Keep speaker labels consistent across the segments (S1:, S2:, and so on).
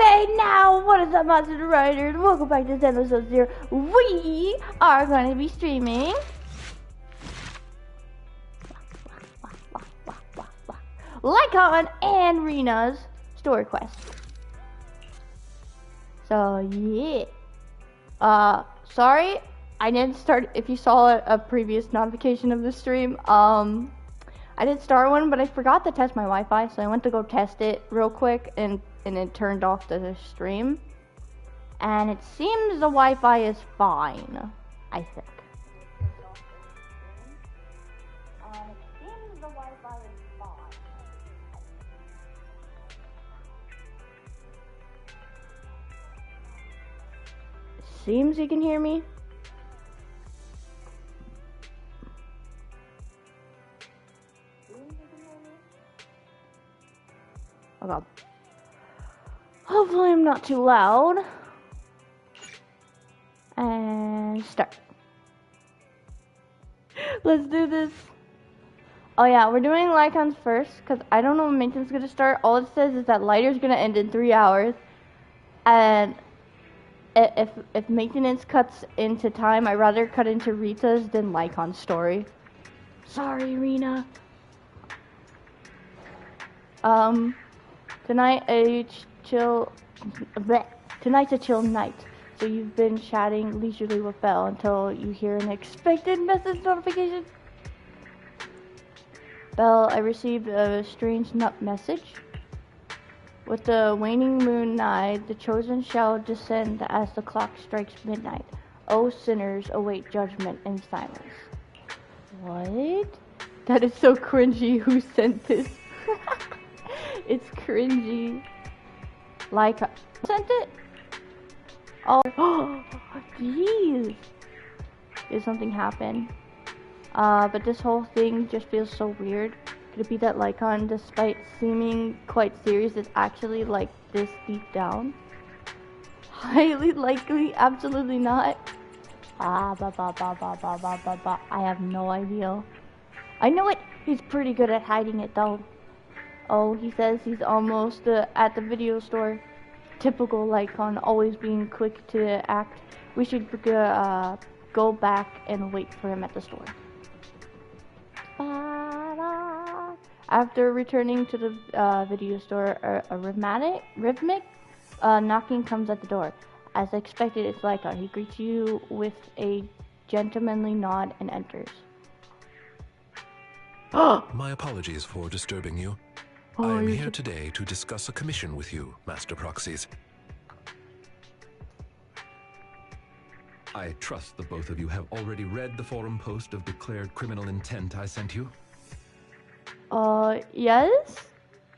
S1: Okay, now what is up, Monster Riders? Welcome back to Zenless here. We are going to be streaming Lycaon and Rina's story quest. So yeah. Sorry, I didn't start. If you saw a previous notification of the stream, I did start one, but I forgot to test my Wi-Fi, so I went to go test it real quick, and it turned off the stream. And it seems the Wi-Fi is fine, I think. It seems the Wi-Fi is fine. Seems you can hear me. Oh god. Hopefully I'm not too loud. And start. Let's do this. Oh yeah, we're doing Lycons first, because I don't know when maintenance is going to start. All it says is that lighter's going to end in 3 hours. And if maintenance cuts into time, I'd rather cut into Rita's than Lycon's story. Sorry, Rina. Tonight's a chill night, so you've been chatting leisurely with Belle until you hear an expected message notification. Belle, I received a strange message. With the waning moon nigh, the chosen shall descend as the clock strikes midnight. O sinners, await judgment in silence. What? That is so cringy. Who sent this? It's cringy. Like, sent it? Oh, jeez. Did something happen? But this whole thing just feels so weird. Could it be that Lycaon, despite seeming quite serious, is actually like this deep down? Highly likely, absolutely not. I have no idea. I know it. He's pretty good at hiding it though. Oh, he says he's almost at the video store. Typical Lycaon, always being quick to act. We should go back and wait for him at the store. After returning to the video store, a rhythmic knocking comes at the door. As expected, it's Lycaon. He greets you with a gentlemanly nod and enters.
S2: My apologies for disturbing you. I am here today to discuss a commission with you, Master Proxies. I trust the both of you have already read the forum post of declared criminal intent I sent you.
S1: Yes?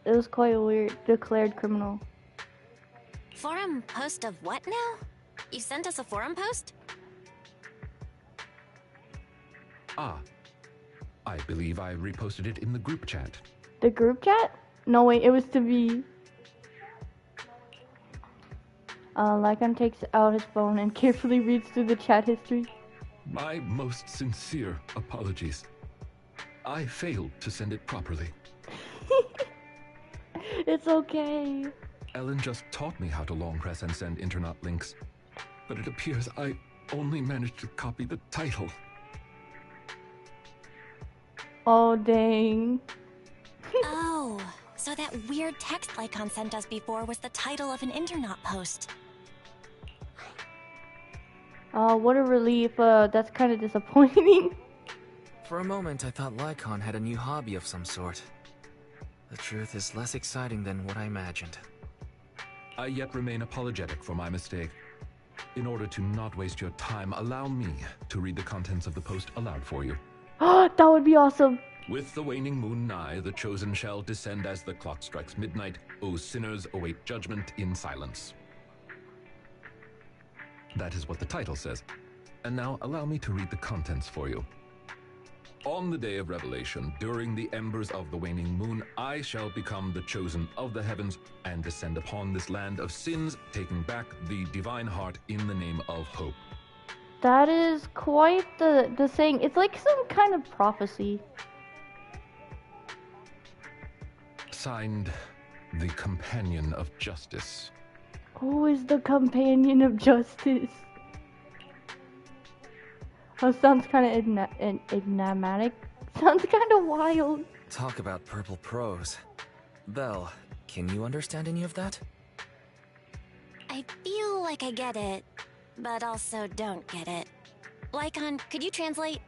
S1: It was quite weird. Declared criminal.
S3: Forum post of what now? You sent us a forum post?
S2: Ah, I believe I reposted it in the group chat.
S1: The group chat? No, wait, it was to be. Lycaon takes out his phone and carefully reads through the chat history.
S2: My most sincere apologies. I failed to send it properly.
S1: It's okay.
S2: Ellen just taught me how to long press and send internet links, but it appears I only managed to copy the title.
S1: Oh, dang.
S3: Oh, so that weird text Lycaon sent us before was the title of an internet post.
S1: What a relief. That's kind of disappointing.
S4: For a moment, I thought Lycaon had a new hobby of some sort. The truth is less exciting than what I imagined.
S2: I yet remain apologetic for my mistake. In order to not waste your time, allow me to read the contents of the post aloud for you.
S1: That would be awesome.
S2: With the waning moon nigh, the chosen shall descend as the clock strikes midnight. O sinners, await judgment in silence. That is what the title says. And now allow me to read the contents for you. On the day of revelation, during the embers of the waning moon, I shall become the chosen of the heavens and descend upon this land of sins, taking back the divine heart in the name of hope.
S1: That is quite the saying. It's like some kind of prophecy.
S2: Signed, the Companion of Justice.
S1: Who is the companion of justice? Oh, sounds kind of enigmatic. Sounds kind of wild.
S4: Talk about purple prose. Belle, can you understand any of that?
S3: I feel like I get it, but also don't get it. Lycaon, could you translate?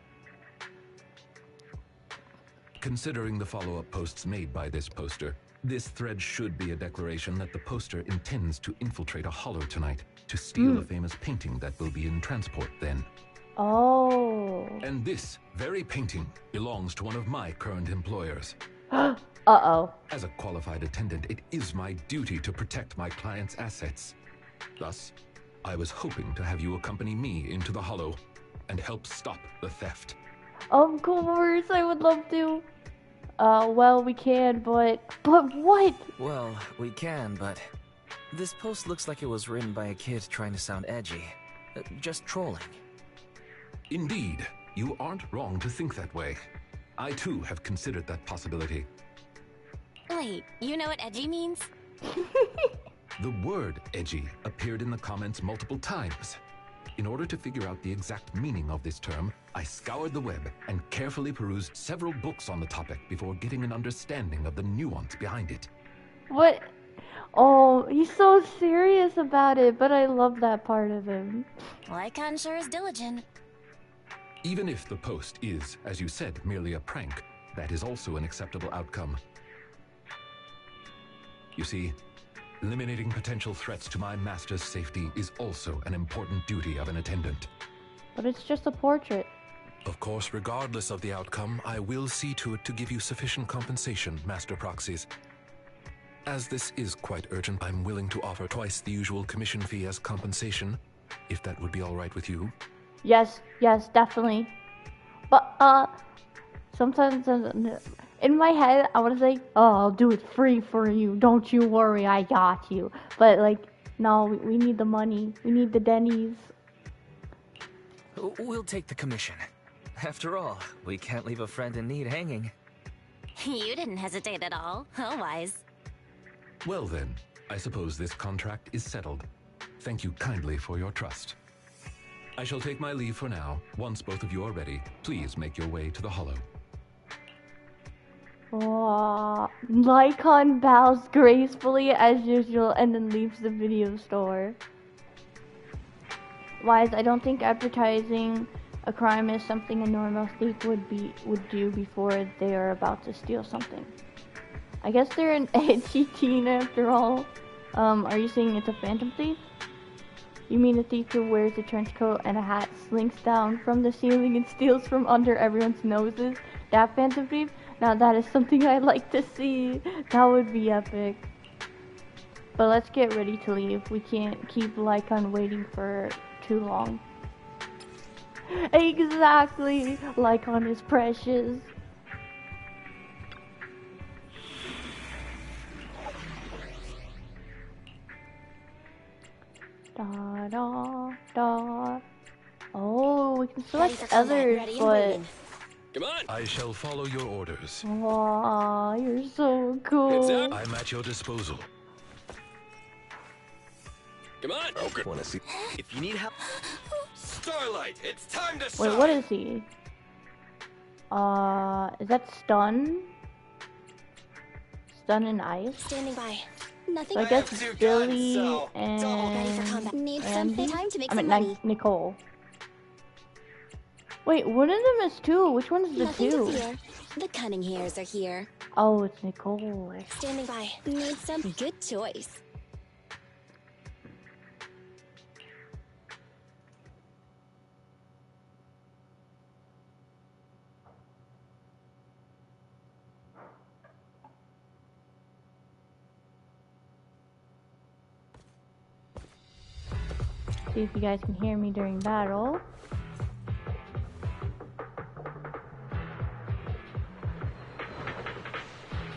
S2: Considering the follow-up posts made by this poster, this thread should be a declaration that the poster intends to infiltrate a hollow tonight to steal a famous painting that will be in transport then.
S1: Oh.
S2: And this very painting belongs to one of my current employers.
S1: Uh-oh.
S2: As a qualified attendant, it is my duty to protect my client's assets. Thus, I was hoping to have you accompany me into the hollow and help stop the theft.
S1: Of course, I would love to. Well, we can, but what?
S4: Well, we can, but this post looks like it was written by a kid trying to sound edgy. Just trolling.
S2: Indeed, you aren't wrong to think that way. I too have considered that possibility.
S3: Wait, you know what edgy means?
S2: The word edgy appeared in the comments multiple times. In order to figure out the exact meaning of this term, I scoured the web and carefully perused several books on the topic before getting an understanding of the nuance behind it.
S1: What? Oh, he's so serious about it, but I love that part of him.
S3: Lycaon sure is diligent.
S2: Even if the post is, as you said, merely a prank, that is also an acceptable outcome. You see, eliminating potential threats to my master's safety is also an important duty of an attendant.
S1: But it's just a portrait.
S5: Of course, regardless of the outcome, I will see to it to give you sufficient compensation, Master Proxies. As this is quite urgent, I'm willing to offer twice the usual commission fee as compensation, if that would be all right with you.
S1: Yes, definitely. But, sometimes in my head, I want to say, oh, I'll do it free for you. Don't you worry, I got you. But, like, no, we need the money. We need the Denny's.
S4: We'll take the commission. After all, we can't leave a friend in need hanging.
S3: You didn't hesitate at all. Oh, wise.
S2: Well then, I suppose this contract is settled. Thank you kindly for your trust. I shall take my leave for now. Once both of you are ready, please make your way to the hollow.
S1: Lycaon bows gracefully as usual and then leaves the video store. Wise, I don't think advertising a crime is something a normal thief would do before they are about to steal something. I guess they're an edgy teen after all. Are you saying it's a phantom thief? You mean a thief who wears a trench coat and a hat, slinks down from the ceiling and steals from under everyone's noses? That phantom thief? Now that is something I'd like to see. That would be epic. But let's get ready to leave. We can't keep Lycaon waiting for too long. Exactly! Lycaon is precious. Da da da. Oh, we can select others, but
S5: Come on! I shall follow your orders.
S1: wow, you're so cool.
S5: I'm at your disposal. Come on! Okay. Wanna see? If you need help. Starlight, it's time to
S1: Wait, what is he? Is that stun? Stun and ice?
S3: Standing by. Nothing.
S1: So I guess Billy and
S3: ready for combat. Need
S1: Andy?
S3: some time to make
S1: I
S3: some
S1: mean,
S3: money.
S1: Nicole. Wait, one of them is two. Which one is the
S3: Nothing
S1: two?
S3: to fear. The cunning hairs are here.
S1: Oh, it's Nicole.
S3: Standing by. Need some. Good choice.
S1: See if you guys can hear me during battle.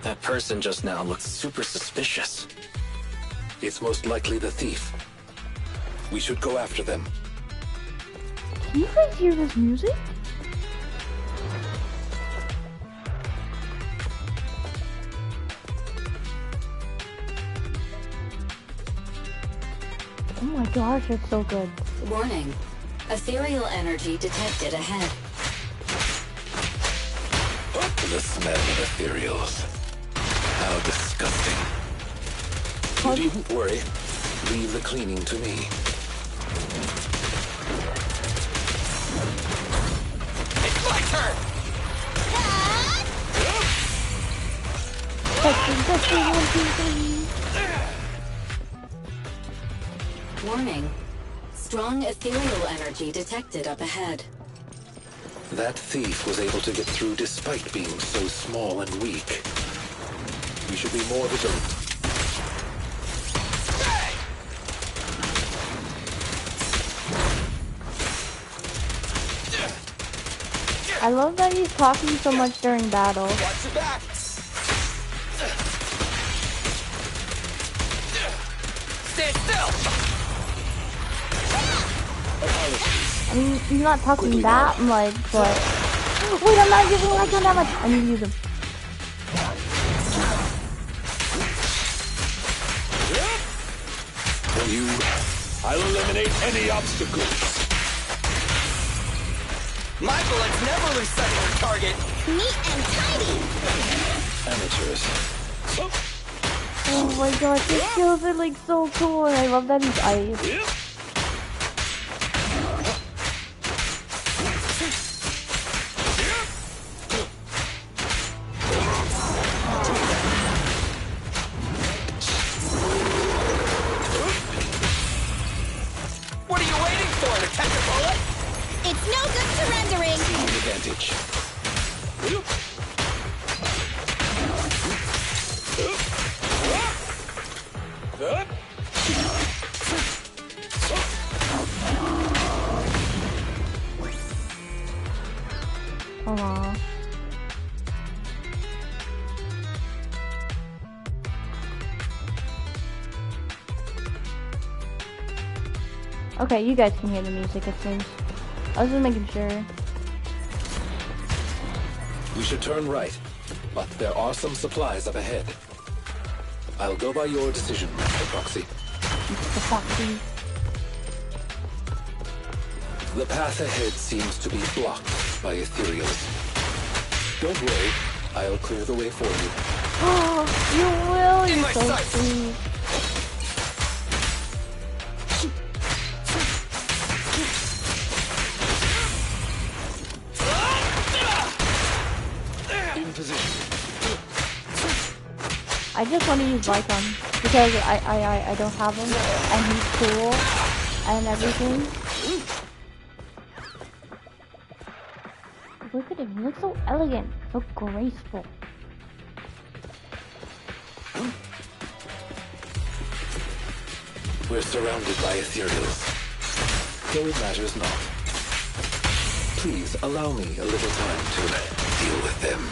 S5: That person just now looks super suspicious. It's most likely the thief. We should go after them.
S1: Can you guys hear this music? Oh my gosh, it's so good.
S6: Warning. Ethereal energy detected ahead.
S5: The smell of ethereals. How disgusting. You needn't worry. Leave the cleaning to me.
S7: It's my turn!
S1: Testing, 1, 2, 3.
S6: Warning. Strong ethereal energy detected up ahead.
S5: That thief was able to get through despite being so small and weak. We should be more vigilant.
S1: I love that he's talking so much during battle.
S7: Watch your back! Stand still!
S1: I mean, he's not talking that much, but... Wait, I'm not using Lycaon that much! I need to use him.
S5: For you, I'll eliminate any obstacles.
S7: My bullets never lose sight of their target!
S3: Neat and tidy!
S5: Amateurs.
S1: Oh my gosh, his skills are like so cool, and I love that he's ice.
S7: What are you waiting for, to catch a bullet?
S3: It's no good surrendering!
S5: Advantage.
S1: Aww. Okay, you guys can hear the music, it seems. I was just making sure.
S5: We should turn right, but there are some supplies up ahead. I'll go by your decision, Master Proxy.
S1: The foxy.
S5: The path ahead seems to be blocked by ethereals. Don't worry, I'll clear the way for you.
S1: Oh, you will,
S7: In
S1: you're
S7: my
S1: so
S7: sight.
S1: sweet.
S5: In position.
S1: I just want to use Lycaon because I don't have him and he's cool and everything. Look at him, he looks so elegant, so graceful.
S5: We're surrounded by ethereals, though it matters not. Please allow me a little time to deal with them.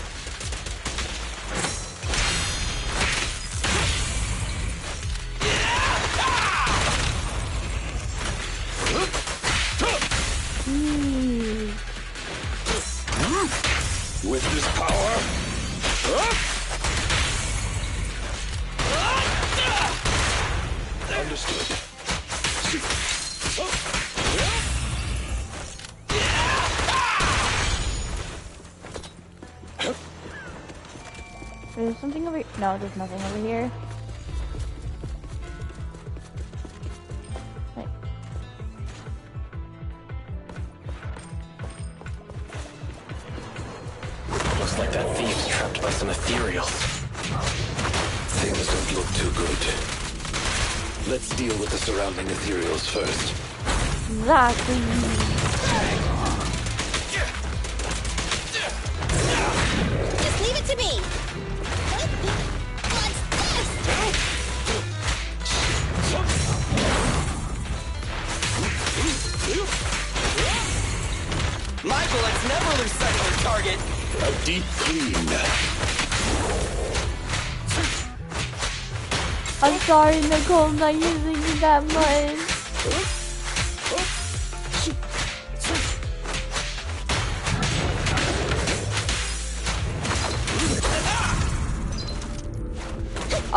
S5: With this power, understood.
S1: There's something over here. No, there's nothing over here. Wait.
S7: Looks like that thief's trapped by some ethereals.
S5: Things don't look too good. Let's deal with the surrounding ethereals first.
S1: Exactly.
S3: Just leave it to me! What's this?
S7: My bullets never lose sight of their target!
S5: A deep clean.
S1: I'm sorry, Nicole, I'm not using you that much.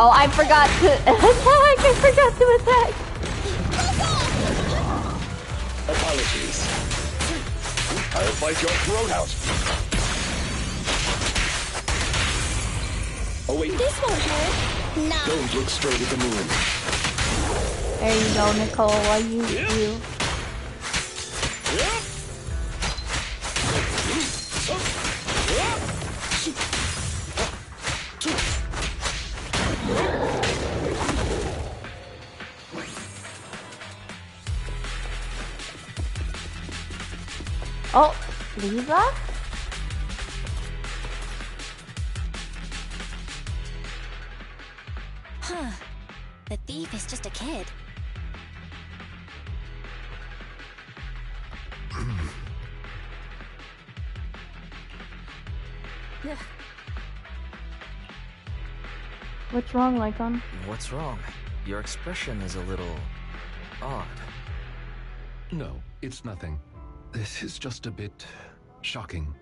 S1: Oh, I forgot to attack! I forgot to attack!
S8: Apologies. I'll bite your throat out. Oh wait,
S3: This won't hurt. No.
S8: don't look straight at the moon.
S1: There you go, Nicole. I used you. Oh, Lisa?
S3: Huh. The thief is just a kid.
S1: What's wrong, Lycaon?
S4: What's wrong? Your expression is a little odd.
S2: No, it's nothing. This is just a bit shocking.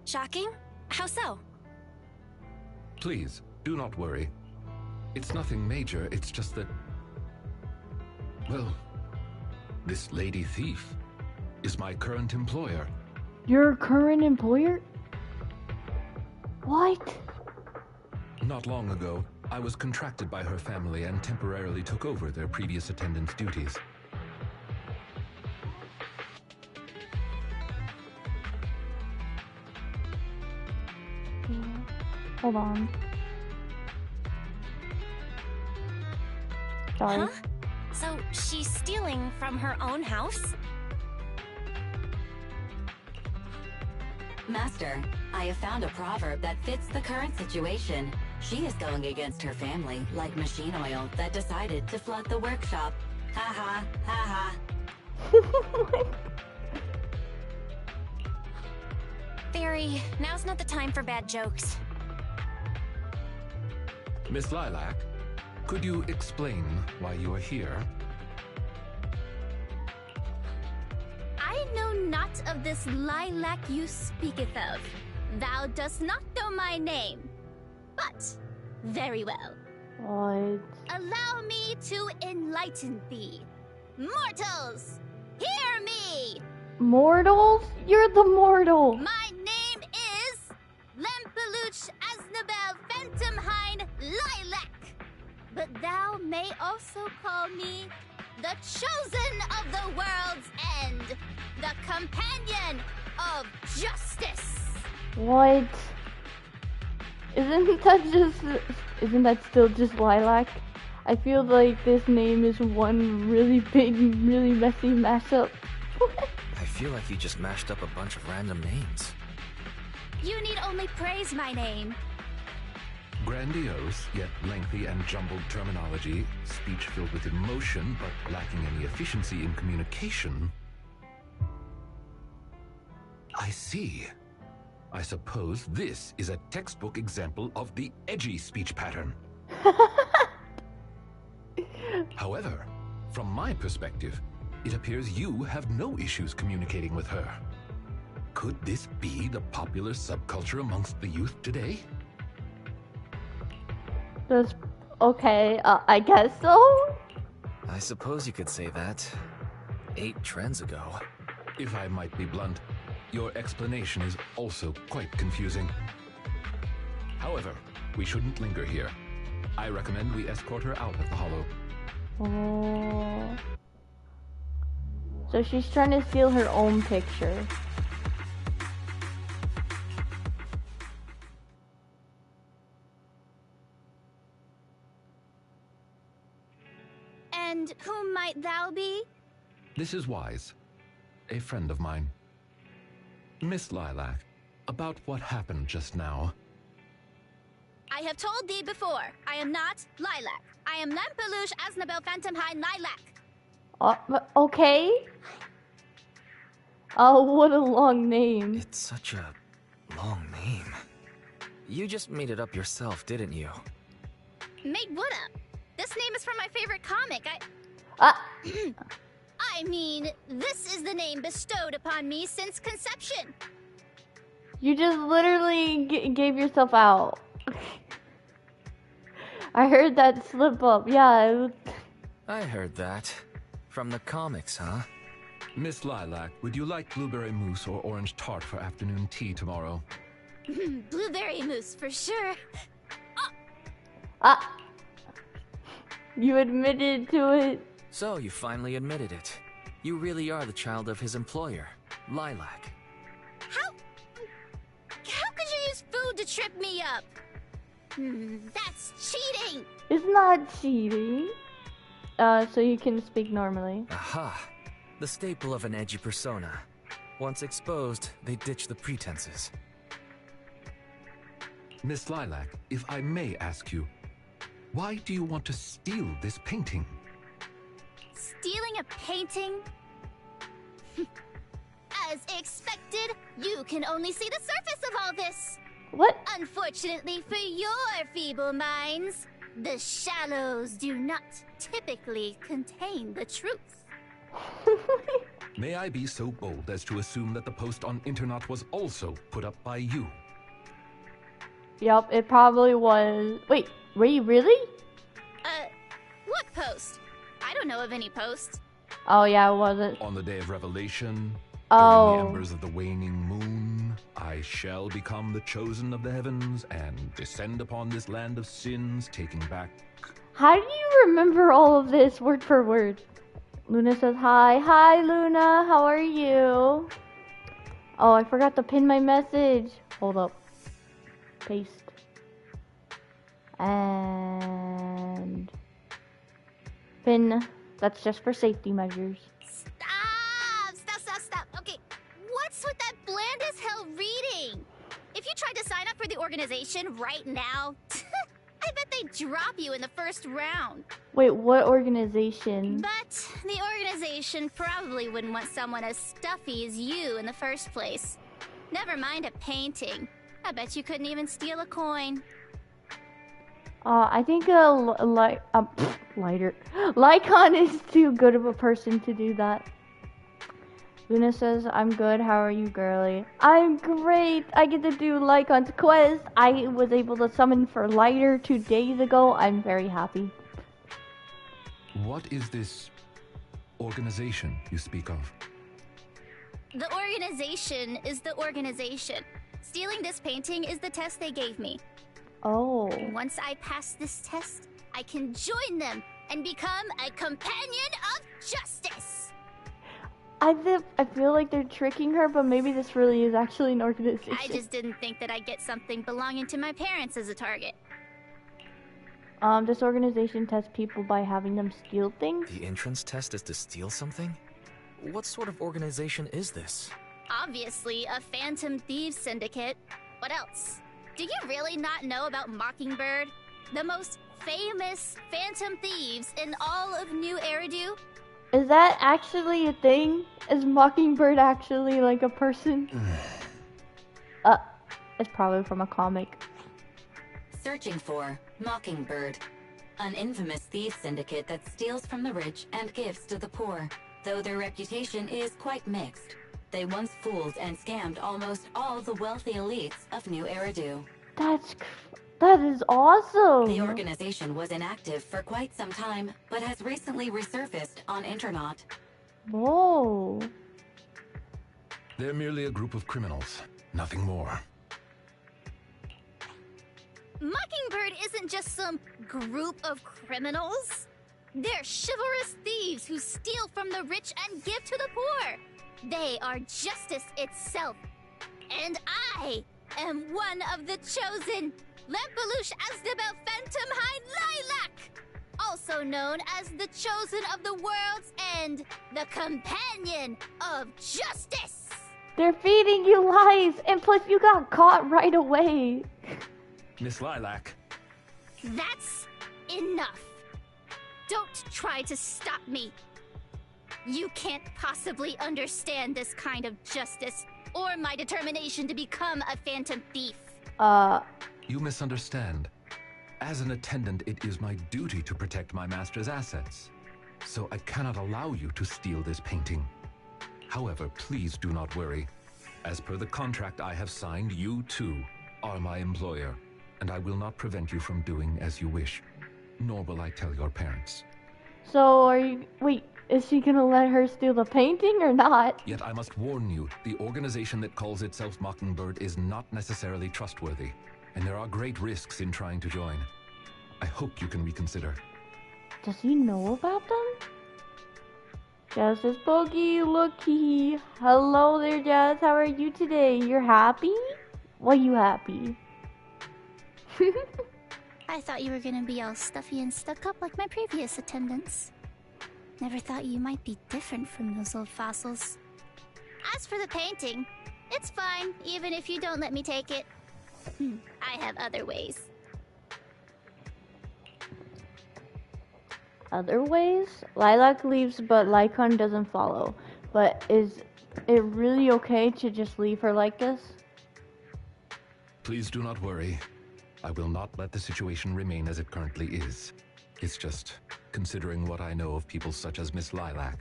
S3: Shocking? How so?
S2: Please, do not worry. It's nothing major, it's just that... Well, this lady thief is my current employer.
S1: Your current employer? What?
S2: Not long ago, I was contracted by her family and temporarily took over their previous attendant's duties.
S1: Hold on. Sorry.
S3: Huh? So she's stealing from her own house?
S6: Master, I have found a proverb that fits the current situation. She is going against her family, like machine oil that decided to flood the workshop. Ha ha, ha ha.
S3: Fairy, now's not the time for bad jokes.
S2: Miss Lilac, could you explain why you are here?
S9: I know not of this lilac you speaketh of. Thou dost not know my name. But, very well.
S1: What?
S9: Allow me to enlighten thee. Mortals, hear me!
S1: Mortals? You're the mortal.
S9: My name is Lempeluch Aznabel Phantomhine Lilac. But thou may also call me the chosen of the world's end, the companion of justice.
S1: What? Isn't that still just Lilac? I feel like this name is one really big, really messy mashup.
S4: I feel like you just mashed up a bunch of random names.
S9: You need only praise my name.
S2: Grandiose, yet lengthy and jumbled terminology, speech filled with emotion but lacking any efficiency in communication. I see. I suppose this is a textbook example of the edgy speech pattern. However, from my perspective, it appears you have no issues communicating with her. Could this be the popular subculture amongst the youth today?
S1: That's okay, I guess so?
S4: I suppose you could say that. 8 trends ago.
S2: If I might be blunt, your explanation is also quite confusing. However, we shouldn't linger here. I recommend we escort her out of the hollow.
S1: Oh. So she's trying to steal her own picture.
S9: And whom might thou be?
S2: This is Wise, a friend of mine. Miss Lilac, about what happened just now.
S9: I have told thee before, I am not Lilac. I am Lempeluch Aznabel Phantomhine Lilac.
S1: Okay. Oh, what a long name.
S4: It's such a long name. You just made it up yourself, didn't you?
S9: Made what up? This name is from my favorite comic. I mean, this is the name bestowed upon me since conception.
S1: You just literally gave yourself out. I heard that slip up. Yeah.
S4: I heard that. From the comics, huh?
S2: Miss Lilac, would you like blueberry mousse or orange tart for afternoon tea tomorrow?
S9: Blueberry mousse for sure.
S1: Ah! You admitted to it.
S4: So you finally admitted it. You really are the child of his employer, Lilac.
S9: How could you use food to trip me up? That's cheating!
S1: It's not cheating. So you can speak normally.
S4: Aha! The staple of an edgy persona. Once exposed, they ditch the pretenses.
S2: Miss Lilac, if I may ask you, why do you want to steal this painting?
S9: Stealing a painting? As expected, you can only see the surface of all this.
S1: What?
S9: Unfortunately for your feeble minds, the shallows do not typically contain the truth.
S2: May I be so bold as to assume that the post on internet was also put up by you?
S1: Yup, it probably was. Wait, were you really?
S9: What post? I don't know of any post.
S1: Oh yeah, it wasn't.
S2: On the day of revelation,
S1: Oh.
S2: during the embers of the waning moon, I shall become the chosen of the heavens and descend upon this land of sins, taking back...
S1: How do you remember all of this word for word? Luna says hi. Hi, Luna. How are you? Oh, I forgot to pin my message. Hold up. Paste. And... pin. That's just for safety measures.
S9: Stop. Okay, what's with that bland as hell reading? If you tried to sign up for the organization right now, I bet they'd drop you in the first round.
S1: Wait, what organization?
S9: But the organization probably wouldn't want someone as stuffy as you in the first place. Never mind a painting. I bet you couldn't even steal a coin.
S1: I think lighter. Lycaon is too good of a person to do that. Luna says, I'm good. How are you, girly? I'm great. I get to do Lycaon's quest. I was able to summon for lighter 2 days ago. I'm very happy.
S2: What is this organization you speak of?
S9: The organization is the organization. Stealing this painting is the test they gave me.
S1: Oh.
S9: Once I pass this test, I can join them and become a companion of justice.
S1: I feel like they're tricking her, but maybe this really is actually an organization.
S9: I just didn't think that I'd get something belonging to my parents as a target.
S1: This organization tests people by having them steal things.
S4: The entrance test is to steal something? What sort of organization is this?
S9: Obviously, a Phantom Thieves Syndicate. What else? Do you really not know about Mockingbird? The most famous Phantom Thieves in all of New Eridu?
S1: Is that actually a thing? Is Mockingbird actually like a person? It's probably from a comic.
S6: Searching for Mockingbird, an infamous thief syndicate that steals from the rich and gives to the poor. Though their reputation is quite mixed. They once fooled and scammed almost all the wealthy elites of New Eridu.
S1: That is awesome!
S6: The organization was inactive for quite some time, but has recently resurfaced on Internet.
S1: Whoa.
S2: They're merely a group of criminals, nothing more.
S9: Mockingbird isn't just some group of criminals. They're chivalrous thieves who steal from the rich and give to the poor. They are justice itself. And I am one of the chosen. Lampeluche Asdabel Phantom High Lilac, also known as the Chosen of the World's End, the Companion of Justice.
S1: They're feeding you lies, and plus you got caught right away.
S2: Miss Lilac.
S9: That's enough. Don't try to stop me. You can't possibly understand this kind of justice or my determination to become a phantom thief.
S2: You misunderstand. As an attendant, it is my duty to protect my master's assets. So I cannot allow you to steal this painting. However, please do not worry. As per the contract I have signed, you too are my employer, and I will not prevent you from doing as you wish, nor will I tell your parents.
S1: So are you... Wait, is she gonna let her steal the painting or not?
S2: Yet I must warn you, the organization that calls itself Mockingbird is not necessarily trustworthy, and there are great risks in trying to join. I hope you can reconsider.
S1: Does he know about them? Jazz says, Bogey, looky. Hello there, Jazz. How are you today? You're happy? Why you happy?
S9: I thought you were gonna be all stuffy and stuck up like my previous attendants. Never thought you might be different from those old fossils. As for the painting, it's fine, even if you don't let me take it. I have other ways.
S1: Other ways? Lilac leaves, but Lycaon doesn't follow. But is it really okay to just leave her like this?
S2: Please do not worry. I will not let the situation remain as it currently is. It's just, considering what I know of people such as Miss Lilac,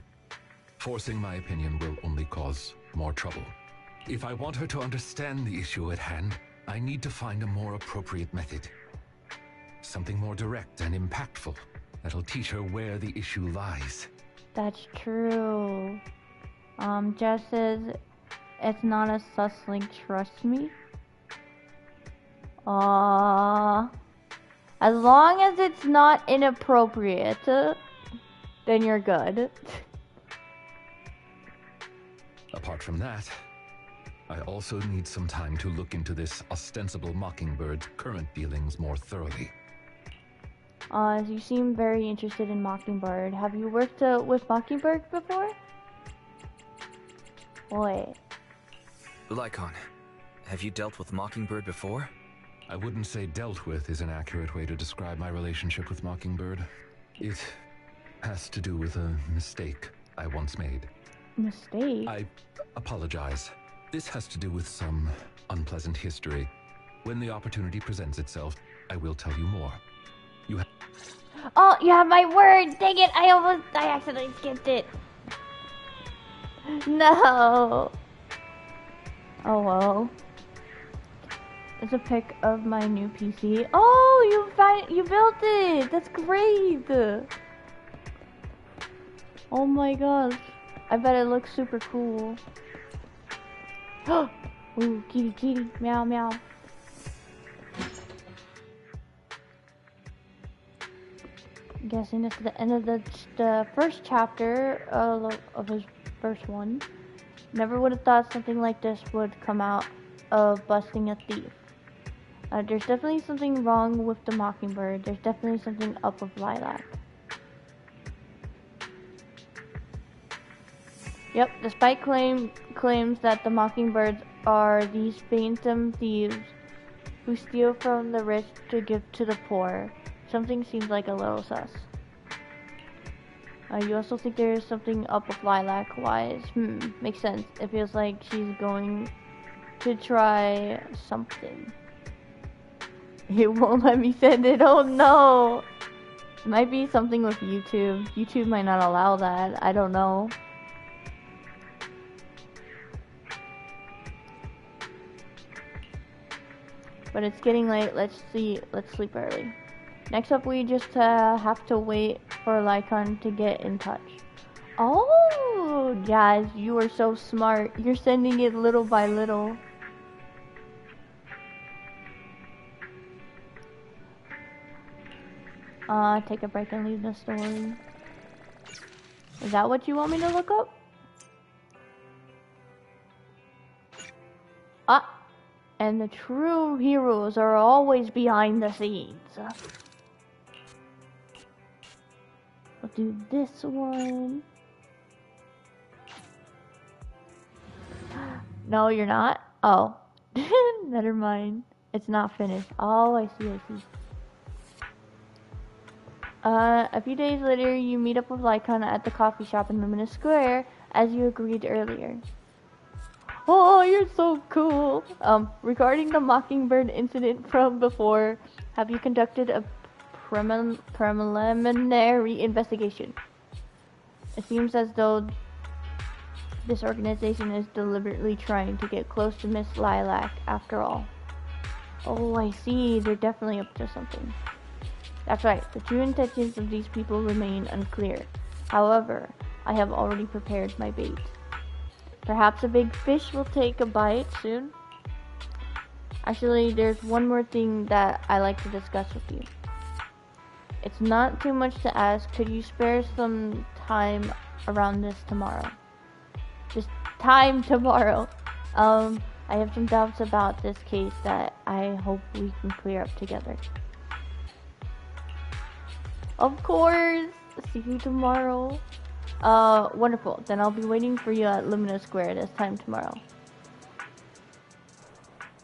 S2: forcing my opinion will only cause more trouble. If I want her to understand the issue at hand, I need to find a more appropriate method. Something more direct and impactful that'll teach her where the issue lies.
S1: That's true. Jess says, it's not a sus link, trust me. As long as it's not inappropriate, then you're good.
S2: Apart from that, I also need some time to look into this ostensible Mockingbird's current dealings more thoroughly.
S1: You seem very interested in Mockingbird. Have you worked with Mockingbird before? Wait.
S4: Lycaon, have you dealt with Mockingbird before?
S2: I wouldn't say dealt with is an accurate way to describe my relationship with Mockingbird. It has to do with a mistake I once made.
S1: Mistake?
S2: I apologize. This has to do with some unpleasant history. When the opportunity presents itself, I will tell you more.
S1: Oh, you have my word! Dang it! I accidentally skipped it. No. Oh well. It's a pic of my new PC. Oh, you built it! That's great! Oh my gosh. I bet it looks super cool. Ooh, kitty, kitty, meow, meow. I'm guessing it's the end of the first chapter of his first one. Never would have thought something like this would come out of busting a thief. There's definitely something wrong with the Mockingbird. There's definitely something up with Lilac. Yep, despite claims that the Mockingbirds are these phantom thieves who steal from the rich to give to the poor, something seems like a little sus. You also think there is something up with Lilac. Wise? Makes sense. It feels like she's going to try something. It won't let me send it. Oh no! It might be something with YouTube. YouTube might not allow that. I don't know. But it's getting late. Let's sleep early. Next up, we just have to wait for Lycaon to get in touch. Oh, Jazz, you are so smart. You're sending it little by little. Take a break and leave the story. Is that what you want me to look up? And the true heroes are always behind the scenes. I'll do this one. No, you're not? Oh. Never mind. It's not finished. Oh, I see. A few days later, you meet up with Lycaon at the coffee shop in Luminous Square, as you agreed earlier. Oh, you're so cool! Regarding the Mockingbird incident from before, have you conducted a preliminary investigation? It seems as though this organization is deliberately trying to get close to Miss Lilac after all. Oh, I see. They're definitely up to something. That's right, the true intentions of these people remain unclear. However, I have already prepared my bait. Perhaps a big fish will take a bite soon. Actually, there's one more thing that I like to discuss with you. It's not too much to ask. Could you spare some time around this tomorrow? Just time tomorrow. I have some doubts about this case that I hope we can clear up together. Of course! See you tomorrow. Wonderful. Then I'll be waiting for you at Lumina Square this time tomorrow.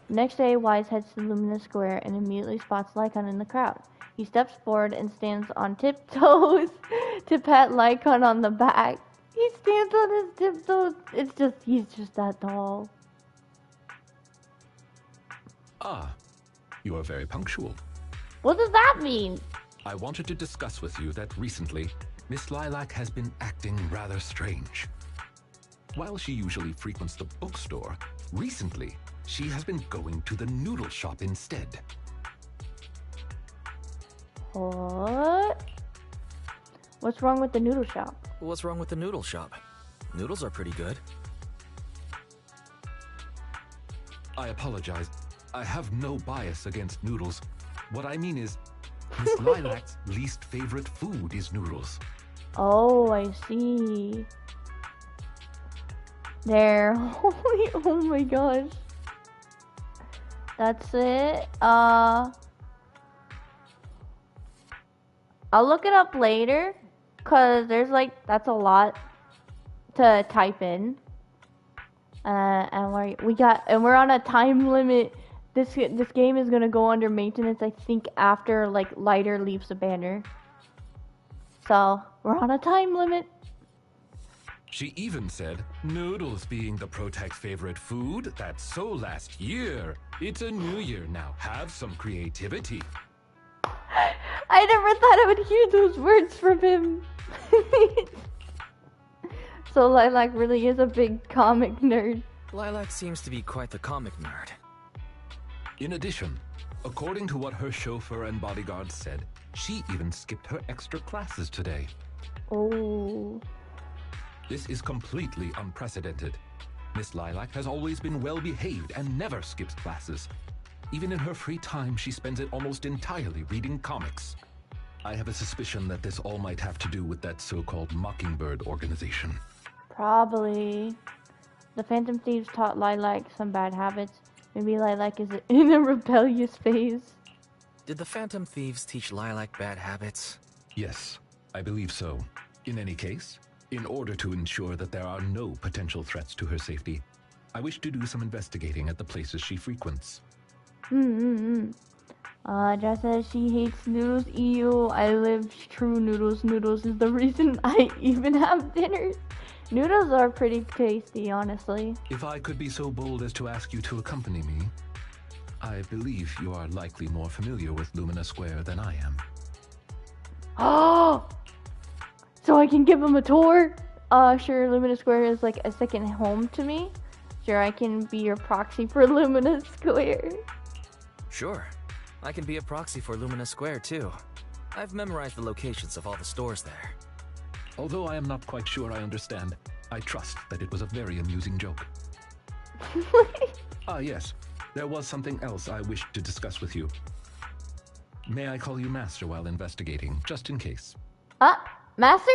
S1: Next day, Wise heads to Lumina Square and immediately spots Lycaon in the crowd. He steps forward and stands on tiptoes to pat Lycaon on the back. He stands on his tiptoes. He's just that tall.
S2: Ah, you are very punctual.
S1: What does that mean?
S2: I wanted to discuss with you that recently, Miss Lilac has been acting rather strange. While she usually frequents the bookstore, recently, she has been going to the noodle shop instead.
S1: What? What's wrong with the noodle shop?
S4: What's wrong with the noodle shop? Noodles are pretty good.
S2: I apologize. I have no bias against noodles. What I mean is, Miss Lilac's least favorite food is noodles.
S1: Oh, I see. There. Oh my gosh. That's it. I'll look it up later, cause there's that's a lot to type in. And we're on a time limit. This game is gonna go under maintenance, I think, after Lighter leaves the banner. So we're on a time limit.
S2: She even said, noodles being the Protec's favorite food, that's so last year. It's a new year now. Have some creativity.
S1: I never thought I would hear those words from him. So Lilac really is a big comic nerd.
S4: Lilac seems to be quite the comic nerd.
S2: In addition, according to what her chauffeur and bodyguards said, she even skipped her extra classes today.
S1: Oh.
S2: This is completely unprecedented. Miss Lilac has always been well behaved and never skips classes. Even in her free time, she spends it almost entirely reading comics. I have a suspicion that this all might have to do with that so-called Mockingbird organization.
S1: Probably. The Phantom Thieves taught Lilac some bad habits. Maybe Lilac is in a rebellious phase.
S4: Did the Phantom Thieves teach Lilac bad habits?
S2: Yes, I believe so. In any case, in order to ensure that there are no potential threats to her safety, I wish to do some investigating at the places she frequents.
S1: Just says she hates noodles. Ew, I live true noodles. Noodles is the reason I even have dinner. Noodles are pretty tasty, honestly.
S2: If I could be so bold as to ask you to accompany me, I believe you are likely more familiar with Lumina Square than I am.
S1: Oh! So I can give him a tour? Sure, Lumina Square is like a second home to me. Sure, I can be your proxy for Lumina Square.
S4: Sure. I can be a proxy for Lumina Square, too. I've memorized the locations of all the stores there.
S2: Although I am not quite sure I understand, I trust that it was a very amusing joke. Yes. There was something else I wished to discuss with you. May I call you Master while investigating, just in case?
S1: Master?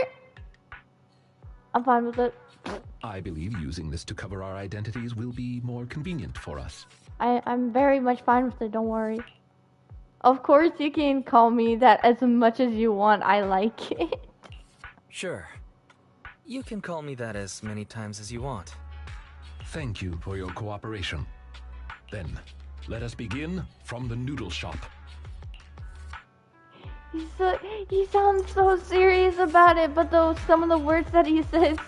S1: I'm fine with it.
S2: I believe using this to cover our identities will be more convenient for us.
S1: I'm very much fine with it, don't worry. Of course you can call me that as much as you want, I like it.
S4: Sure. You can call me that as many times as you want.
S2: Thank you for your cooperation. Then, let us begin from the noodle shop.
S1: He sounds so serious about it, but some of the words that he says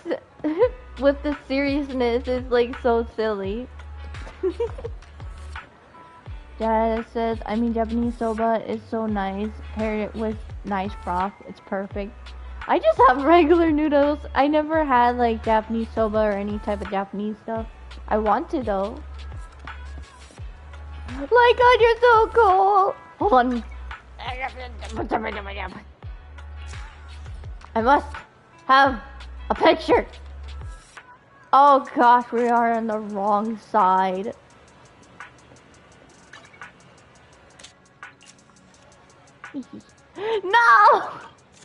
S1: with the seriousness is so silly. Dad says, Japanese soba is so nice. Paired it with nice broth, it's perfect. I just have regular noodles. I never had Japanese soba or any type of Japanese stuff. I want to though. Lycaon, you're so cool. Hold on. I must have a picture. Oh gosh, we are on the wrong side. No!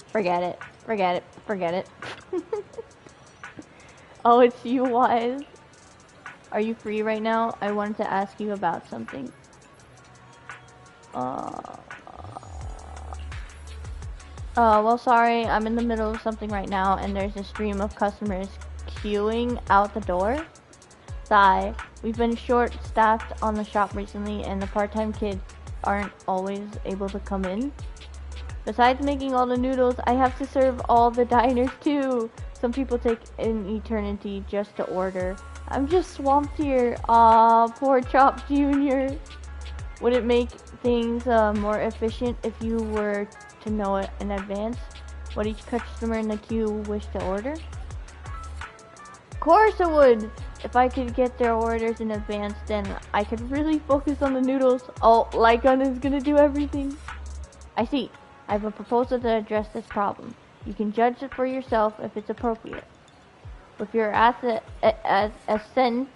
S1: Forget it. Forget it. Forget it. Oh, it's you, Wise. Are you free right now? I wanted to ask you about something. Well, sorry, I'm in the middle of something right now, and there's a stream of customers queuing out the door. Sigh. We've been short-staffed on the shop recently, and the part-time kids aren't always able to come in. Besides making all the noodles, I have to serve all the diners too. Some people take an eternity just to order. I'm just swamped here. Aw, poor Chop Jr. Would it make things more efficient if you were to know it in advance what each customer in the queue wished to order? Of course it would! If I could get their orders in advance, then I could really focus on the noodles. Oh, Lycaon is gonna do everything. I see. I have a proposal to address this problem. You can judge it for yourself if it's appropriate. With your assent,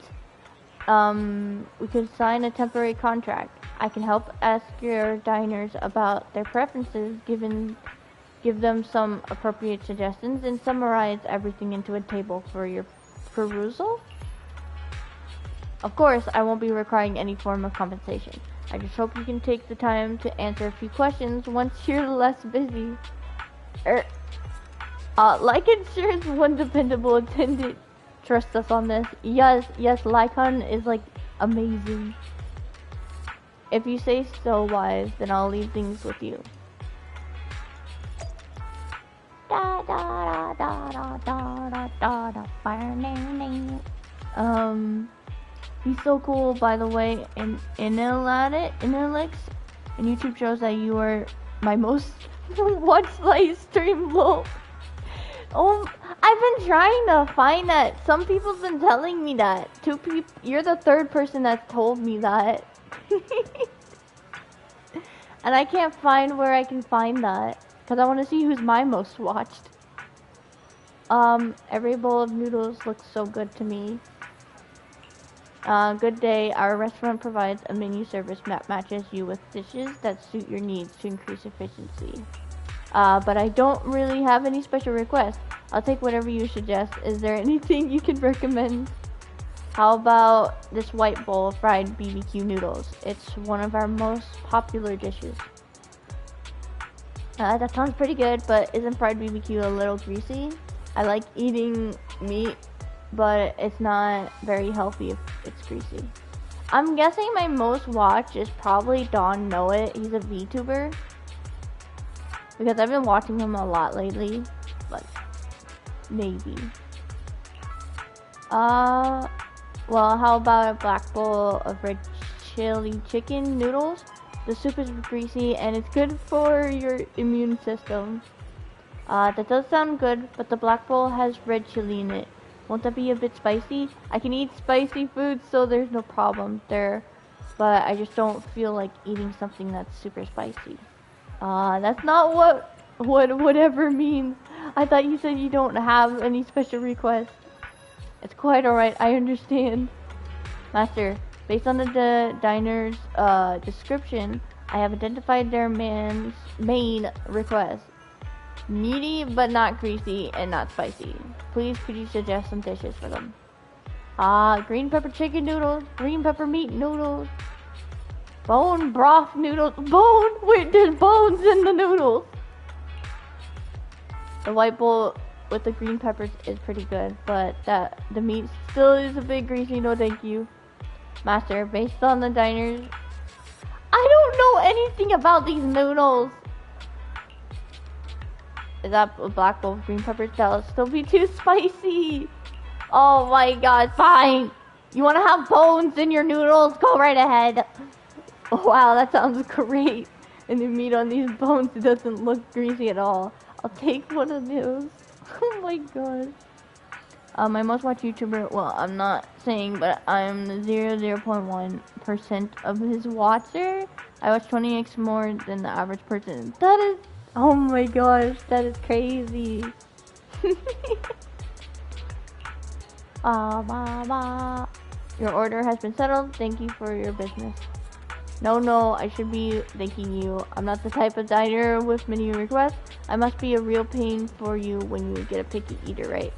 S1: we could sign a temporary contract. I can help ask your diners about their preferences, give them some appropriate suggestions, and summarize everything into a table for your perusal. Of course, I won't be requiring any form of compensation. I just hope you can take the time to answer a few questions once you're less busy. Like Insurance, one dependable attendant. Trust us on this. Yes, Lycaon is like amazing. If you say so, Wise, then I'll leave things with you. He's so cool, by the way, and Inelix, and YouTube shows that you are my most watched live stream, lol. Oh, I've been trying to find that. Some people's been telling me that. You're the third person that's told me that. And I can't find where I can find that. Because I want to see who's my most watched. Every bowl of noodles looks so good to me. Good day. Our restaurant provides a menu service that matches you with dishes that suit your needs to increase efficiency. But I don't really have any special requests. I'll take whatever you suggest. Is there anything you can recommend? How about this white bowl of fried BBQ noodles? It's one of our most popular dishes. That sounds pretty good, but isn't fried BBQ a little greasy? I like eating meat, but it's not very healthy if it's greasy. I'm guessing my most watched is probably Don Know It. He's a VTuber. Because I've been watching him a lot lately, but maybe. Well, how about a black bowl of red chili chicken noodles? The soup is greasy and it's good for your immune system. That does sound good, but the black bowl has red chili in it. Won't that be a bit spicy? I can eat spicy food, so there's no problem there, but I just don't feel like eating something that's super spicy. That's not what whatever means. I thought you said you don't have any special requests. It's quite alright, I understand. Master, based on the diner's description, I have identified their main request. Meaty but not greasy and not spicy. Please could you suggest some dishes for them? Green pepper chicken noodles, green pepper meat noodles, bone broth noodles. Wait, there's bones in the noodles. The white bowl with the green peppers is pretty good, but the meat still is a bit greasy. No, thank you, Master. Based on the diners, I don't know anything about these noodles. Is that a black bowl of green peppers? That'll still be too spicy. Oh my god, fine. You want to have bones in your noodles? Go right ahead. Oh, wow, that sounds great. And the meat on these bones doesn't look greasy at all. I'll take one of those. Oh my god. My most watched YouTuber, well, I'm not saying, but I'm the 0.1% of his watcher. I watch 20x more than the average person. That is, oh my gosh, that is crazy. Your order has been settled. Thank you for your business. No, I should be thanking you. I'm not the type of diner with menu requests. I must be a real pain for you when you get a picky eater, right?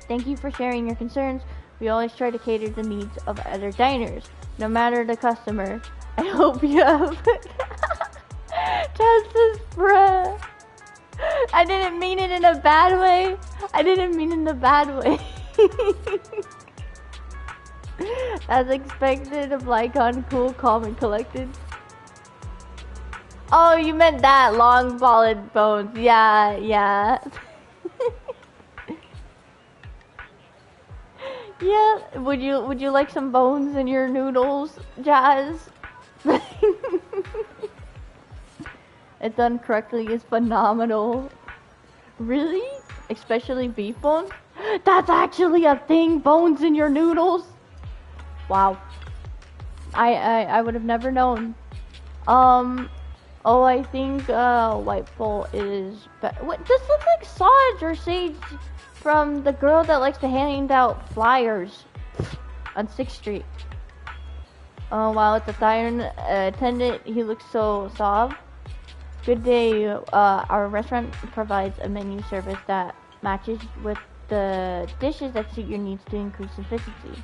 S1: Thank you for sharing your concerns. We always try to cater the needs of other diners, no matter the customer. I hope you have justice, bruh. I didn't mean it in a bad way. As expected of Lycaon, cool, calm, and collected. Oh, you meant that long, solid bones. Yeah. Yeah. Would you like some bones in your noodles, Jazz? It's done correctly is phenomenal. Really? Especially beef bones? That's actually a thing. Bones in your noodles. Wow. I would have never known. Oh, I think White Bowl is. What? This looks like Sarge or Sage from the girl that likes to hand out flyers on 6th Street. Oh, wow, it's a diner attendant. He looks so soft. Good day. Our restaurant provides a menu service that matches with the dishes that suit your needs to increase efficiency.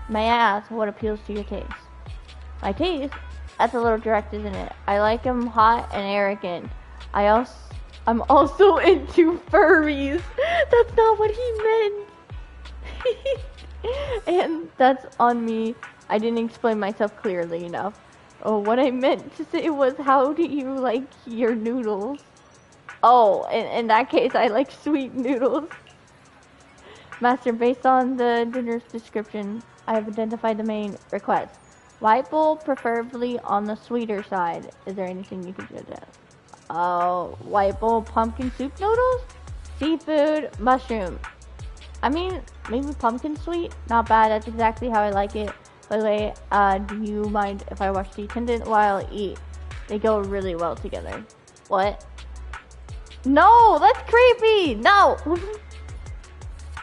S1: May I ask what appeals to your taste? My taste? That's a little direct, isn't it? I like him hot and arrogant. I'm also into furries. That's not what he meant. And that's on me. I didn't explain myself clearly enough. Oh, what I meant to say was, how do you like your noodles? Oh, in that case, I like sweet noodles. Master, based on the dinner's description, I have identified the main request. White bowl, preferably on the sweeter side. Is there anything you could suggest? Oh, white bowl pumpkin soup noodles? Seafood, mushroom. I mean, maybe pumpkin sweet? Not bad, that's exactly how I like it. By the way, do you mind if I watch the attendant while I eat? They go really well together. What? No, that's creepy! No!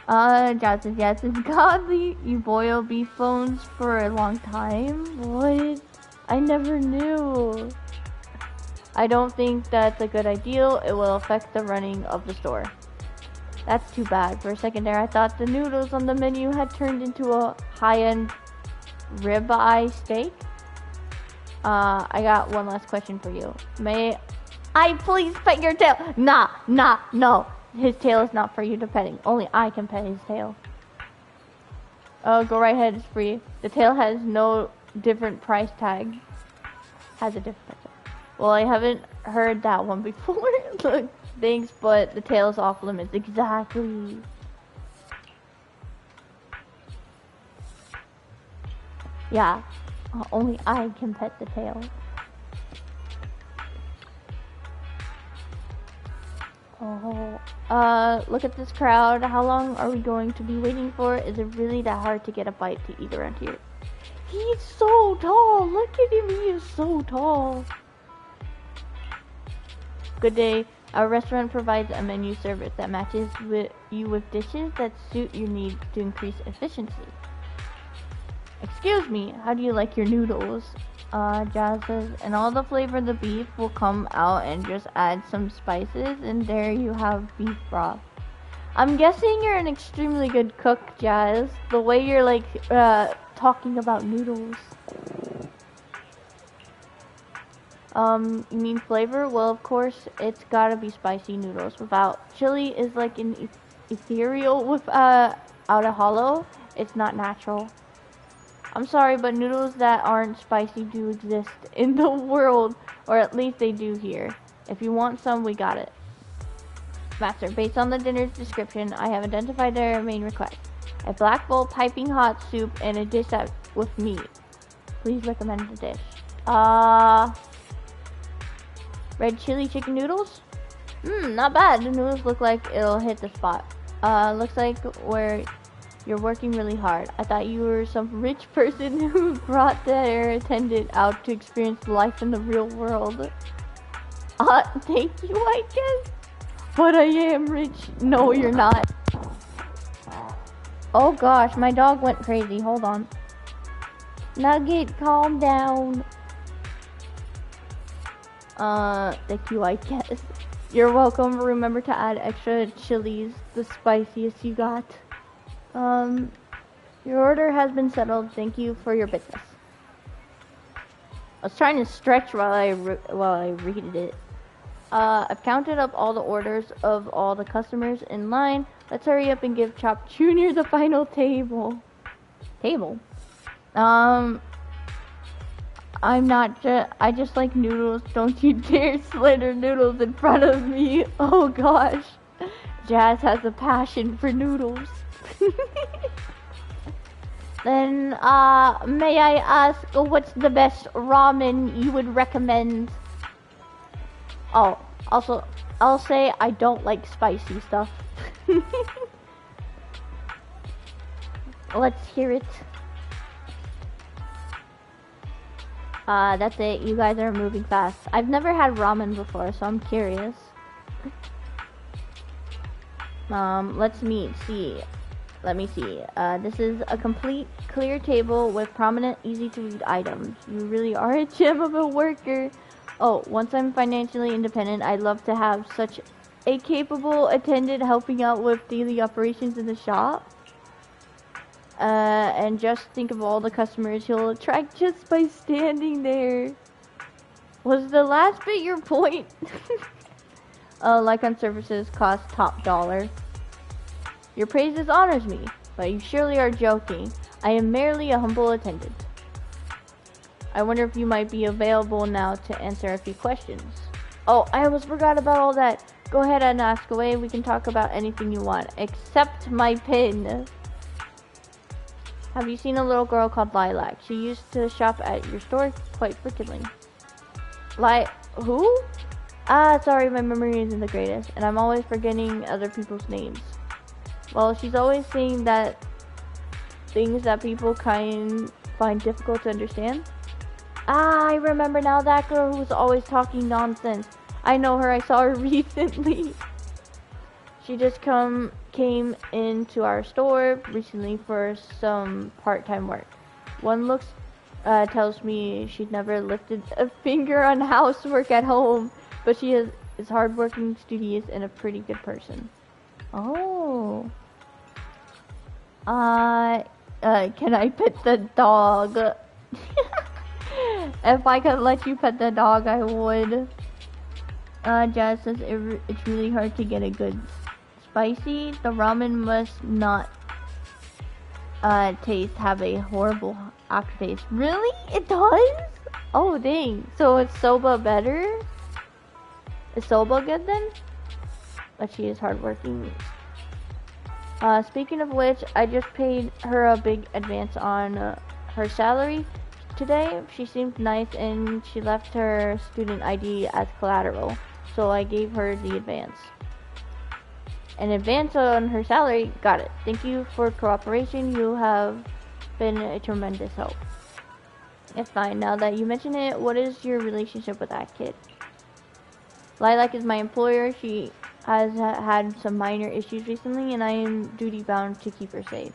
S1: Jazz says, yes, it's godly. You boil beef bones for a long time? What? I never knew. I don't think that's a good idea. It will affect the running of the store. That's too bad. For a second there, I thought the noodles on the menu had turned into a high-end ribeye steak. I got one last question for you. May I please pet your tail? Nah, no. His tail is not for you to petting. Only I can pet his tail. Oh, go right ahead, it's free. The tail has no different price tag. Has a different price tag. Well, I haven't heard that one before. Look, thanks, but the tail is off limits. Exactly. Yeah, only I can pet the tail. Oh, look at this crowd. How long are we going to be waiting for? Is it really that hard to get a bite to eat around here? He's so tall. Look at him. He is so tall. Good day. Our restaurant provides a menu service that matches you with dishes that suit your needs to increase efficiency. Excuse me, how do you like your noodles? Jazz says, and all the flavor of the beef will come out and just add some spices, and there you have beef broth. I'm guessing you're an extremely good cook, Jazz. The way you're like, talking about noodles. You mean flavor? Well, of course, it's gotta be spicy noodles. Without chili is like an ethereal without a hollow. It's not natural. I'm sorry, but noodles that aren't spicy do exist in the world, or at least they do here. If you want some, we got it. Master, based on the dinner's description, I have identified their main request. A black bowl piping hot soup and a dish with meat. Please recommend the dish. Red chili chicken noodles? Not bad. The noodles look like it'll hit the spot. Looks like you're working really hard. I thought you were some rich person who brought their attendant out to experience life in the real world. Thank you, I guess. But I am rich. No, you're not. Oh gosh, my dog went crazy. Hold on. Nugget, calm down. Thank you, I guess. You're welcome. Remember to add extra chilies, the spiciest you got. Your order has been settled. Thank you for your business. I was trying to stretch while I read it. I've counted up all the orders of all the customers in line. Let's hurry up and give Chop Jr. the final table. I just like noodles. Don't you dare slither noodles in front of me. Oh gosh. Jazz has a passion for noodles. Then, may I ask what's the best ramen you would recommend? Oh, also, I'll say I don't like spicy stuff. Let's hear it. That's it. You guys are moving fast. I've never had ramen before, so I'm curious. Let me see. This is a complete, clear table with prominent, easy-to-read items. You really are a gem of a worker. Oh, once I'm financially independent, I'd love to have such a capable attendant helping out with daily operations in the shop. And just think of all the customers he'll attract just by standing there. Was the last bit your point? Lycaon services cost top dollar. Your praises honors me, but you surely are joking. I am merely a humble attendant. I wonder if you might be available now to answer a few questions. Oh, I almost forgot about all that. Go ahead and ask away. We can talk about anything you want, except my pin. Have you seen a little girl called Lilac? She used to shop at your store quite frequently. Who? Sorry, my memory isn't the greatest, and I'm always forgetting other people's names. Well, she's always saying that things that people find difficult to understand. I remember now, that girl who was always talking nonsense. I know her, I saw her recently. She just came into our store recently for some part-time work. One looks tells me she's never lifted a finger on housework at home, but she is hardworking, studious, and a pretty good person. Oh. Can I pet the dog? If I could let you pet the dog, I would. Jazz says it's really hard to get a good spicy. The ramen must not have a horrible aftertaste. Really? It does? Oh dang. So is soba better? Is soba good then? But she is hardworking. Speaking of which, I just paid her a big advance on her salary today. She seemed nice and she left her student ID as collateral, so I gave her the advance. An advance on her salary? Got it. Thank you for cooperation. You have been a tremendous help. It's fine. Now that you mention it, what is your relationship with that kid? Lilac is my employer. She has had some minor issues recently, and I am duty-bound to keep her safe.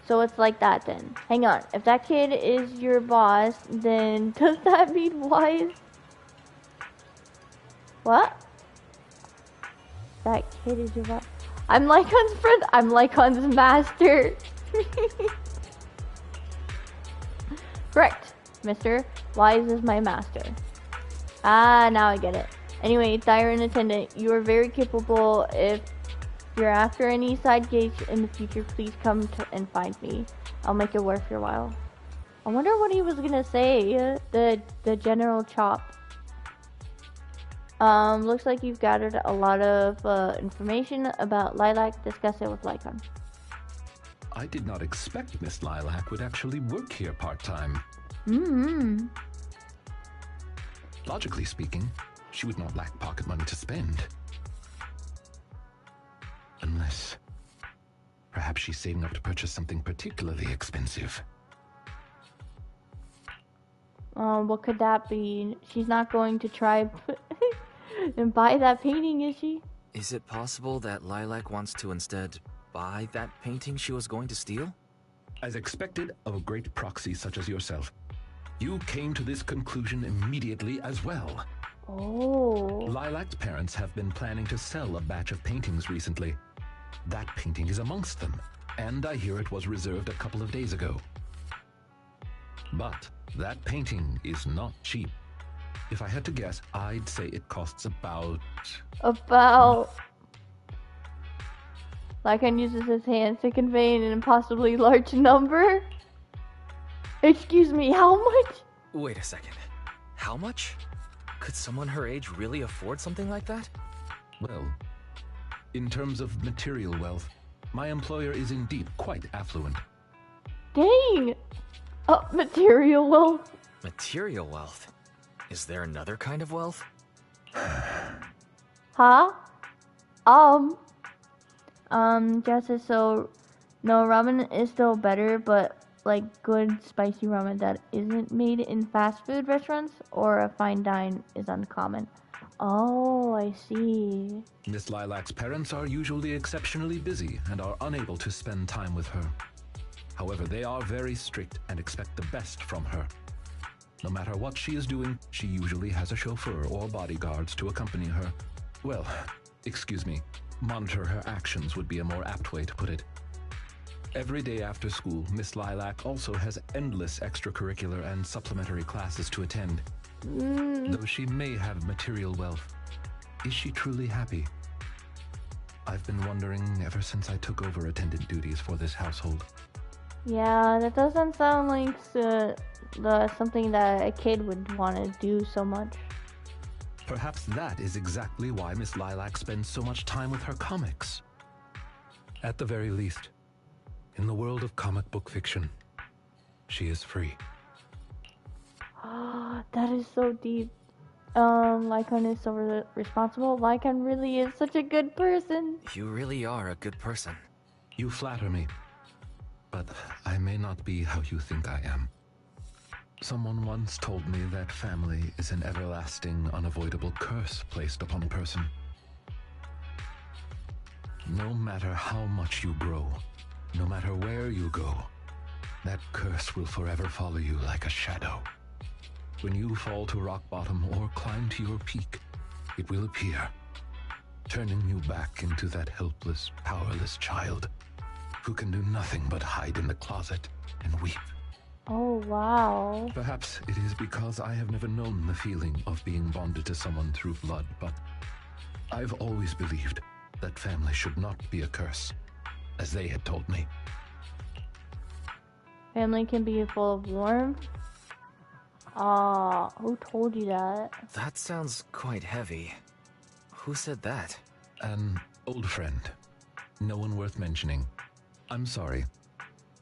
S1: So it's like that then. Hang on. If that kid is your boss, then does that mean Wise? What? That kid is your boss. I'm Lycaon's friend. I'm Lycaon's master. Correct, mister. Wise is my master. Now I get it. Anyway, Thyron attendant, you are very capable. If you're after any side gigs in the future, please come and find me. I'll make it worth your while. I wonder what he was gonna say. The General Chop. Looks like you've gathered a lot of information about Lilac. Discuss it with Lycaon.
S2: I did not expect Miss Lilac would actually work here part-time.
S1: Mm-hmm.
S2: Logically speaking, she would not lack pocket money to spend. Yes. Perhaps she's saving up to purchase something particularly expensive.
S1: What could that be? She's not going to try and buy that painting, is she?
S4: Is it possible that Lilac wants to instead buy that painting she was going to steal?
S2: As expected of a great proxy such as yourself, you came to this conclusion immediately as well.
S1: Oh.
S2: Lilac's parents have been planning to sell a batch of paintings recently. That painting is amongst them, and I hear it was reserved a couple of days ago. But that painting is not cheap. If I had to guess, I'd say it costs about...
S1: Lycaon uses his hands to convey an impossibly large number? Excuse me, how much?
S4: Wait a second. How much? Could someone her age really afford something like that?
S2: Well, in terms of material wealth, my employer is indeed quite affluent.
S1: Dang! Material wealth?
S4: Material wealth? Is there another kind of wealth?
S1: Huh? Justice, so, no, ramen is still better, but, like, good spicy ramen that isn't made in fast food restaurants or a fine dine is uncommon. Oh, I see.
S2: Miss Lilac's parents are usually exceptionally busy and are unable to spend time with her. However, they are very strict and expect the best from her. No matter what she is doing, she usually has a chauffeur or bodyguards to accompany her. Well, excuse me, monitor her actions would be a more apt way to put it. Every day after school, Miss Lilac also has endless extracurricular and supplementary classes to attend. Though she may have material wealth, is she truly happy? I've been wondering ever since I took over attendant duties for this household.
S1: Yeah, that doesn't sound like something that a kid would want to do so much.
S2: Perhaps that is exactly why Miss Lilac spends so much time with her comics. At the very least, in the world of comic book fiction, she is free.
S1: That is so deep. Lycaon is so responsible. Lycaon really is such a good person.
S4: You really are a good person.
S2: You flatter me, but I may not be how you think I am. Someone once told me that family is an everlasting, unavoidable curse placed upon a person. No matter how much you grow, no matter where you go, that curse will forever follow you like a shadow. When you fall to rock bottom or climb to your peak, it will appear, turning you back into that helpless, powerless child who can do nothing but hide in the closet and weep.
S1: Oh, wow.
S2: Perhaps it is because I have never known the feeling of being bonded to someone through blood, but I've always believed that family should not be a curse, as they had told me.
S1: Family can be full of warmth. Who told you that?
S4: That sounds quite heavy. Who said that?
S2: An old friend. No one worth mentioning. I'm sorry.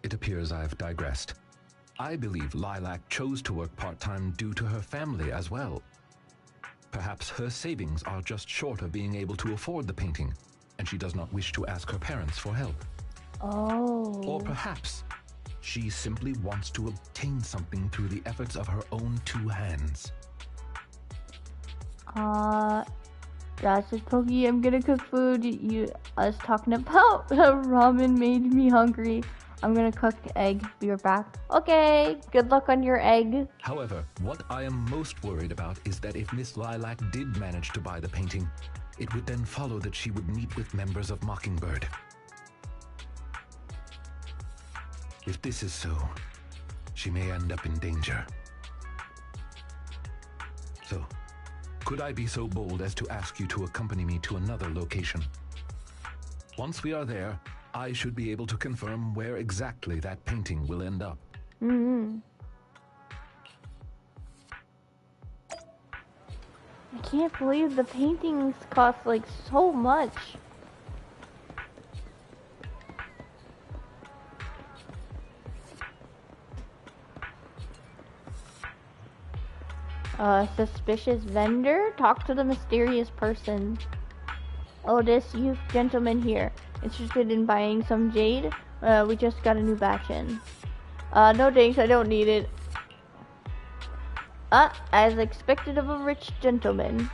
S2: It appears I've digressed. I believe Lilac chose to work part-time due to her family as well. Perhaps her savings are just short of being able to afford the painting, and she does not wish to ask her parents for help.
S1: Oh.
S2: Or perhaps she simply wants to obtain something through the efforts of her own two hands.
S1: That's just Pokey. I'm gonna cook food. Us talking about ramen made me hungry. I'm gonna cook egg. Be right back. Okay. Good luck on your egg.
S2: However, what I am most worried about is that if Miss Lilac did manage to buy the painting, it would then follow that she would meet with members of Mockingbird. If this is so, she may end up in danger. So, could I be so bold as to ask you to accompany me to another location? Once we are there, I should be able to confirm where exactly that painting will end up.
S1: I can't believe the paintings cost like so much. Suspicious vendor? Talk to the mysterious person. Oh, this youth gentleman here. Interested in buying some jade? We just got a new batch in. No thanks, I don't need it. As expected of a rich gentleman.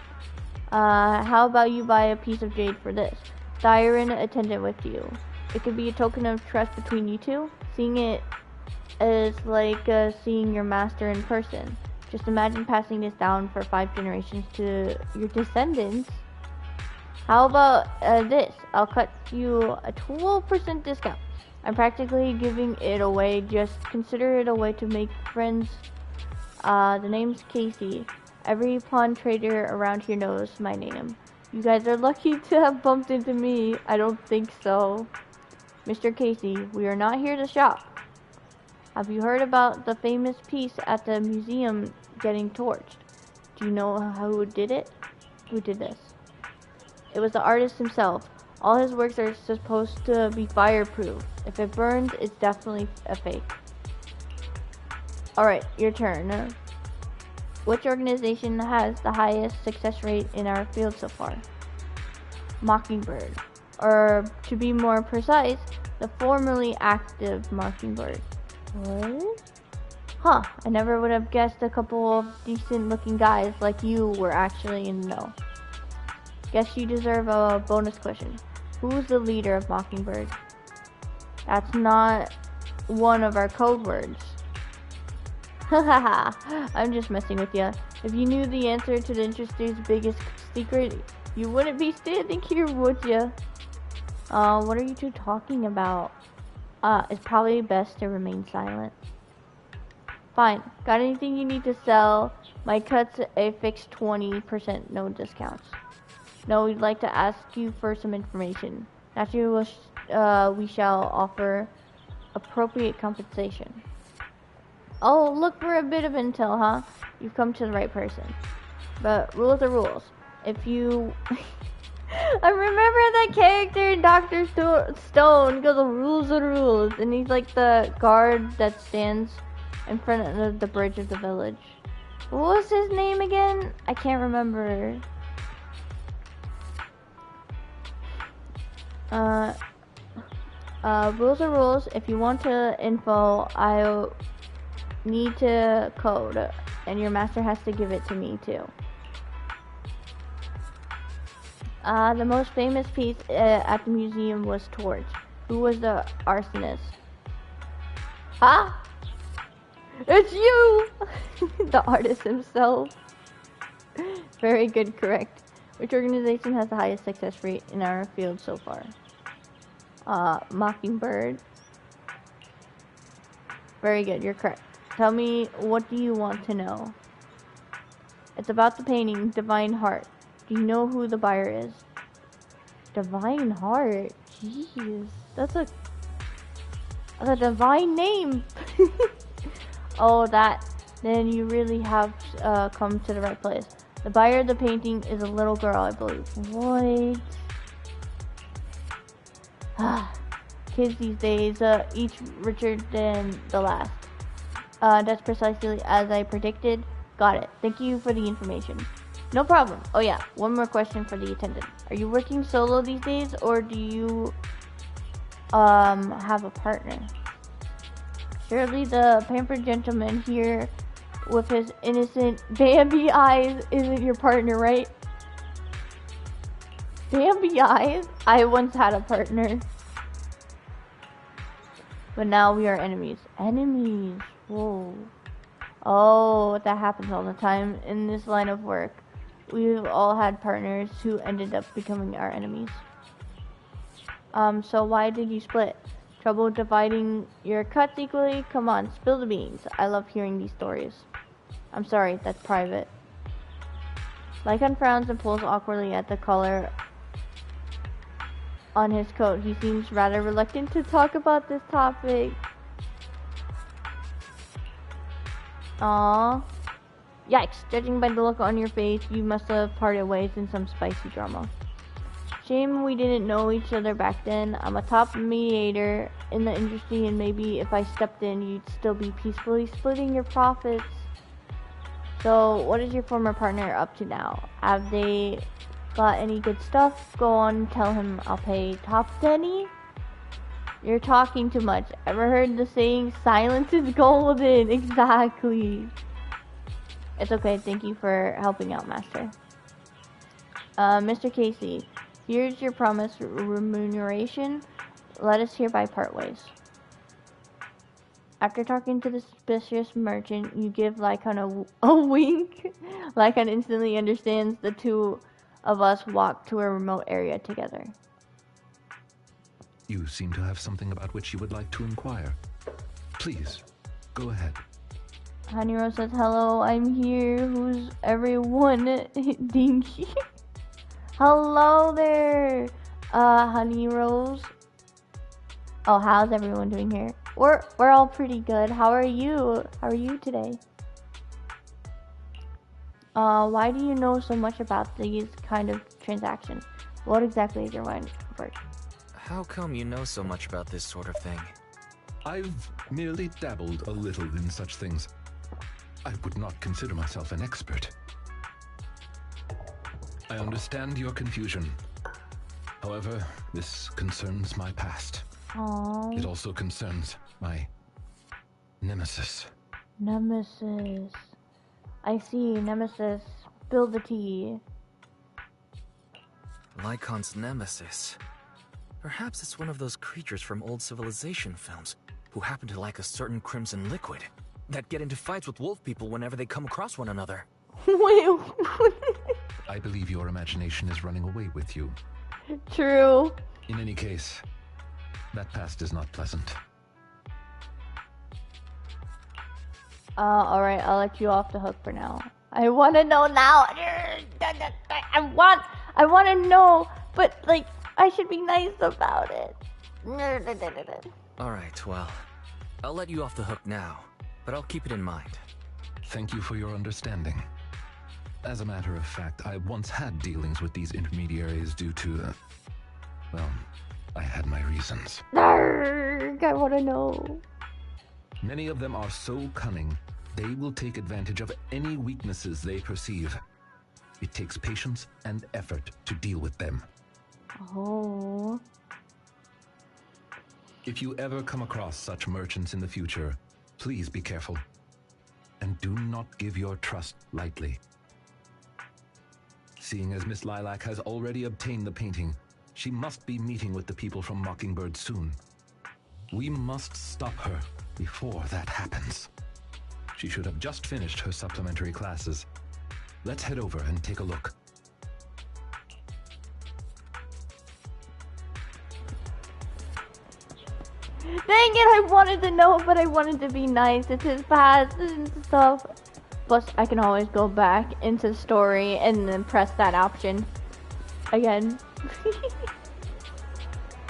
S1: How about you buy a piece of jade for this? Siren attendant with you. It could be a token of trust between you two. Seeing it is like seeing your master in person. Just imagine passing this down for 5 generations to your descendants. How about this? I'll cut you a 12% discount. I'm practically giving it away. Just consider it a way to make friends. The name's Casey. Every pawn trader around here knows my name. You guys are lucky to have bumped into me. I don't think so. Mr. Casey, we are not here to shop. Have you heard about the famous piece at the museum getting torched? Do you know who did it? Who did this? It was the artist himself. All his works are supposed to be fireproof. If it burns, it's definitely a fake. Alright, your turn. Which organization has the highest success rate in our field so far? Mockingbird. Or, to be more precise, the formerly active Mockingbird. What? Huh, I never would have guessed a couple of decent looking guys like you were actually in the know. Guess you deserve a bonus question. Who's the leader of Mockingbird? That's not one of our code words. Hahaha, I'm just messing with you. If you knew the answer to the industry's biggest secret, you wouldn't be standing here, would you? What are you two talking about? It's probably best to remain silent. Fine. Got anything you need to sell? My cut's a fixed 20%, no discounts. No, we'd like to ask you for some information. Naturally, we shall offer appropriate compensation. Oh, look for a bit of intel, huh? You've come to the right person. But rules are rules. If you... I remember that character in Dr. Stone, because the rules are rules. And he's like the guard that stands in front of the bridge of the village. What was his name again? I can't remember. Rules are rules. If you want to info, I need to code, and your master has to give it to me too. The most famous piece at the museum was torched. Who was the arsonist? Huh? It's you! The artist himself. Very good, correct. Which organization has the highest success rate in our field so far? Mockingbird. Very good, you're correct. Tell me, what do you want to know? It's about the painting, Divine Heart. Do you know who the buyer is? Divine Heart? Jeez, that's a divine name. Oh, that. Then you really have come to the right place. The buyer of the painting is a little girl, I believe. What? Kids these days, each richer than the last. That's precisely as I predicted. Got it. Thank you for the information. No problem. Oh yeah, one more question for the attendant. Are you working solo these days, or do you have a partner? Surely the pampered gentleman here with his innocent Bambi eyes isn't your partner, right? Bambi eyes? I once had a partner. But now we are enemies. Enemies? Whoa. Oh, that happens all the time in this line of work. We've all had partners who ended up becoming our enemies. So why did you split? Trouble dividing your cuts equally? Come on, spill the beans. I love hearing these stories. I'm sorry, that's private. Lycaon frowns and pulls awkwardly at the collar on his coat. He seems rather reluctant to talk about this topic. Aww. Yikes, judging by the look on your face, you must have parted ways in some spicy drama. Shame we didn't know each other back then. I'm a top mediator in the industry, and maybe if I stepped in, you'd still be peacefully splitting your profits. So, what is your former partner up to now? Have they Got any good stuff? Go on and tell him I'll pay top penny. You're talking too much. Ever heard the saying, silence is golden? Exactly. It's okay, thank you for helping out, Master. Mr. Casey, here's your promised remuneration. Let us hereby part ways. After talking to the suspicious merchant, you give Lycaon a wink. Lycaon instantly understands. The two of us walk to a remote area together.
S2: You seem to have something about which you would like to inquire. Please, go ahead.
S1: Honey Rose says, hello, I'm here. Who's everyone? Dinky. Hello there, Honey Rose. Oh, how's everyone doing here? We're all pretty good. How are you? How are you today? Why do you know so much about these kind of transactions? What exactly is your mind for?
S4: How come you know so much about this sort of thing?
S2: I've merely dabbled a little in such things. I would not consider myself an expert. I understand your confusion. However, this concerns my past.
S1: Aww.
S2: It also concerns my nemesis.
S1: Nemesis. I see, Nemesis. Spill the tea.
S4: Lycaon's nemesis. Perhaps it's one of those creatures from old civilization films who happen to like a certain crimson liquid that get into fights with wolf people whenever they come across one another.
S1: Wait.
S2: I believe your imagination is running away with you.
S1: True.
S2: In any case, that past is not pleasant.
S1: Alright, I'll let you off the hook for now. I wanna know now. I wanna know, but like, I should be nice about it.
S4: Alright, well, I'll let you off the hook now, but I'll keep it in mind.
S2: Thank you for your understanding. As a matter of fact, I once had dealings with these intermediaries due to, well, I had my reasons.
S1: Arrgh, I wanna know.
S2: Many of them are so cunning, they will take advantage of any weaknesses they perceive. It takes patience and effort to deal with them.
S1: Oh.
S2: If you ever come across such merchants in the future, please be careful. And do not give your trust lightly. Seeing as Miss Lilac has already obtained the painting, she must be meeting with the people from Mockingbird soon. We must stop her before that happens. She should have just finished her supplementary classes. Let's head over and take a look.
S1: Dang it, I wanted to know, but I wanted to be nice. It's his past and stuff. Plus, I can always go back into story and then press that option again.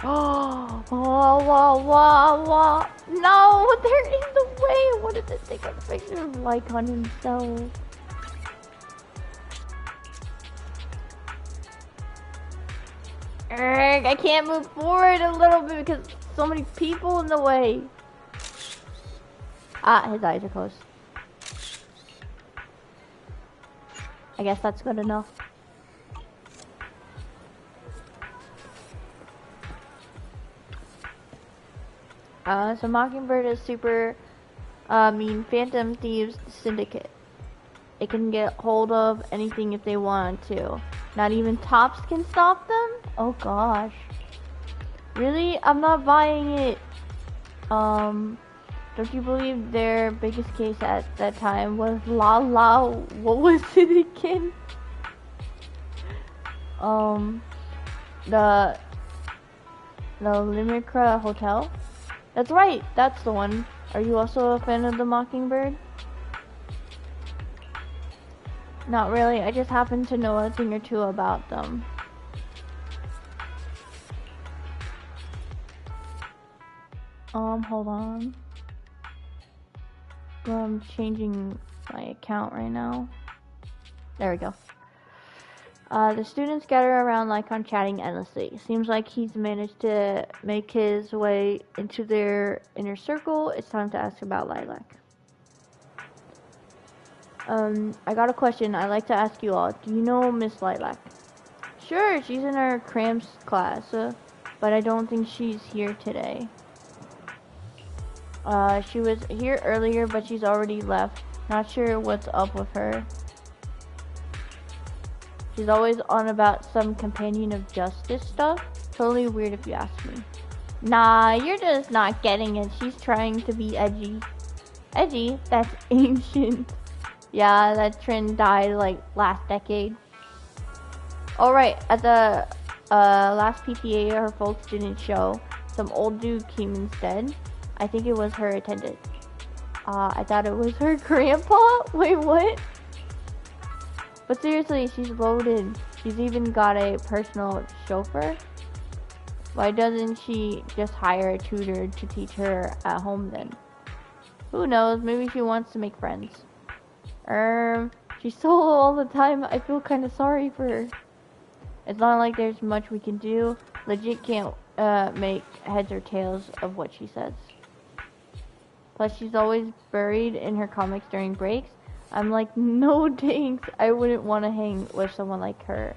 S1: Oh, whoa. No, they're in the way. I wanted to take a picture of Lycaon himself. Erg, I can't move forward a little bit because so many people in the way. Ah, his eyes are closed. I guess that's good enough. So Mockingbird is super mean Phantom Thieves Syndicate. It can get hold of anything if they want to. Not even Tops can stop them? Oh gosh. Really? I'm not buying it. Don't you believe their biggest case at that time was what was it again? The Limerica Hotel? That's right, that's the one. Are you also a fan of the Mockingbird? Not really, I just happen to know a thing or two about them. Hold on. I'm changing my account right now. There we go. The students gather around Lycaon chatting endlessly. Seems like he's managed to make his way into their inner circle. It's time to ask about Lilac. I got a question I'd like to ask you all. Do you know Miss Lilac? Sure, she's in our cramps class, but I don't think she's here today. She was here earlier, but she's already left. Not sure what's up with her. She's always on about some companion of justice stuff. Totally weird if you ask me. Nah, you're just not getting it. She's trying to be edgy. Edgy? That's ancient. Yeah, that trend died like last decade. Alright, at the last PTA, her folks didn't show. Some old dude came instead. I think it was her attendant. I thought it was her grandpa? Wait, what? But seriously, she's loaded. She's even got a personal chauffeur. Why doesn't she just hire a tutor to teach her at home then? Who knows, maybe she wants to make friends. She's solo all the time. I feel kind of sorry for her. It's not like there's much we can do. Legit can't make heads or tails of what she says. Plus, she's always buried in her comics during breaks. I'm like, no thanks. I wouldn't want to hang with someone like her.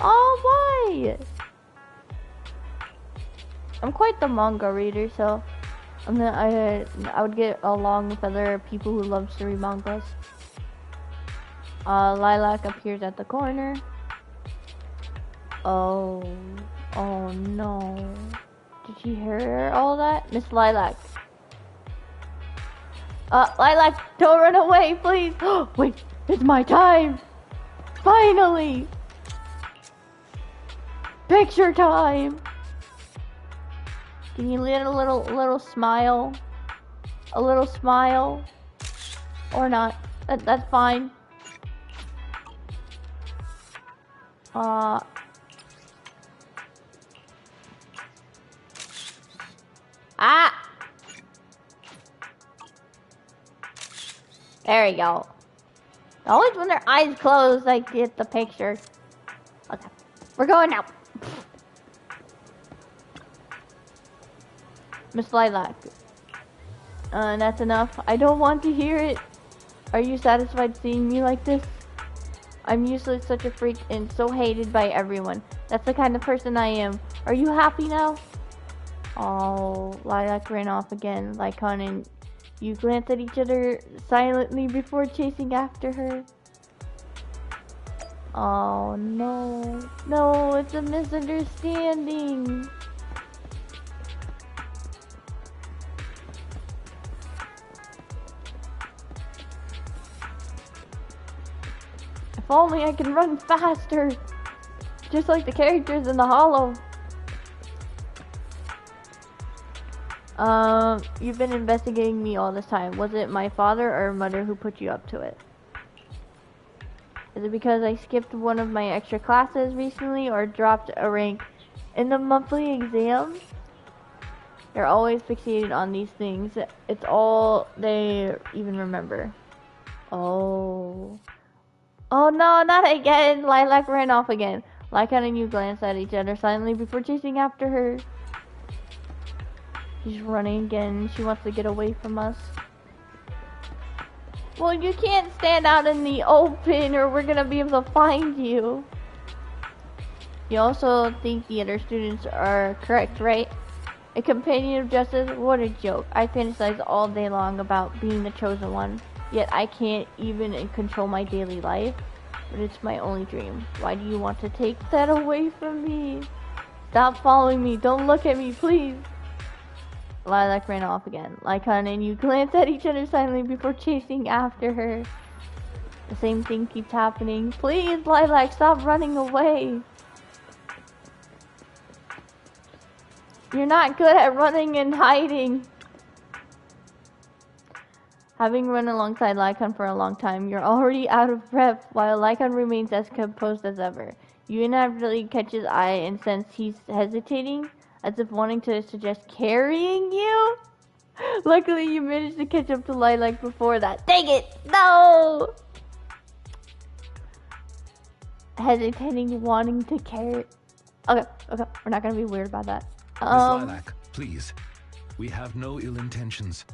S1: Oh, why? I'm quite the manga reader, so I would get along with other people who love to read mangas. Lilac appears at the corner. Oh no. Did she hear all that? Miss Lilac. Lilac, don't run away, please. Wait, it's my time. Finally. Picture time. Can you let a little smile? A little smile? Or not. That's fine. There we go. Always when their eyes closed, I get the picture. Okay, we're going now. Miss Lilac. That's enough. I don't want to hear it. Are you satisfied seeing me like this? I'm usually such a freak and so hated by everyone. That's the kind of person I am. Are you happy now? Oh, Lilac ran off again. Lycaon and you glanced at each other silently before chasing after her. Oh no. No, it's a misunderstanding. If only I can run faster. Just like the characters in the Hollow. You've been investigating me all this time. Was it my father or mother who put you up to it? Is it because I skipped one of my extra classes recently or dropped a rank in the monthly exams? They're always fixated on these things. It's all they even remember. Oh. Oh no, not again! Lilac ran off again. Lycaon and you glanced at each other silently before chasing after her. She's running again. She wants to get away from us. Well, you can't stand out in the open or we're gonna be able to find you. You also think the other students are correct, right? A companion of justice? What a joke. I fantasize all day long about being the chosen one. Yet I can't even control my daily life. But it's my only dream. Why do you want to take that away from me? Stop following me. Don't look at me, please. Lilac ran off again. Lycaon and you glanced at each other silently before chasing after her. The same thing keeps happening. Please, Lilac, stop running away. You're not good at running and hiding. Having run alongside Lycaon for a long time, you're already out of breath, while Lycaon remains as composed as ever. You inevitably catch his eye and sense he's hesitating, as if wanting to suggest carrying you. Luckily, you managed to catch up to Lilac before that. Dang it! No! Hesitating, wanting to carry... Okay, we're not gonna be weird about that.
S2: Miss Lilac, please. We have no ill intentions.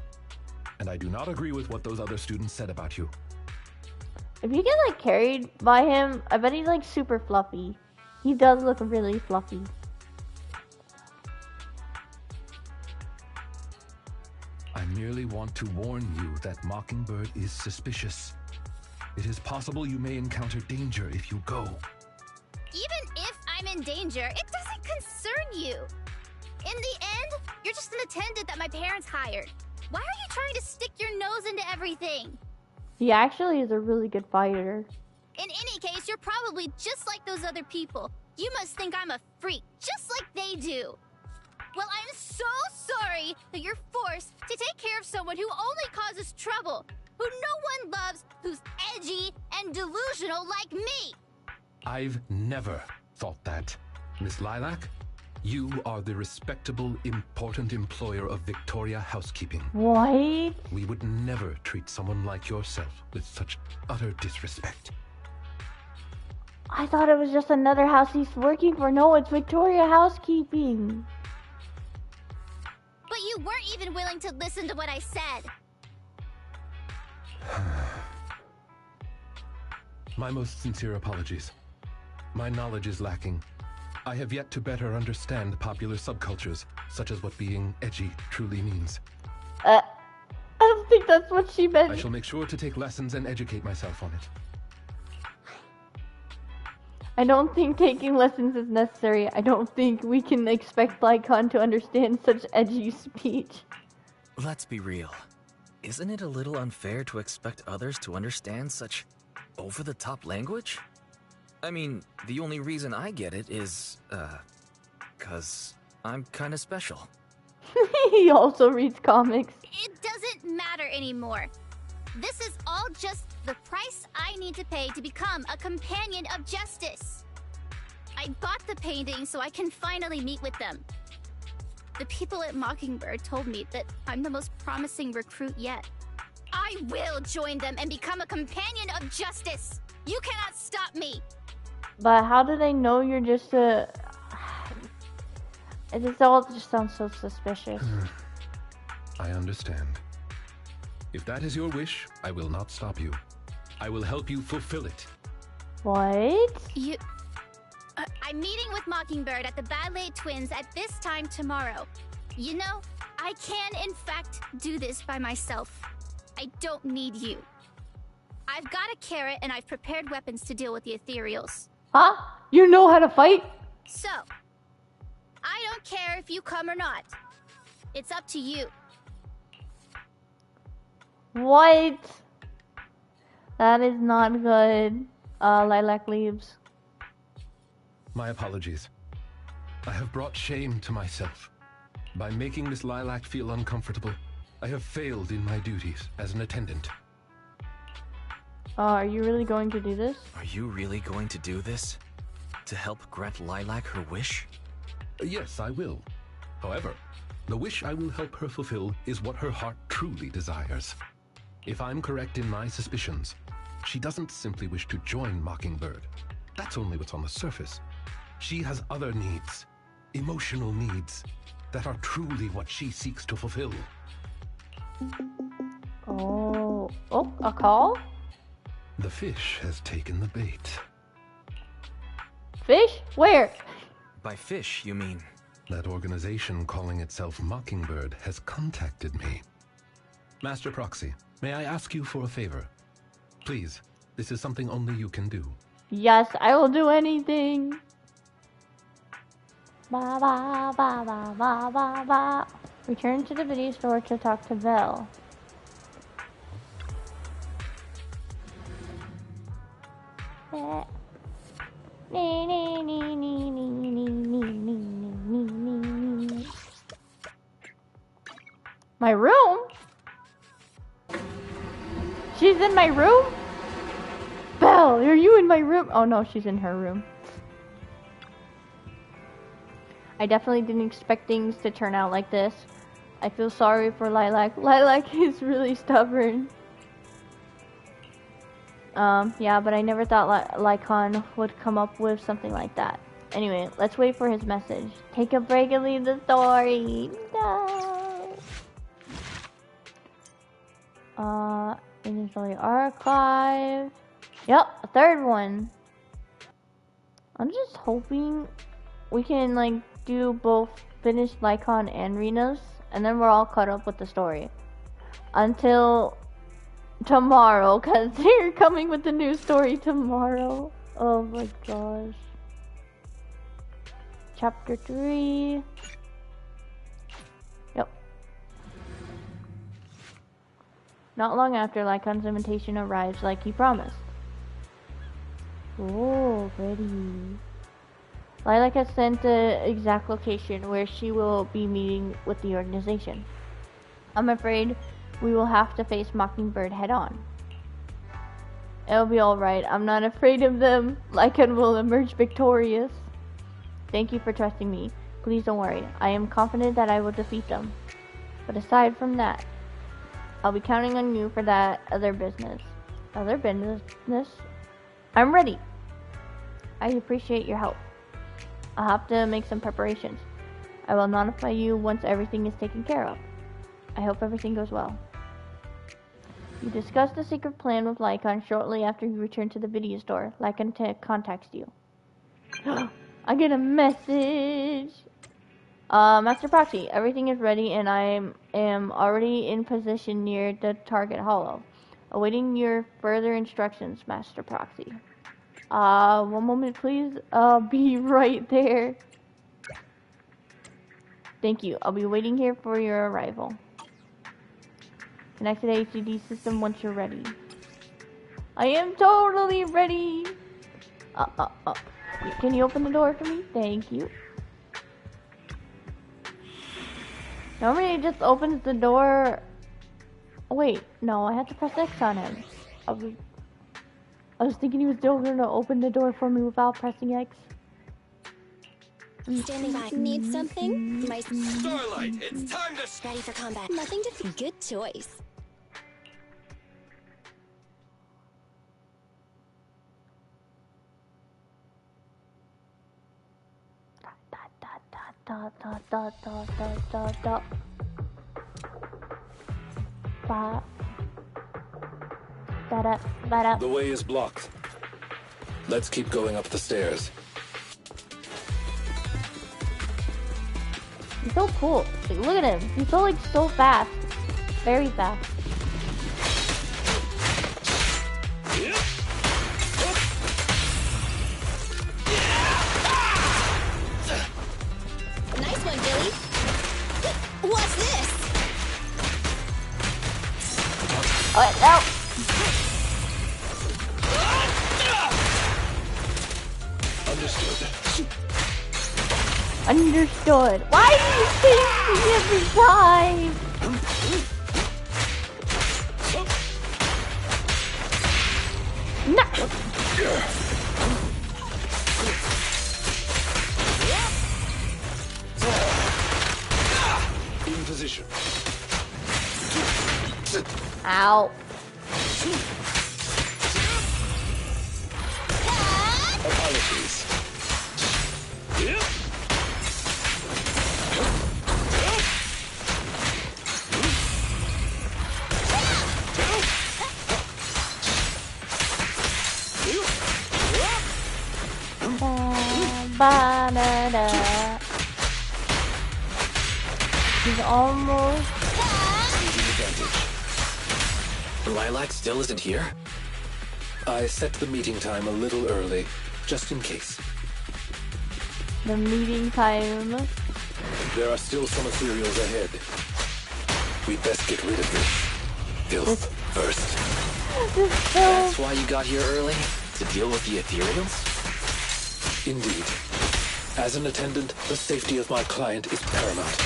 S2: And I do not agree with what those other students said about you.
S1: If you get, like, carried by him, I bet he's, like, super fluffy. He does look really fluffy.
S2: I merely want to warn you that Mockingbird is suspicious. It is possible you may encounter danger if you go.
S9: Even if I'm in danger, it doesn't concern you. In the end, you're just an attendant that my parents hired. Why are you trying to stick your nose into everything?
S1: He actually is a really good fighter.
S9: In any case, you're probably just like those other people. You must think I'm a freak, just like they do. Well, I'm so sorry that you're forced to take care of someone who only causes trouble, who no one loves, who's edgy and delusional like me.
S2: I've never thought that. Miss Lilac, you are the respectable, important employer of Victoria Housekeeping.
S1: What?
S2: We would never treat someone like yourself with such utter disrespect.
S1: I thought it was just another house he's working for. No, it's Victoria Housekeeping.
S9: But you weren't even willing to listen to what I said.
S2: My most sincere apologies. My knowledge is lacking. I have yet to better understand popular subcultures, such as what being edgy truly means.
S1: I don't think that's what she meant.
S2: I shall make sure to take lessons and educate myself on it.
S1: I don't think taking lessons is necessary. I don't think we can expect Lycaon to understand such edgy speech.
S4: Let's be real. Isn't it a little unfair to expect others to understand such over-the-top language? I mean, the only reason I get it is, 'cause I'm kinda special.
S1: He also reads comics.
S9: It doesn't matter anymore. This is all just the price I need to pay to become a companion of justice. I bought the painting so I can finally meet with them. The people at Mockingbird told me that I'm the most promising recruit yet. I will join them and become a companion of justice. You cannot stop me.
S1: But how do they know you're just a... It all just sounds so suspicious.
S2: I understand. If that is your wish, I will not stop you. I will help you fulfill it.
S1: What?
S9: I'm meeting with Mockingbird at the Ballet Twins at this time tomorrow. You know, I can in fact do this by myself. I don't need you. I've got a carrot and I've prepared weapons to deal with the ethereals.
S1: Huh? You know how to fight?
S9: So, I don't care if you come or not. It's up to you.
S1: What? That is not good. Lilac leaves.
S2: My apologies. I have brought shame to myself. By making Miss Lilac feel uncomfortable, I have failed in my duties as an attendant.
S1: Are you really going to do this?
S4: Are you really going to do this? To help grant Lilac her wish?
S2: Yes, I will. However, the wish I will help her fulfill is what her heart truly desires. If I'm correct in my suspicions, she doesn't simply wish to join Mockingbird. That's only what's on the surface. She has other needs, emotional needs, that are truly what she seeks to fulfill.
S1: Oh, a call?
S2: The fish has taken the bait.
S1: Fish? Where?
S4: By fish, you mean?
S2: That organization calling itself Mockingbird has contacted me. Master Proxy, may I ask you for a favor? Please, this is something only you can do.
S1: Yes, I will do anything. Ba ba ba ba ba ba ba. Return to the video store to talk to Belle. My room? She's in my room? Belle, are you in my room? Oh no, she's in her room. I definitely didn't expect things to turn out like this. I feel sorry for Lilac. Lilac is really stubborn. Yeah, but I never thought Lycaon would come up with something like that. Anyway, let's wait for his message. Take a break and leave the story. No. Inventory archive. Yep, a third one. I'm just hoping we can like do both finish Lycaon and Rina's, and then we're all caught up with the story until tomorrow, cause they're coming with the new story tomorrow. Oh my gosh. Chapter 3. Yep. Not long after, Lycaon's invitation arrives like he promised. Oh, ready. Lilac has sent the exact location where she will be meeting with the organization. I'm afraid we will have to face Mockingbird head on. It'll be alright. I'm not afraid of them. Lycaon will emerge victorious. Thank you for trusting me. Please don't worry. I am confident that I will defeat them. But aside from that, I'll be counting on you for that other business. Other business? I'm ready. I appreciate your help. I'll have to make some preparations. I will notify you once everything is taken care of. I hope everything goes well. You discussed the secret plan with Lycaon shortly after you return to the video store. Lycaon contacts you. I get a message. Master Proxy, everything is ready and I am already in position near the target hollow. Awaiting your further instructions, Master Proxy. One moment please. I'll be right there. Thank you. I'll be waiting here for your arrival. Connect to the HDD system once you're ready. I am totally ready. Can you open the door for me? Thank you. Normally it just opens the door. Oh, wait, no, I have to press X on him. I was thinking he was still going to open the door for me without pressing X.
S3: Standing by. Need something? My
S7: Starlight, it's time to...
S3: ready for combat. Nothing to... Good choice.
S5: The way is blocked. Let's keep going up the stairs.
S1: He's so cool. Like, look at him. He's so so fast. Very fast.
S3: Nice one, Billy. What's this?
S1: Oh, no.
S5: Understood.
S1: Understood. Why do you chase me every time? No.
S5: In position.
S1: Ow.
S5: Apologies.
S1: Ba-da-da. He's almost...
S4: Lilac still isn't here?
S5: I set the meeting time a little early, just in case.
S1: The meeting time.
S5: There are still some ethereals ahead. We'd best get rid of this filth first.
S4: That's why you got here early? To deal with the ethereals?
S5: Indeed. As an attendant, the safety of my client is paramount.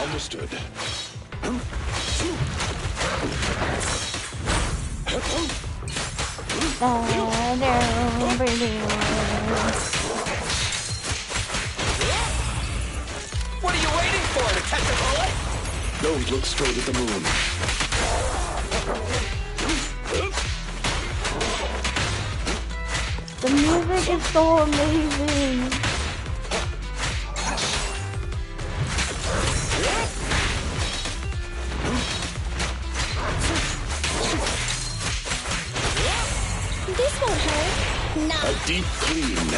S5: Understood.
S7: What are you waiting for, to catch a bullet?
S5: Don't look straight at the moon.
S1: The music is so amazing.
S9: This won't hurt. Nah.
S8: A deep clean.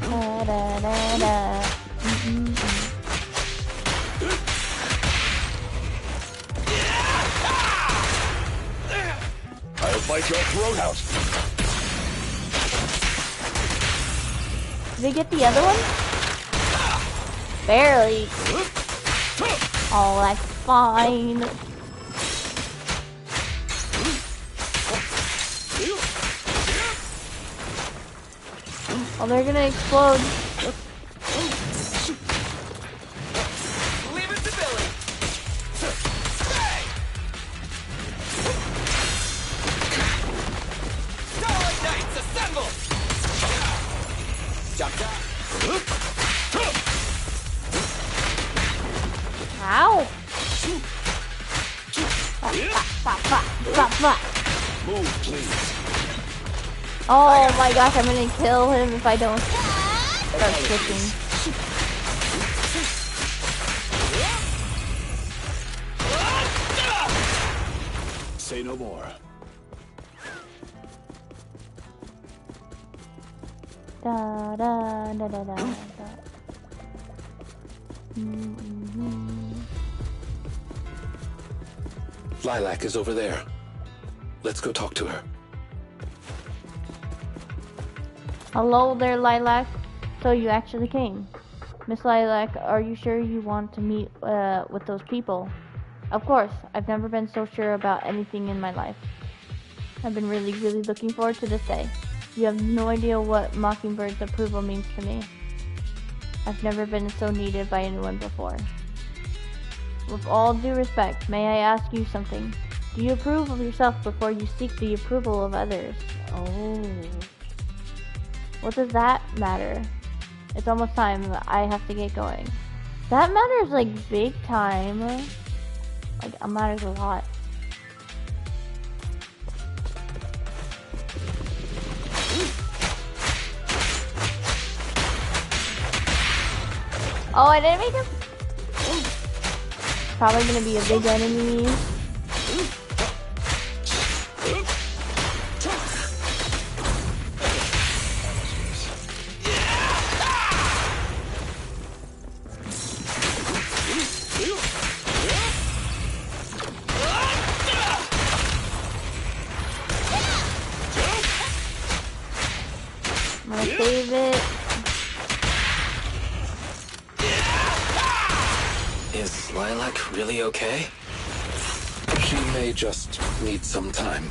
S1: Da, da, da, da.
S8: I'll bite your throat out.
S1: Did we get the other one? Barely. Oh, that's fine. Oh, they're gonna explode.
S7: Leave it to Billy. Starlight Knights, assemble! Chop chop.
S1: Ow!
S8: Move, please.
S1: Oh my gosh, I'm gonna kill him if I don't start switching.
S8: Say no more.
S1: Da da da da da da.
S5: Lilac is over there. Let's go talk to her.
S1: Hello there, Lilac. So you actually came. Miss Lilac, are you sure you want to meet with those people? Of course. I've never been so sure about anything in my life. I've been really looking forward to this day. You have no idea what Mockingbird's approval means to me. I've never been so needed by anyone before. With all due respect, may I ask you something? Do you approve of yourself before you seek the approval of others? Oh. What does that matter? It's almost time. I have to get going. That matters like big time. Like, it matters a lot. Oh, I didn't make him. Probably gonna be a big enemy. I'm gonna save it.
S4: Is Lilac really okay?
S5: She may just need some time.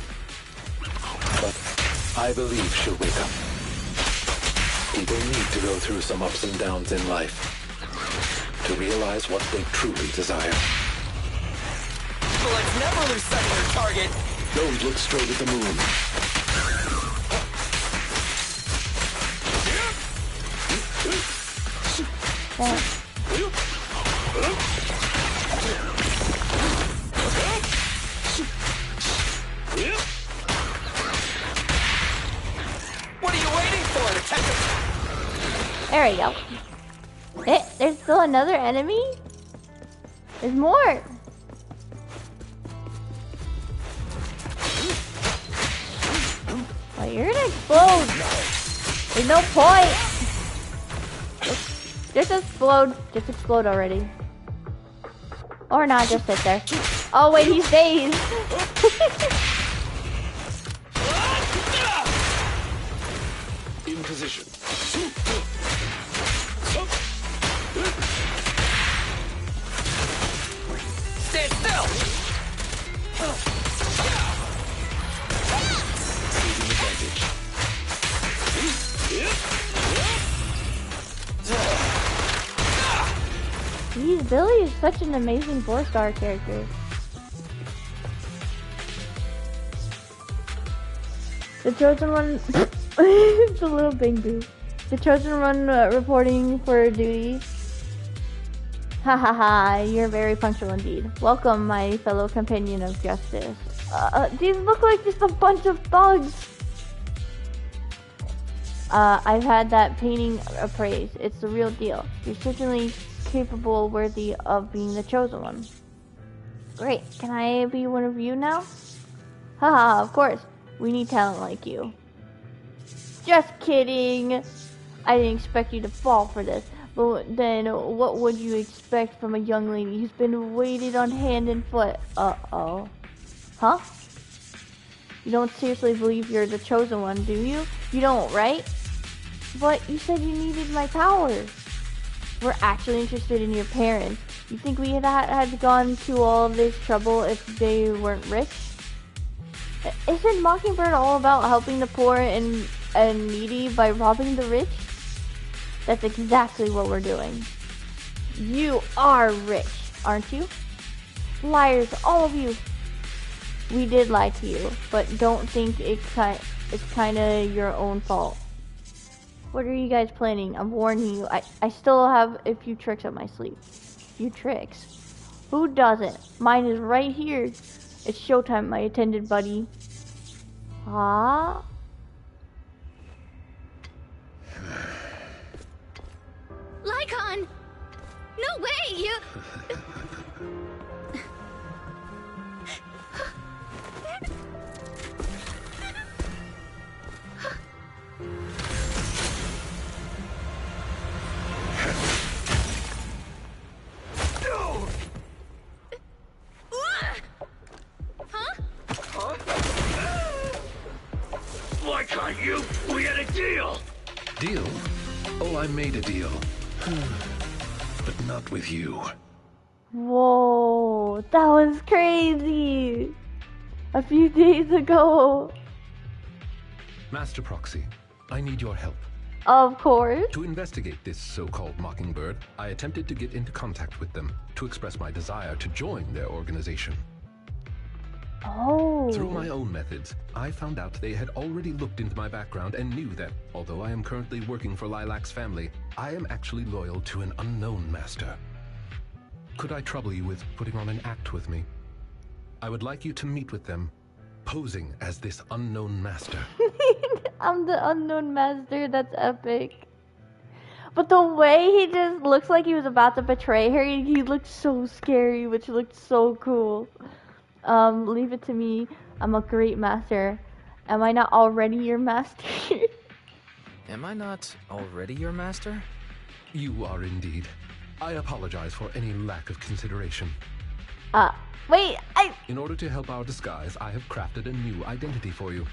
S5: But I believe she'll wake up. People need to go through some ups and downs in life to realize what they truly desire.
S7: Let's never lose sight of their target.
S8: Don't look straight at the moon.
S7: What are you waiting for to catch him?
S1: There we go. There's still another enemy? There's more. Oh, you're gonna explode. There's no point. Just explode. Just explode already. Or not, just sit there. Oh wait, he stays.
S8: In position.
S7: Stand still.
S8: Taking advantage.
S1: Jeez, Billy is such an amazing 4-star character. The Chosen One... It's a little bingo. The Chosen One reporting for duty. Ha ha ha, you're very punctual indeed. Welcome, my fellow companion of justice. These look like just a bunch of thugs. I've had that painting appraised. It's the real deal. You're certainly capable, worthy of being the chosen one. Great, can I be one of you now? Haha, of course. We need talent like you. Just kidding. I didn't expect you to fall for this. But then, what would you expect from a young lady who's been waited on hand and foot? Uh-oh. Huh? You don't seriously believe you're the chosen one, do you? You don't, right? But you said you needed my powers. We're actually interested in your parents. You think we had gone to all this trouble if they weren't rich? Isn't Mockingbird all about helping the poor and needy by robbing the rich? That's exactly what we're doing. You are rich, aren't you? Liars, all of you. We did lie to you, but don't think it's kind of your own fault. What are you guys planning? I'm warning you. I still have a few tricks up my sleeve. Few tricks? Who doesn't? Mine is right here. It's showtime, my attendant buddy. Ah?
S9: Lycaon! No way! You...
S8: Why can't you? We had a deal!
S5: Deal? Oh, I made a deal. But not with you.
S1: Whoa, that was crazy! A few days ago.
S2: Master Proxy, I need your help.
S1: Of course.
S2: To investigate this so-called Mockingbird, I attempted to get into contact with them to express my desire to join their organization.
S1: Oh.
S2: Through my own methods, I found out they had already looked into my background and knew that, although I am currently working for Lilac's family, I am actually loyal to an unknown master. Could I trouble you with putting on an act with me? I would like you to meet with them, posing as this unknown master.
S1: I'm the unknown master, that's epic. But the way he just looks like he was about to betray her, he looked so scary, which looked so cool. Leave it to me. I'm a great master. Am I not already your master?
S4: Am I not already your master?
S2: You are indeed. I apologize for any lack of consideration.
S1: Wait,
S2: In order to help our disguise, I have crafted a new identity for you.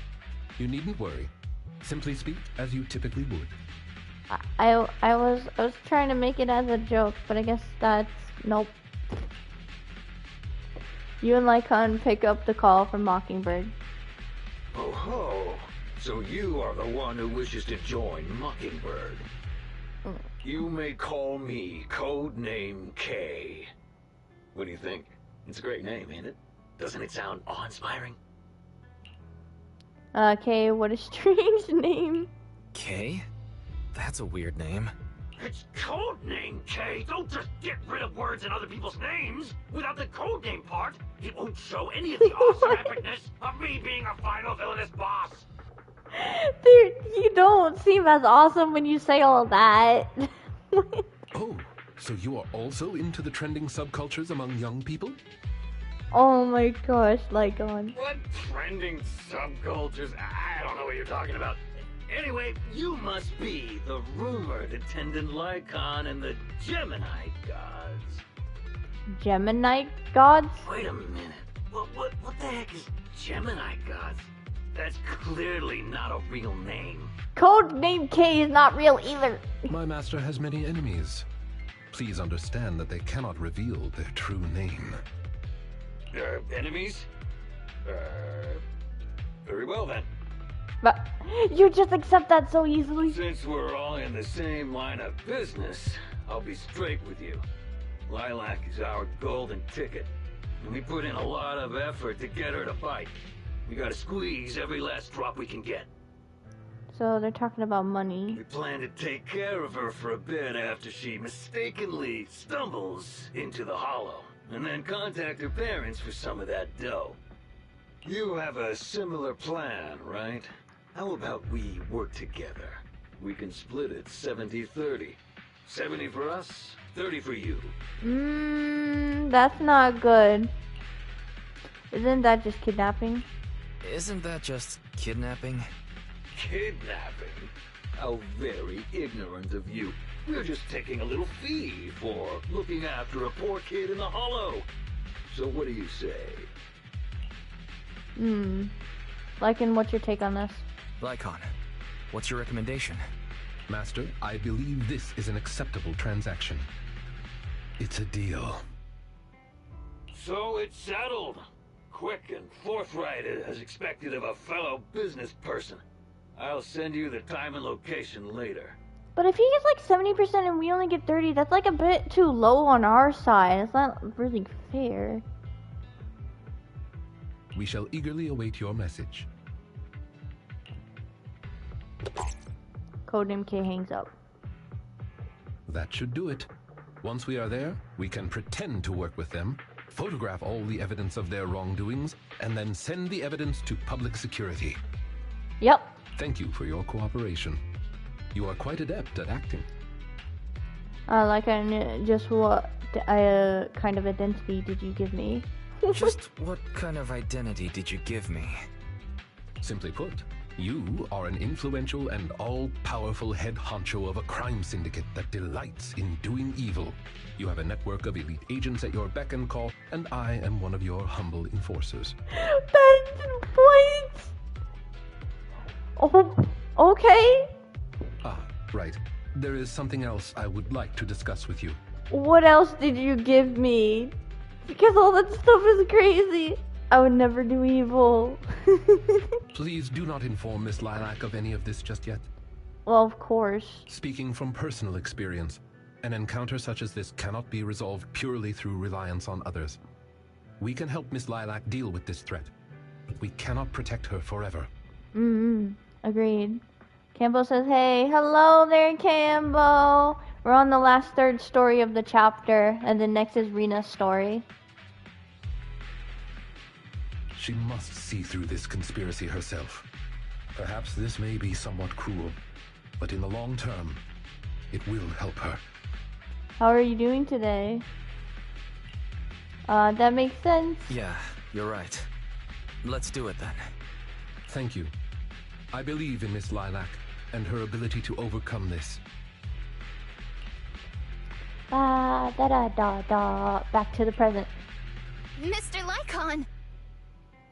S2: You needn't worry. Simply speak as you typically would.
S1: I was trying to make it as a joke, but I guess that's... Nope. You and Lycaon pick up the call from Mockingbird.
S8: Oh ho! So you are the one who wishes to join Mockingbird. You may call me Codename K. What do you think? It's a great name, ain't it? Doesn't it sound awe-inspiring?
S1: Kay, what a strange name.
S4: K? That's a weird name.
S8: It's Codename K! Don't just get rid of words in other people's names! Without the codename part, it won't show any of the awesome epicness of me being a final villainous boss!
S1: Dude, you don't seem as awesome when you say all that.
S2: Oh, so you are also into the trending subcultures among young people?
S1: Oh my gosh, Lycaon.
S8: What trending subcultures? I don't know what you're talking about. Anyway, you must be the rumored attendant Lycaon and the Gemini gods.
S1: Gemini gods?
S8: Wait a minute. What the heck is Gemini gods? That's clearly not a real name.
S1: Codename K is not real either.
S2: My master has many enemies. Please understand that they cannot reveal their true name.
S8: Enemies? Very well then.
S1: But you just accept that so easily.
S8: Since we're all in the same line of business, I'll be straight with you. Lilac is our golden ticket, and we put in a lot of effort to get her to fight. We gotta squeeze every last drop we can get.
S1: So they're talking about money.
S8: We plan to take care of her for a bit after she mistakenly stumbles into the hollow, and then contact her parents for some of that dough. You have a similar plan, right? How about we work together? We can split it 70-30. 70 for us, 30 for you.
S1: That's not good. Isn't that just kidnapping?
S4: Isn't that just kidnapping?
S8: Kidnapping? How very ignorant of you. We're just taking a little fee for looking after a poor kid in the hollow. So what do you say?
S1: Lycaon, what's your take on this?
S4: Lycaon, what's your recommendation?
S2: Master, I believe this is an acceptable transaction. It's a deal.
S8: So it's settled. Quick and forthright as expected of a fellow business person. I'll send you the time and location later.
S1: But if he gets like 70% and we only get 30, that's like a bit too low on our side. It's not really fair.
S2: We shall eagerly await your message.
S1: Codename K hangs up.
S2: That should do it. Once we are there, we can pretend to work with them, photograph all the evidence of their wrongdoings, and then send the evidence to public security.
S1: Yep.
S2: Thank you for your cooperation. You are quite adept at acting.
S1: Lycaon, just what kind of identity did you give me?
S4: Just what kind of identity did you give me?
S2: Simply put, you are an influential and all-powerful head honcho of a crime syndicate that delights in doing evil. You have a network of elite agents at your beck and call, and I am one of your humble enforcers.
S1: That's what? Oh, okay.
S2: Ah, right. There is something else I would like to discuss with you.
S1: What else did you give me? Because all that stuff is crazy. I would never do evil.
S2: Please do not inform Miss Lilac of any of this just yet.
S1: Well, of course.
S2: Speaking from personal experience, an encounter such as this cannot be resolved purely through reliance on others. We can help Miss Lilac deal with this threat, but we cannot protect her forever.
S1: Agreed. Cambo says, hey, hello there, Cambo. We're on the last third story of the chapter, and then next is Rina's story.
S2: She must see through this conspiracy herself. Perhaps this may be somewhat cruel, but in the long term, it will help her.
S1: How are you doing today? That makes sense.
S4: Yeah, you're right. Let's do it then.
S2: Thank you. I believe in Miss Lilac and her ability to overcome this.
S1: Back to the present.
S9: Mr. Lycaon!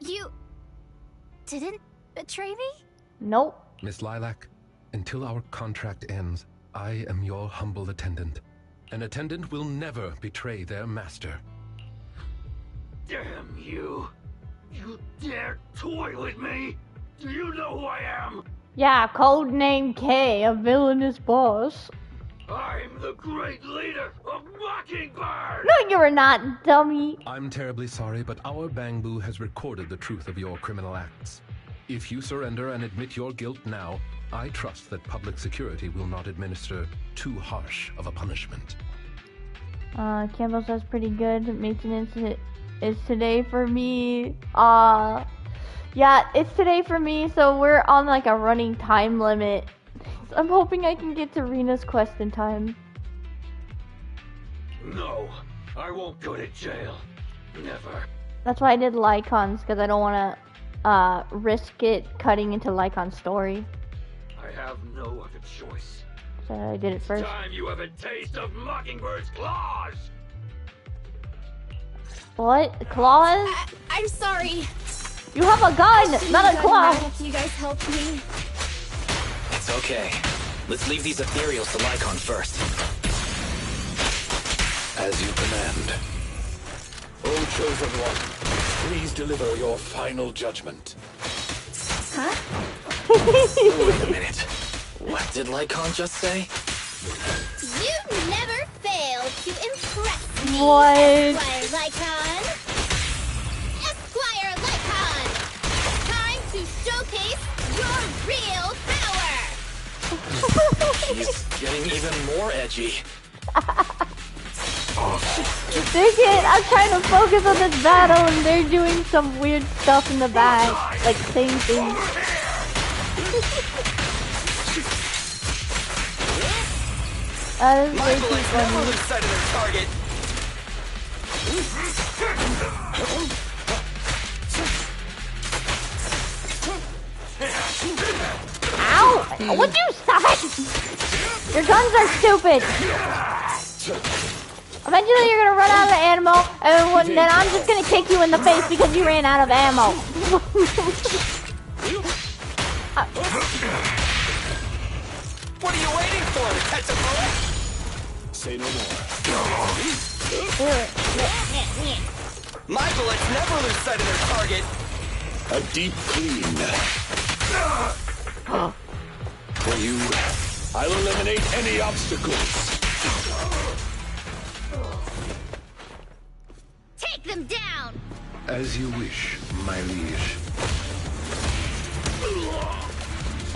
S9: You didn't betray me?
S1: Nope.
S2: Miss Lilac, until our contract ends, I am your humble attendant. An attendant will never betray their master.
S8: Damn you! You dare toy with me? Do you know who I am?
S1: Yeah, codename K, a villainous boss.
S8: I'm the great leader of Mockingbird!
S1: No, you're not, dummy.
S2: I'm terribly sorry, but our Bangbu has recorded the truth of your criminal acts. If you surrender and admit your guilt now, I trust that public security will not administer too harsh of a punishment.
S1: Campbell says pretty good. Maintenance is today for me. Yeah, it's today for me, so we're on like a running time limit. I'm hoping I can get to Rina's quest in time.
S8: No, I won't go to jail. Never.
S1: That's why I did Lycaon's, because I don't want to risk it cutting into Lycaon's story.
S8: I have no other choice.
S1: So I did it first.
S8: Time you have a taste of Mockingbird's claws!
S1: What? Claws?
S9: I'm sorry.
S1: You have a gun, not a claw.
S9: You guys helped me.
S4: It's okay. Let's leave these ethereals to Lycaon first.
S5: As you command. O Chosen One, please deliver your final judgment.
S9: Huh?
S4: Wait a minute. What did Lycaon just say?
S9: You never fail to impress me,
S1: What?
S9: Esquire Lycaon. Esquire Lycaon! Time to showcase your real power!
S4: He's getting even more edgy.
S1: I'm trying to focus on this battle and they're doing some weird stuff in the back. Like saying things. That is way too funny.
S7: Never lose sight of their target.
S1: Ow! Would you stop it? Your guns are stupid. Eventually you're gonna run out of ammo, and then I'm just gonna kick you in the face because you ran out of ammo.
S7: What are you waiting for? To catch a bullet?
S5: Say no more.
S7: My bullets never lose sight of their target.
S5: A deep clean. For you, I'll eliminate any obstacles.
S9: Take them down!
S2: As you wish, my liege.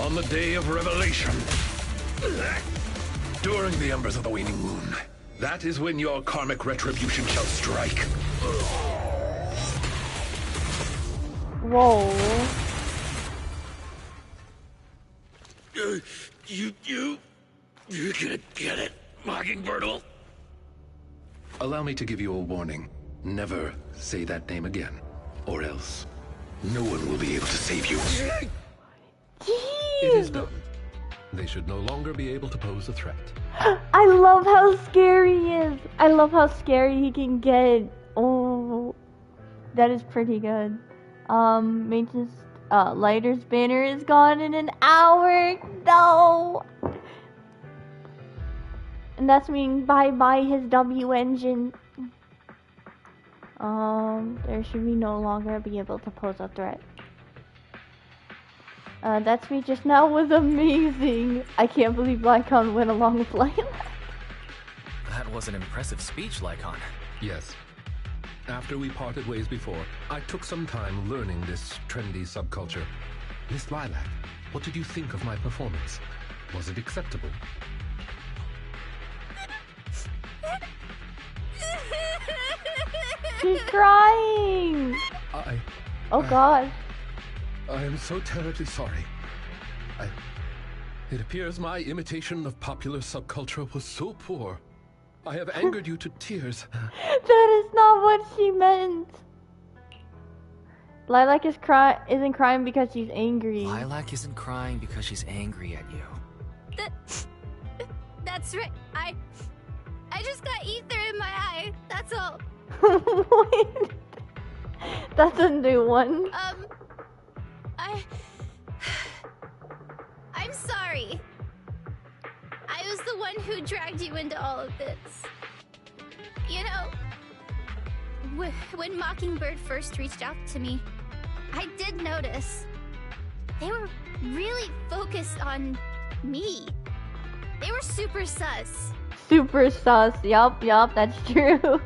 S5: On the day of revelation, during the embers of the waning moon, that is when your karmic retribution shall strike.
S1: Whoa.
S5: You're gonna get it, Mockingbird.
S2: Allow me to give you a warning. Never say that name again, or else no one will be able to save you. It is done. They should no longer be able to pose a threat.
S1: I love how scary he is. I love how scary he can get. Oh, that is pretty good. Maintenance, Lighter's banner is gone in an hour. No. And that's meaning bye-bye his W engine. There should be no longer be able to pose a threat. That speech just now was amazing. I can't believe Lycaon went along with Lilac.
S4: That was an impressive speech, Lycaon.
S2: Yes. After we parted ways before, I took some time learning this trendy subculture. Miss Lilac, what did you think of my performance? Was it acceptable?
S1: She's crying! Oh god.
S2: I am so terribly sorry. It appears my imitation of popular subculture was so poor. I have angered you to tears.
S1: That is not what she meant. Lilac isn't crying because she's angry.
S4: Lilac isn't crying because she's angry at you.
S9: That's right. I just got ether in my eye. That's all.
S1: Wait. That's a new one.
S9: I'm sorry. I was the one who dragged you into all of this. You know, when Mockingbird first reached out to me, I did notice they were really focused on me. They were super sus.
S1: Super sus. Yup, that's true.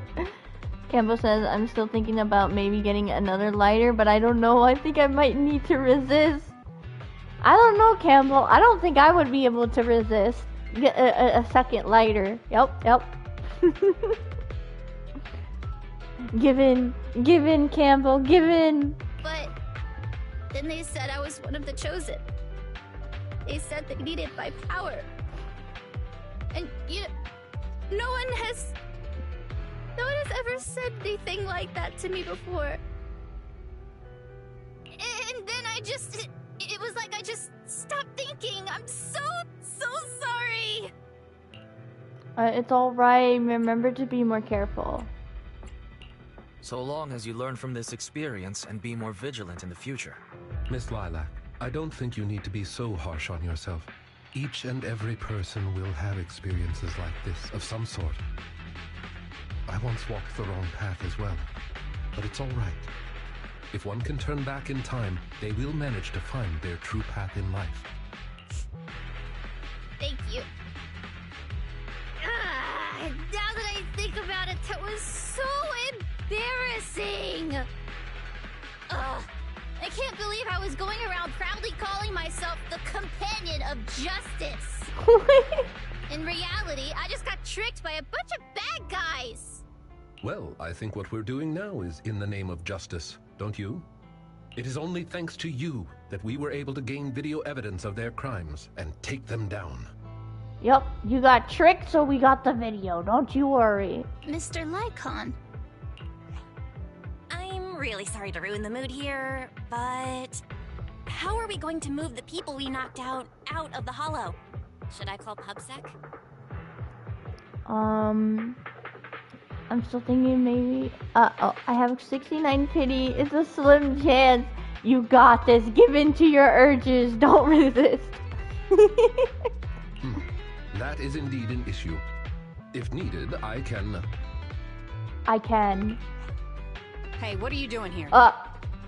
S1: Campbell says, I'm still thinking about maybe getting another lighter, but I don't know. I think I might need to resist. I don't know, Campbell. I don't think I would be able to resist. Get a second lighter. Yup. Give in, Campbell, give in.
S9: But then they said I was one of the chosen. They said they needed my power. And no one has ever said anything like that to me before. And then it was like I just stopped thinking. I'm so sorry.
S1: It's alright. Remember to be more careful.
S4: So long as you learn from this experience and be more vigilant in the future.
S2: Miss Lilac, I don't think you need to be so harsh on yourself. Each and every person will have experiences like this, of some sort. I once walked the wrong path as well, but it's all right. If one can turn back in time, they will manage to find their true path in life.
S9: Thank you. Now that I think about it, that was so embarrassing. I can't believe I was going around proudly calling myself the companion of justice. In reality, I just got tricked by a bunch of bad guys.
S2: Well, I think what we're doing now is in the name of justice, don't you? It is only thanks to you that we were able to gain video evidence of their crimes and take them down.
S1: Yep, you got tricked, so we got the video. Don't you worry.
S9: Mr. Lycaon.
S3: I'm really sorry to ruin the mood here, but how are we going to move the people we knocked out of the hollow? Should I call PubSec?
S1: I'm still thinking maybe. I have 69 pity. It's a slim chance. You got this. Give in to your urges. Don't resist.
S2: That is indeed an issue. If needed, I can.
S10: Hey, what are you doing here?
S1: Were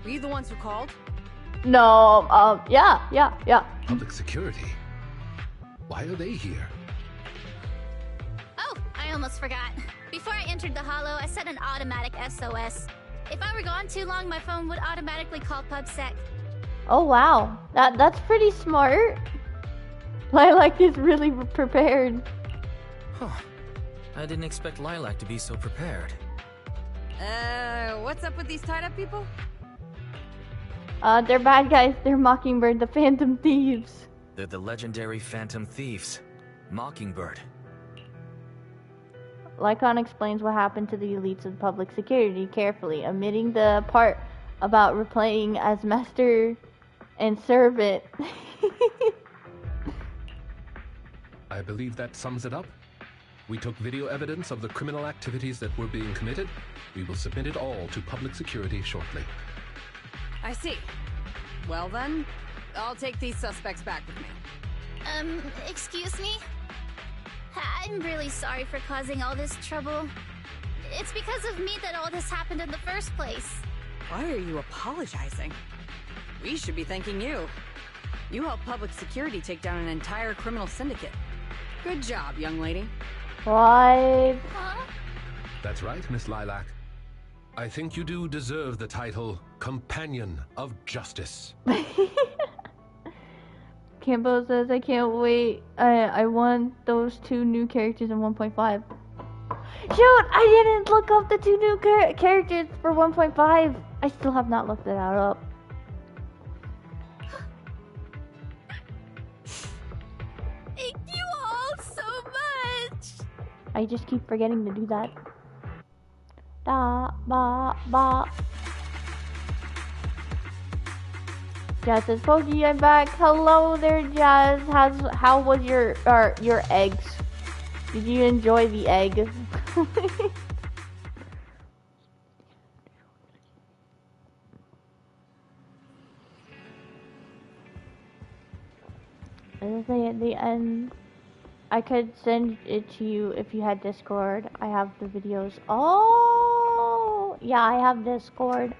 S10: you the ones who called?
S1: No, yeah.
S2: Public security? Why are they here?
S9: Oh, I almost forgot. Before I entered the hollow, I set an automatic SOS. If I were gone too long, my phone would automatically call PubSec.
S1: Oh wow, that's pretty smart. Lilac is really prepared.
S4: Huh. I didn't expect Lilac to be so prepared.
S10: What's up with these tied-up people?
S1: They're bad guys. They're Mockingbird, the Phantom Thieves.
S4: They're the legendary Phantom Thieves. Mockingbird.
S1: Lycaon explains what happened to the elites of public security carefully, omitting the part about replaying as master and servant.
S2: I believe that sums it up. We took video evidence of the criminal activities that were being committed. We will submit it all to public security shortly.
S10: I see. Well then, I'll take these suspects back with me.
S9: Excuse me? I'm really sorry for causing all this trouble. It's because of me that all this happened in the first place.
S10: Why are you apologizing? We should be thanking you. You helped public security take down an entire criminal syndicate. Good job, young lady.
S1: What?
S9: Huh?
S2: That's right, Miss Lilac. I think you do deserve the title Companion of Justice.
S1: Campo says, I can't wait. I want those 2 new characters in 1.5. Shoot, I didn't look up the 2 new characters for 1.5. I still have not looked that up.
S9: Thank you all so much.
S1: I just keep forgetting to do that. Da ba ba. Jazz says, Pokey, I'm back. Hello there, Jazz. How was your eggs? Did you enjoy the egg? As I say at the end, I could send it to you if you had Discord. I have the videos. Oh, yeah, I have Discord.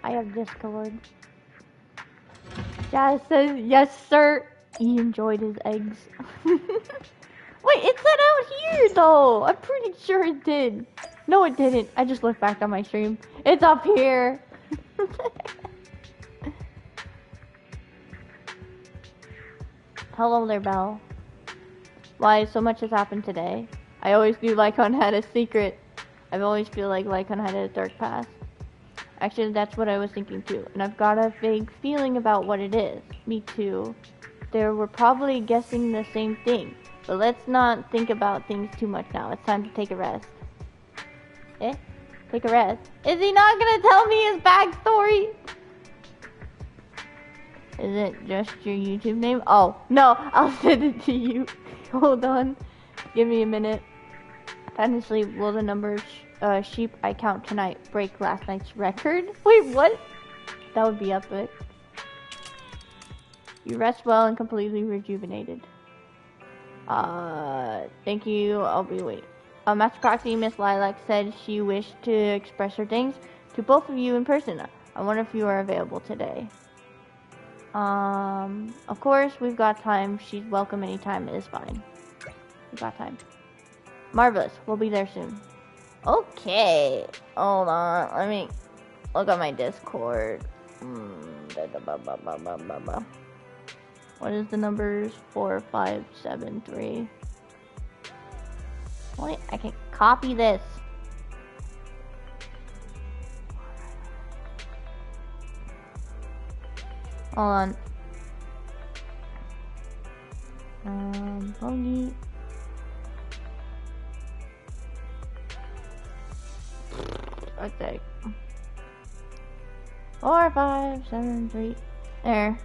S1: Jazz says, yes, sir. He enjoyed his eggs. Wait, it said out here, though. I'm pretty sure it did. No, it didn't. I just looked back on my stream. It's up here. Hello there, Belle. Why, so much has happened today. I always knew Lycaon had a secret. I've always feel like Lycaon had a dark past. Actually, that's what I was thinking too. And I've got a vague feeling about what it is. Me too. They were probably guessing the same thing. But let's not think about things too much now. It's time to take a rest. Take a rest. Is he not gonna tell me his backstory? Is it just your YouTube name? Oh, no, I'll send it to you. Hold on. Give me a minute. Honestly, will the number of sheep I count tonight break last night's record? Wait, what? That would be epic. You rest well and completely rejuvenated. Thank you. I'll be waiting. Master Proxy, Miss Lilac said she wished to express her thanks to both of you in person. I wonder if you are available today. Of course, we've got time. She's welcome anytime. It is fine. We've got time. Marvelous. We'll be there soon. Okay. Hold on. Let me look at my Discord. What is the numbers? 4, 5, 7, 3. Wait, I can copy this. Hold on. Bogey. Right there. 4, 5, 7, 3. There.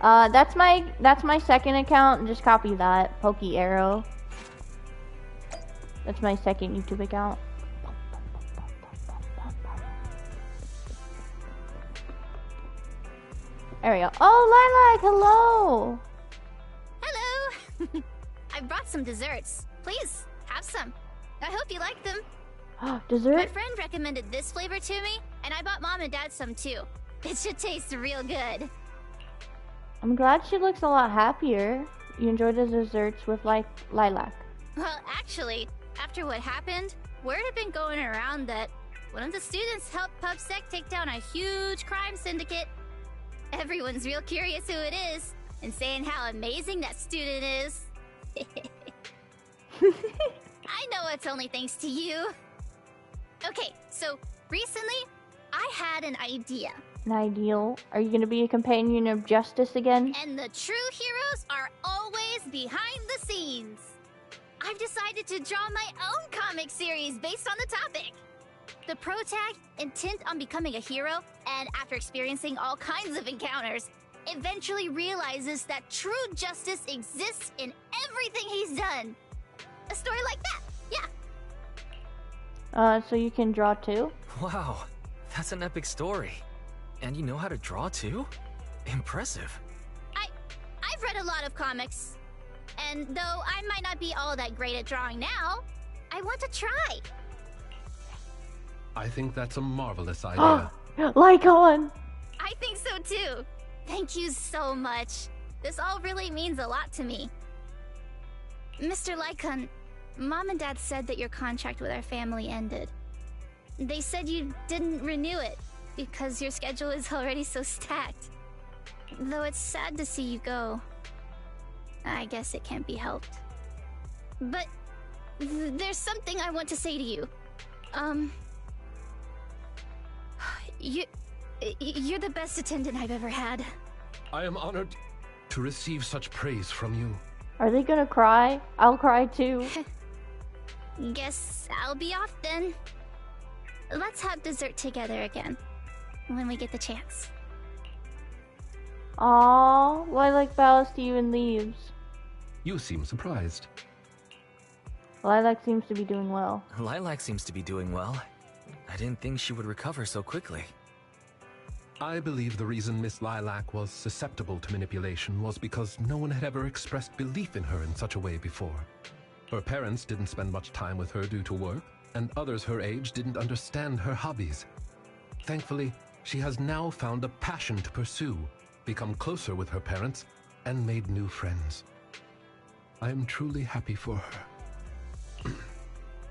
S1: That's my second account. Just copy that. Pokey Arrow. That's my second YouTube account. There we go. Oh, Lilac, hello!
S9: Hello! I brought some desserts. Please, have some. I hope you like them.
S1: Dessert?
S9: My friend recommended this flavor to me, and I bought Mom and Dad some too. It should taste real good.
S1: I'm glad she looks a lot happier. You enjoyed the desserts with Lilac.
S9: Well, actually, after what happened, word had been going around that one of the students helped PubSec take down a huge crime syndicate. Everyone's real curious who it is, and saying how amazing that student is. I know it's only thanks to you. Okay, so recently, I had an idea.
S1: An ideal? Are you gonna be a companion of justice again?
S9: And the true heroes are always behind the scenes. I've decided to draw my own comic series based on the topic. The protag, intent on becoming a hero, and after experiencing all kinds of encounters, eventually realizes that true justice exists in everything he's done. A story like that, yeah.
S1: So you can draw too?
S4: Wow, that's an epic story. And you know how to draw too? Impressive.
S9: I've read a lot of comics. And though I might not be all that great at drawing now, I want to try.
S5: I think that's a marvelous idea.
S1: Lycaon!
S9: I think so too. Thank you so much. This all really means a lot to me. Mr. Lycaon, Mom and Dad said that your contract with our family ended. They said you didn't renew it because your schedule is already so stacked. Though it's sad to see you go. I guess it can't be helped. But there's something I want to say to you. You're the best attendant I've ever had.
S5: I am honored to receive such praise from you.
S1: Are they gonna cry? I'll cry too.
S9: Guess I'll be off then. Let's have dessert together again. When we get the chance.
S1: Aww, Lilac bows to you and leaves.
S5: You seem surprised.
S1: Lilac seems to be doing well.
S4: Lilac seems to be doing well. I didn't think she would recover so quickly.
S5: I believe the reason Miss Lilac was susceptible to manipulation was because no one had ever expressed belief in her in such a way before. Her parents didn't spend much time with her due to work, and others her age didn't understand her hobbies. Thankfully, she has now found a passion to pursue, become closer with her parents, and made new friends. I am truly happy for her.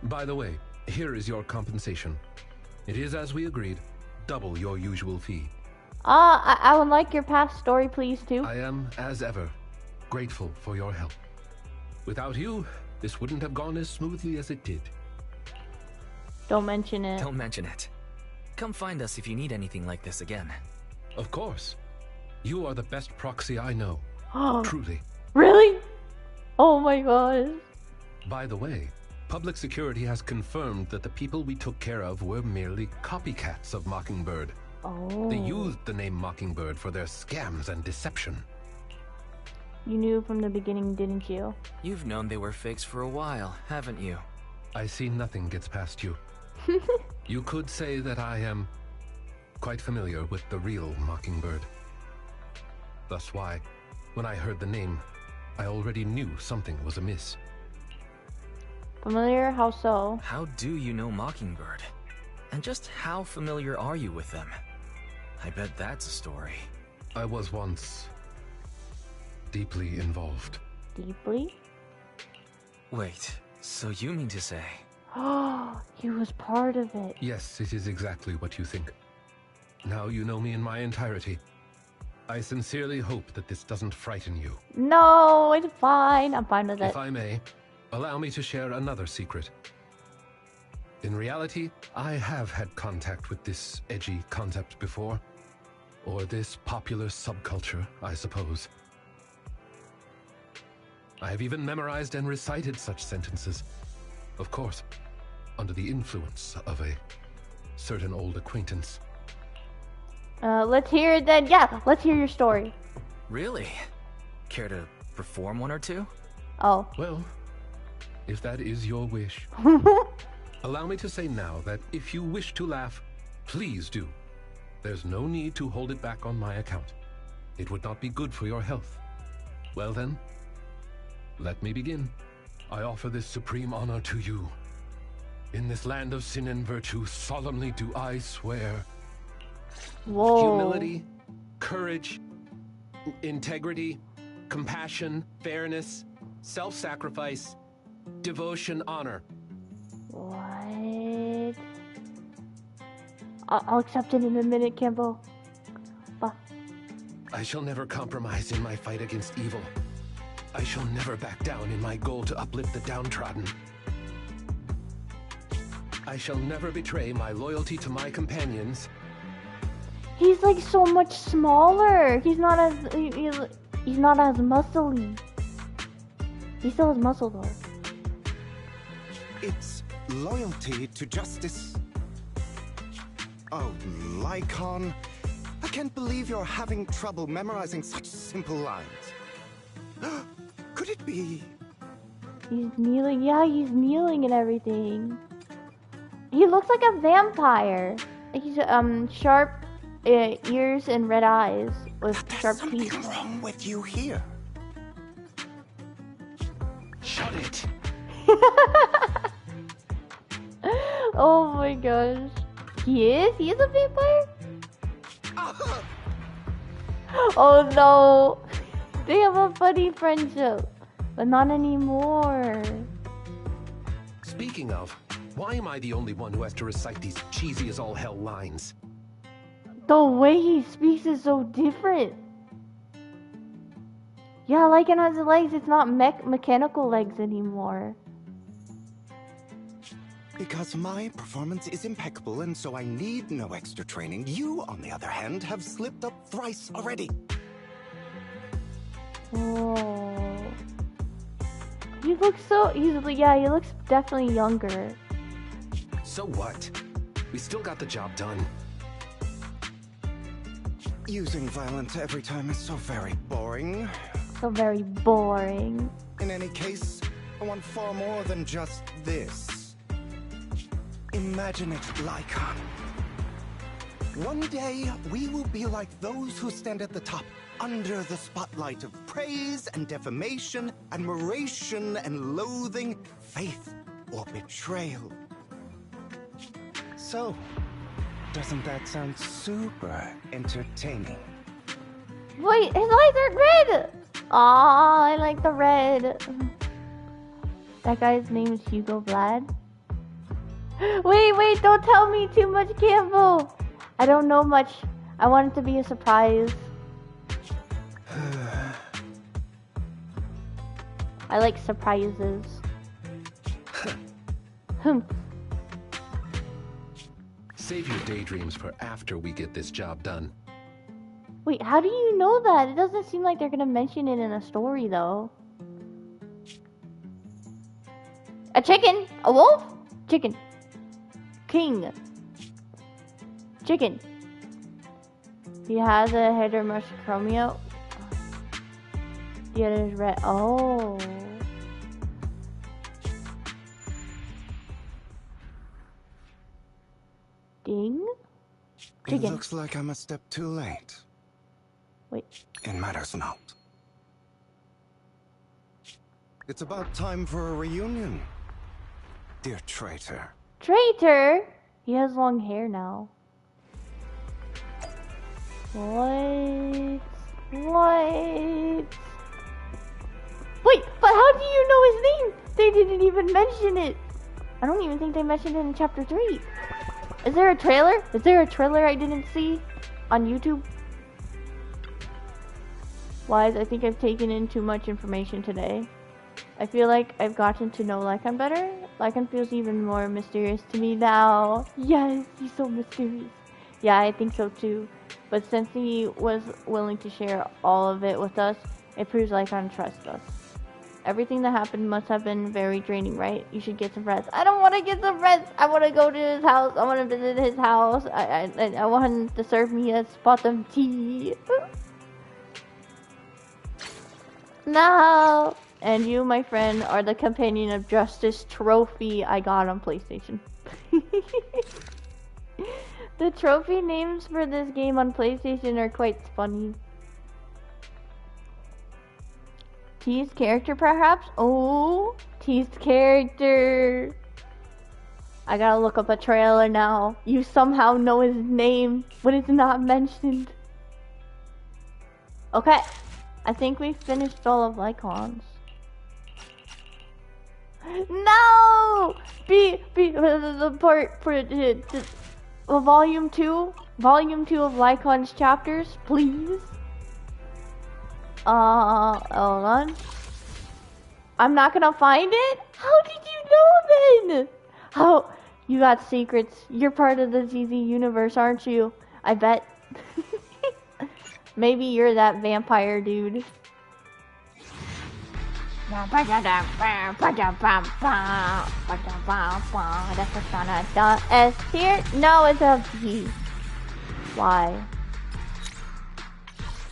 S5: By the way, here is your compensation. It is as we agreed, double your usual fee.
S1: I would like your past story, please, too.
S5: I am, as ever, grateful for your help. Without you, this wouldn't have gone as smoothly as it did.
S1: Don't mention it.
S4: Don't mention it. Come find us if you need anything like this again.
S5: Of course. You are the best proxy I know. Truly.
S1: Really? Oh my god.
S5: By the way, public security has confirmed that the people we took care of were merely copycats of Mockingbird.
S1: Oh.
S5: They used the name Mockingbird for their scams and deception.
S1: You knew from the beginning, didn't you?
S4: You've known they were fakes for a while, haven't you?
S5: I see nothing gets past you. You could say that I am quite familiar with the real Mockingbird. Thus why, when I heard the name, I already knew something was amiss.
S1: Familiar? How so?
S4: How do you know Mockingbird? And just how familiar are you with them? I bet that's a story.
S5: I was once deeply involved.
S1: Deeply?
S4: Wait, so you mean to say...
S1: Oh, he was part of it.
S5: Yes, it is exactly what you think. Now you know me in my entirety. I sincerely hope that this doesn't frighten you.
S1: No, it's fine. I'm fine with it.
S5: If I may, Allow me to share another secret. In reality, I have had contact with this edgy concept before. Or this popular subculture, I suppose. I have even memorized and recited such sentences. Of course, under the influence of a certain old acquaintance.
S1: Let's hear it then. Yeah, let's hear your story.
S4: Really? Care to perform one or two?
S1: Oh.
S5: Well, if that is your wish. Allow me to say now that if you wish to laugh, please do. There's no need to hold it back on my account. It would not be good for your health. Well then, let me begin. I offer this supreme honor to you. In this land of sin and virtue, solemnly do I swear.
S1: Whoa.
S2: Humility, courage, integrity, compassion, fairness, self-sacrifice, devotion, honor.
S1: What? I'll accept it in a minute, Kimbo.
S5: I shall never compromise in my fight against evil. I shall never back down in my goal to uplift the downtrodden. I shall never betray my loyalty to my companions.
S1: He's like so much smaller. He's not as he's not as muscly. He still has muscle though.
S11: It's loyalty to justice. Oh, Lycaon, I can't believe you're having trouble memorizing such simple lines. Could it be?
S1: He's kneeling. Yeah, he's kneeling and everything. He looks like a vampire. He's sharp ears and red eyes with sharp teeth.
S11: Something wrong with you here.
S5: Shut it.
S1: Oh my gosh. He is? He is a vampire? Oh no. They have a funny friendship. But not anymore.
S5: Speaking of, why am I the only one who has to recite these cheesy as all hell lines?
S1: The way he speaks is so different. Yeah, Lycaon has legs. It's not mechanical legs anymore.
S11: Because my performance is impeccable and so I need no extra training. You, on the other hand, have slipped up thrice already.
S1: Oh. He looks so... he looks definitely younger.
S5: So what? We still got the job done.
S11: Using violence every time is so very boring.
S1: So very boring.
S11: In any case, I want far more than just this. Imagine it, Lycaon. One day, we will be like those who stand at the top, under the spotlight of praise and defamation, admiration and loathing, faith or betrayal. So, doesn't that sound super entertaining?
S1: Wait, his eyes are red! Aw, I like the red. That guy's name is Hugo Vlad. Wait, don't tell me too much, Campbell. I don't know much. I want it to be a surprise. I like surprises.
S5: Save your daydreams for after we get this job done.
S1: Wait, how do you know that? It doesn't seem like they're gonna mention it in a story, though. A chicken? A wolf? Chicken. King. Chicken. He has a head or mushromio. The other is red. Oh. Ding? Chicken.
S11: It looks like I'm a step too late.
S1: Wait.
S11: It matters not. It's about time for a reunion, dear traitor.
S1: Traitor? He has long hair now. What? Wait, but how do you know his name? They didn't even mention it. I don't even think they mentioned it in chapter 3. Is there a trailer? Is there a trailer I didn't see on YouTube? Wise, I think I've taken in too much information today. I feel like I've gotten to know Lycaon better. Lycaon feels even more mysterious to me now. Yes, he's so mysterious. Yeah, I think so too. But since he was willing to share all of it with us, it proves Lycaon trusts us. Everything that happened must have been very draining, right? You should get some rest. I don't want to get some rest. I want to go to his house. I want to visit his house. I want him to serve me a spot of tea. No! And you, my friend, are the companion of justice trophy I got on PlayStation. The trophy names for this game on PlayStation are quite funny. T's character, perhaps? Oh, T's character. I gotta look up a trailer now. You somehow know his name, but it's not mentioned. Okay, I think we finished all of Lycaon's. No! The part for volume 2 of Lycaon's chapters, please. Hold on. I'm not gonna find it? How did you know then? How? You got secrets. You're part of the ZZ universe, aren't you? I bet. Maybe you're that vampire dude. That's what's gonna the S here? No, it's a V. Why?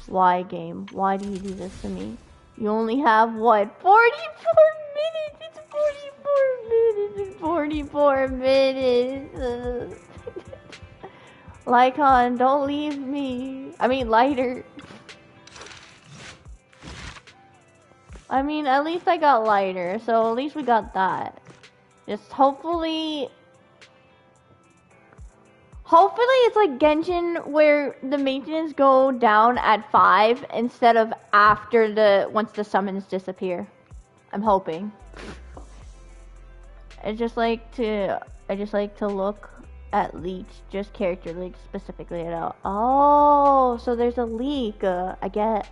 S1: Why, game? Why do you do this to me? You only have, what, 44 minutes? It's 44 minutes. Lycaon, don't leave me. I mean, lighter. I mean, at least I got lighter, so at least we got that. Just hopefully it's like Genshin where the maintenance go down at 5 instead of after once the summons disappear. I'm hoping. I just like to look at leaks, just character leaks specifically at all. Oh, so there's a leak. I get.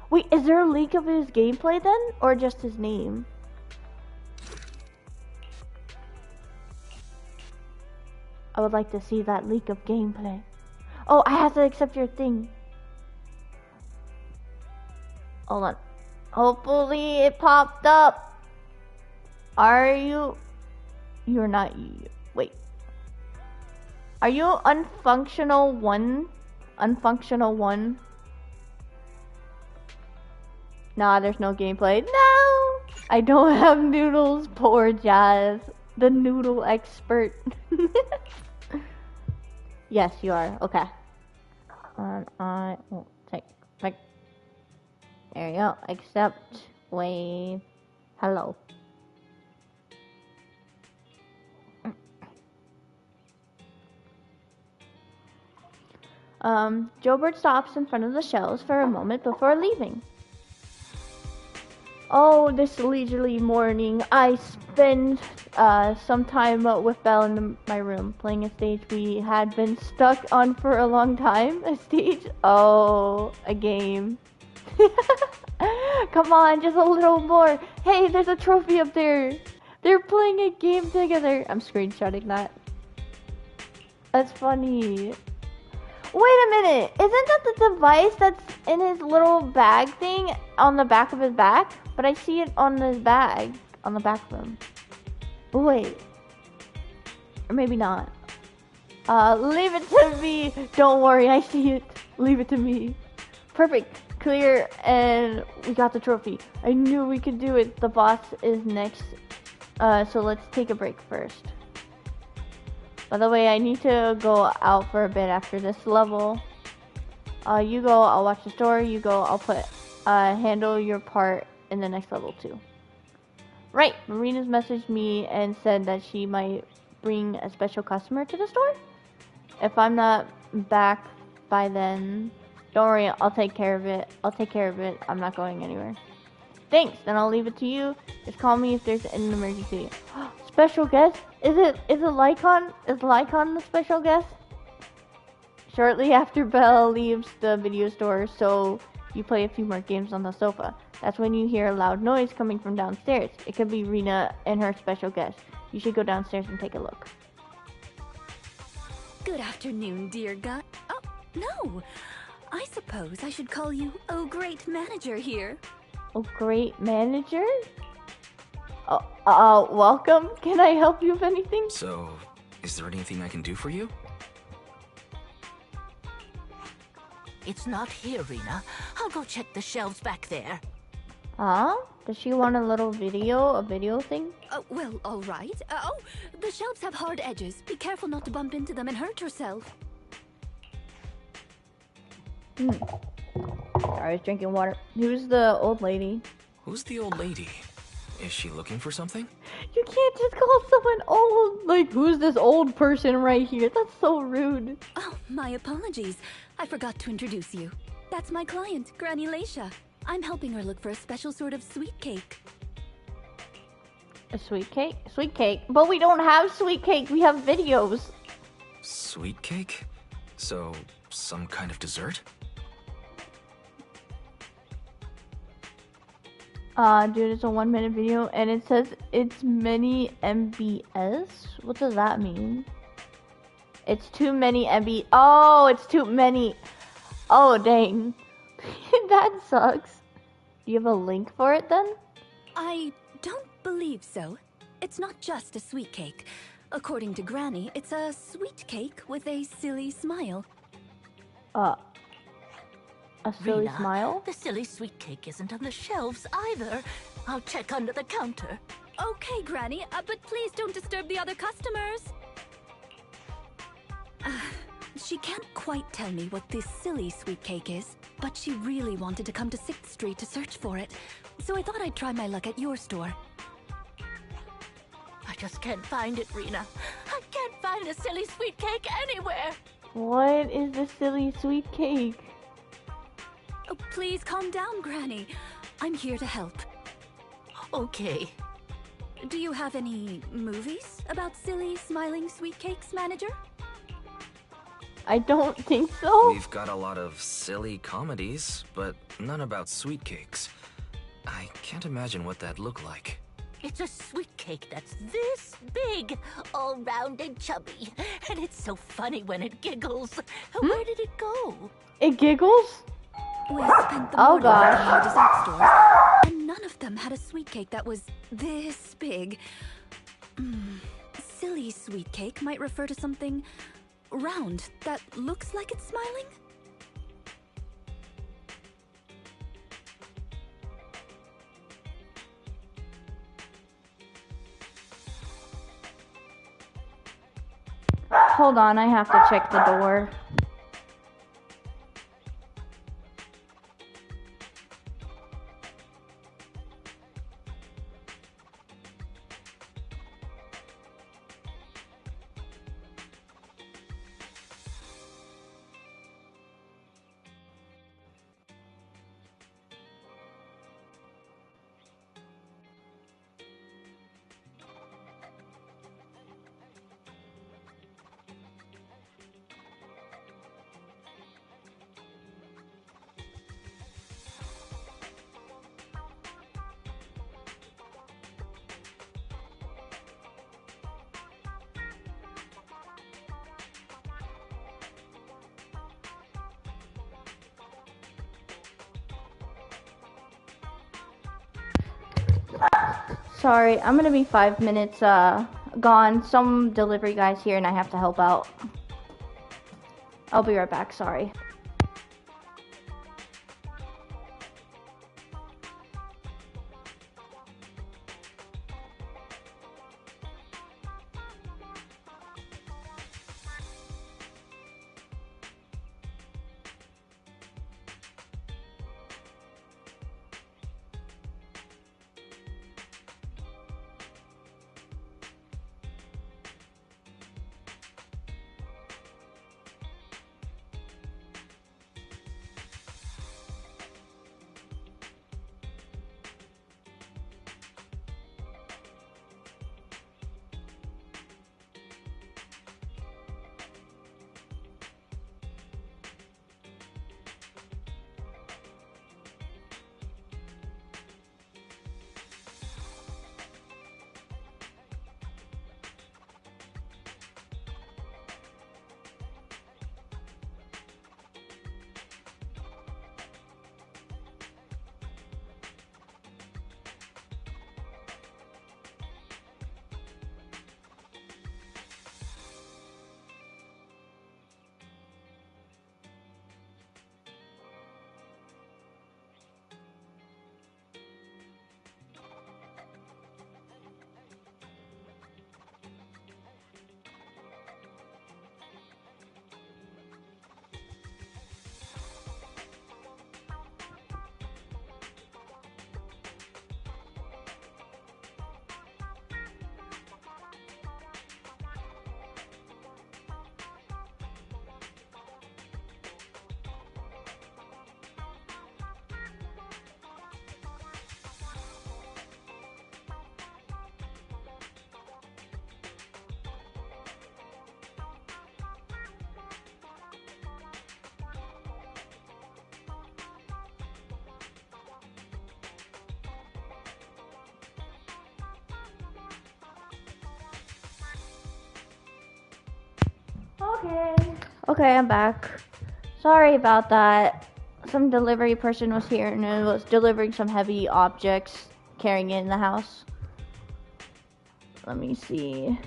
S1: Wait, is there a leak of his gameplay then, or just his name? I would like to see that leak of gameplay. Oh, I have to accept your thing. Hold on. Hopefully it popped up. Are you? You're not you. Wait. Are you unfunctional 1? Unfunctional 1? Nah, there's no gameplay. No! I don't have noodles. Poor Jazz. The noodle expert. Yes, you are. Okay. I will take. There you go. Accept. Wave. Hello. Joebert stops in front of the shelves for a moment before leaving. Oh, this leisurely morning, I spend some time with Belle in my room, playing a stage we had been stuck on for a long time. A stage? Oh, a game. Come on, just a little more. Hey, there's a trophy up there. They're playing a game together. I'm screenshotting that. That's funny. Wait a minute, isn't that the device that's in his little bag thing on the back of his back? But I see it on his bag, on the back of him. Wait. Or maybe not. Leave it to me. Don't worry, I see it. Leave it to me. Perfect. Clear, and we got the trophy. I knew we could do it. The boss is next. So let's take a break first. By the way, I need to go out for a bit after this level. You go, I'll watch the story. You go, I'll handle your part in the next level too. Right, Marina's messaged me and said that she might bring a special customer to the store. If I'm not back by then, don't worry, I'll take care of it. I'm not going anywhere. Thanks, then I'll leave it to you. Just call me if there's an emergency. Special guest? Is it Lycaon? Is Lycaon the special guest? Shortly after Belle leaves the video store, so you play a few more games on the sofa. That's when you hear a loud noise coming from downstairs. It could be Rina and her special guest. You should go downstairs and take a look.
S12: Good afternoon, dear God. Oh, no. I suppose I should call you Oh Great Manager here.
S1: Oh, great manager? Welcome. Can I help you with anything?
S4: So, is there anything I can do for you?
S13: It's not here, Rina. I'll go check the shelves back there.
S1: Huh? Does she want a little video? A video thing?
S12: Oh, well, all right. Oh, the shelves have hard edges. Be careful not to bump into them and hurt yourself.
S1: I was drinking water. Who's the old lady?
S4: Who's the old lady? Is she looking for something?
S1: You can't just call someone old. Like, who's this old person right here? That's so rude.
S12: Oh, my apologies. I forgot to introduce you. That's my client, Granny Laisha. I'm helping her look for a special sort of sweet cake.
S1: A sweet cake? Sweet cake? But we don't have sweet cake. We have videos.
S4: Sweet cake? So, some kind of dessert?
S1: Dude, it's a 1-minute video, and it says it's many MBS? What does that mean? It's too many MB. Oh, it's too many. Oh, dang. That sucks. Do you have a link for it then?
S12: I don't believe so. It's not just a sweet cake. According to Granny, it's a sweet cake with a silly smile.
S1: A silly
S13: Rina,
S1: smile?
S13: The silly sweet cake isn't on the shelves either. I'll check under the counter.
S12: Okay, Granny, but please don't disturb the other customers. She can't quite tell me what this silly sweet cake is, but she really wanted to come to 6th Street to search for it, so I thought I'd try my luck at your store.
S13: I just can't find it, Rina. I can't find a silly sweet cake anywhere.
S1: What is the silly sweet cake?
S12: Oh, please calm down, Granny. I'm here to help.
S13: Okay.
S12: Do you have any movies about silly, smiling sweet cakes, manager?
S1: I don't think so.
S4: We've got a lot of silly comedies, but none about sweet cakes. I can't imagine what that'd look like.
S13: It's a sweet cake that's this big, all round and chubby. And it's so funny when it giggles. Where did it go?
S1: It giggles?
S12: We spent the morning in the dessert stores, and none of them had a sweet cake that was this big. Silly sweet cake might refer to something round that looks like it's smiling?
S1: Hold on, I have to check the door. Sorry, I'm gonna be 5 minutes gone. Some delivery guy's here and I have to help out. I'll be right back, sorry. Okay, I'm back. Sorry about that. Some delivery person was here and it was delivering some heavy objects, carrying it in the house. Let me see.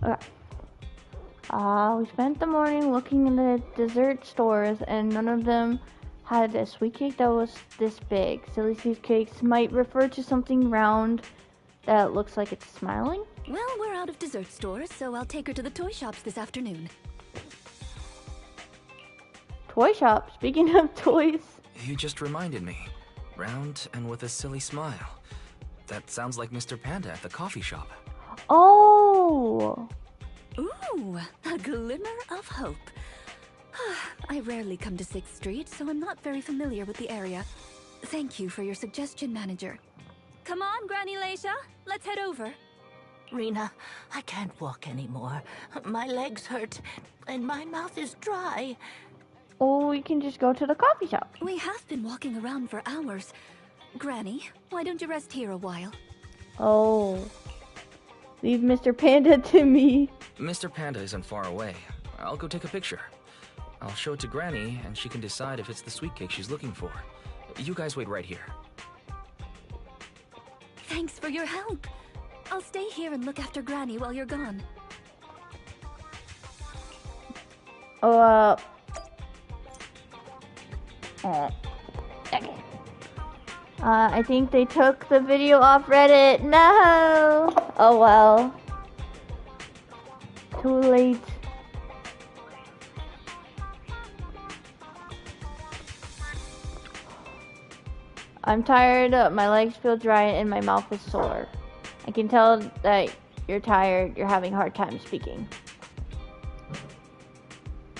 S1: Okay. We spent the morning looking in the dessert stores and none of them had a sweet cake that was this big. Silly sweet cakes might refer to something round that looks like it's smiling.
S12: Well, we're out of dessert stores, so I'll take her to the toy shops this afternoon.
S1: Toy shop? Speaking of toys.
S4: You just reminded me. Round and with a silly smile. That sounds like Mr. Panda at the coffee shop.
S1: Oh!
S12: Ooh, a glimmer of hope. I rarely come to 6th Street, so I'm not very familiar with the area. Thank you for your suggestion, manager. Come on, Granny Leisha. Let's head over.
S13: Rina, I can't walk anymore. My legs hurt, and my mouth is dry.
S1: Oh, we can just go to the coffee shop.
S12: We have been walking around for hours. Granny, why don't you rest here a while?
S1: Oh. Leave Mr. Panda to me.
S4: Mr. Panda isn't far away. I'll go take a picture. I'll show it to Granny, and she can decide if it's the sweet cake she's looking for. You guys wait right here.
S12: Thanks for your help. I'll stay here and look after Granny while you're gone.
S1: Okay. I think they took the video off Reddit. No! Oh well. Too late. I'm tired, my legs feel dry, and my mouth is sore. I can tell that you're tired, you're having a hard time speaking.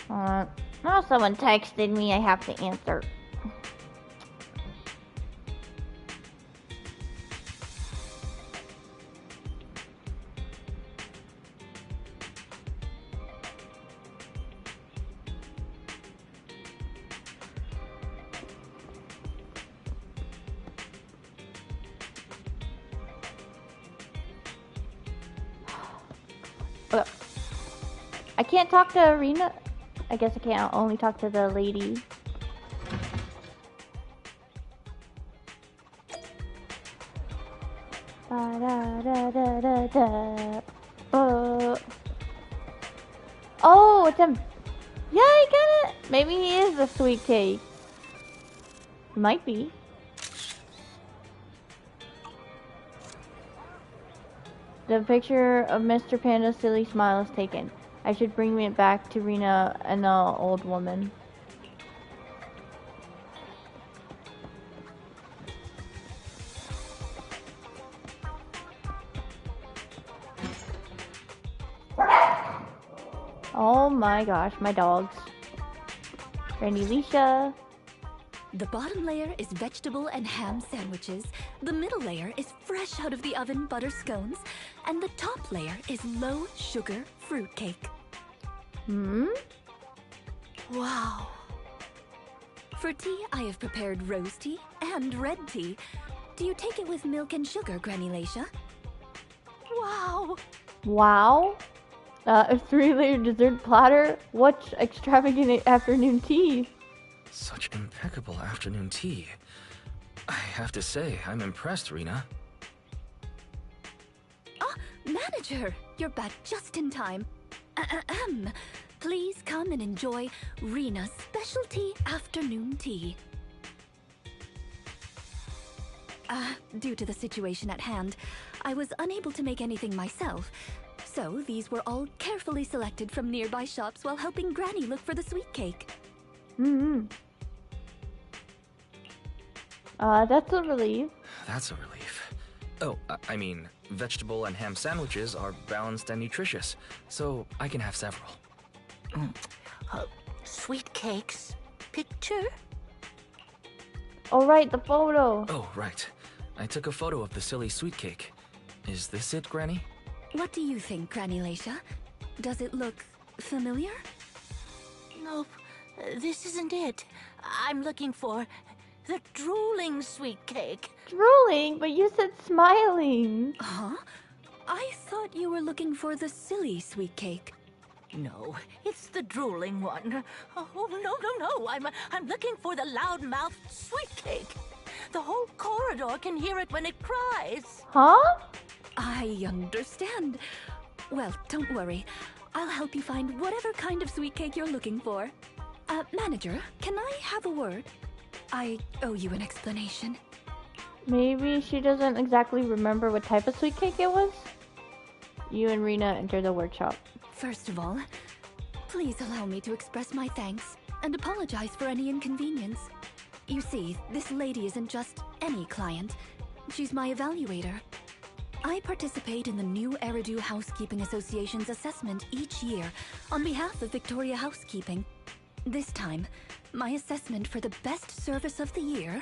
S1: Oh, someone texted me, I have to answer. I can't talk to Rina. I guess I can't only talk to the lady. Oh, it's him. Yeah, I get it. Maybe he is the sweet cake. Might be. The picture of Mr. Panda's silly smile is taken. I should bring it back to Rina and the old woman. Oh my gosh, my dogs. Granny Leisha.
S12: The bottom layer is vegetable and ham sandwiches, the middle layer is fresh out of the oven butter scones, and the top layer is low sugar fruitcake. Wow. For tea, I have prepared rose tea and red tea. Do you take it with milk and sugar, Granny Leisha? Wow.
S1: Wow. A 3-layer dessert platter? What extravagant afternoon tea?
S4: Such impeccable afternoon tea. I have to say, I'm impressed, Rina.
S12: Ah, manager! You're back just in time. Please come and enjoy Rina's specialty afternoon tea. Due to the situation at hand, I was unable to make anything myself, so these were all carefully selected from nearby shops while helping Granny look for the sweet cake.
S1: That's a relief.
S4: That's a relief. Oh, I mean, vegetable and ham sandwiches are balanced and nutritious, so I can have several.
S13: Sweet cakes. Picture?
S1: Oh, right, the photo.
S4: Oh, right. I took a photo of the silly sweet cake. Is this it, Granny?
S12: What do you think, Granny Leisha? Does it look familiar?
S13: Nope. This isn't it. I'm looking for The drooling sweet cake.
S1: Drooling? But you said smiling.
S12: Huh? I thought you were looking for the silly sweet cake.
S13: No, it's the drooling one. Oh, no. I'm looking for the loud-mouthed sweet cake. The whole corridor can hear it when it cries.
S1: Huh?
S12: I understand. Well, don't worry. I'll help you find whatever kind of sweet cake you're looking for. Manager, can I have a word? I owe you an explanation.
S1: Maybe she doesn't exactly remember what type of sweet cake it was? You and Rina enter the workshop.
S12: First of all, please allow me to express my thanks and apologize for any inconvenience. You see, this lady isn't just any client. She's my evaluator. I participate in the new Eridu Housekeeping Association's assessment each year on behalf of Victoria Housekeeping. This time, my assessment for the best service of the year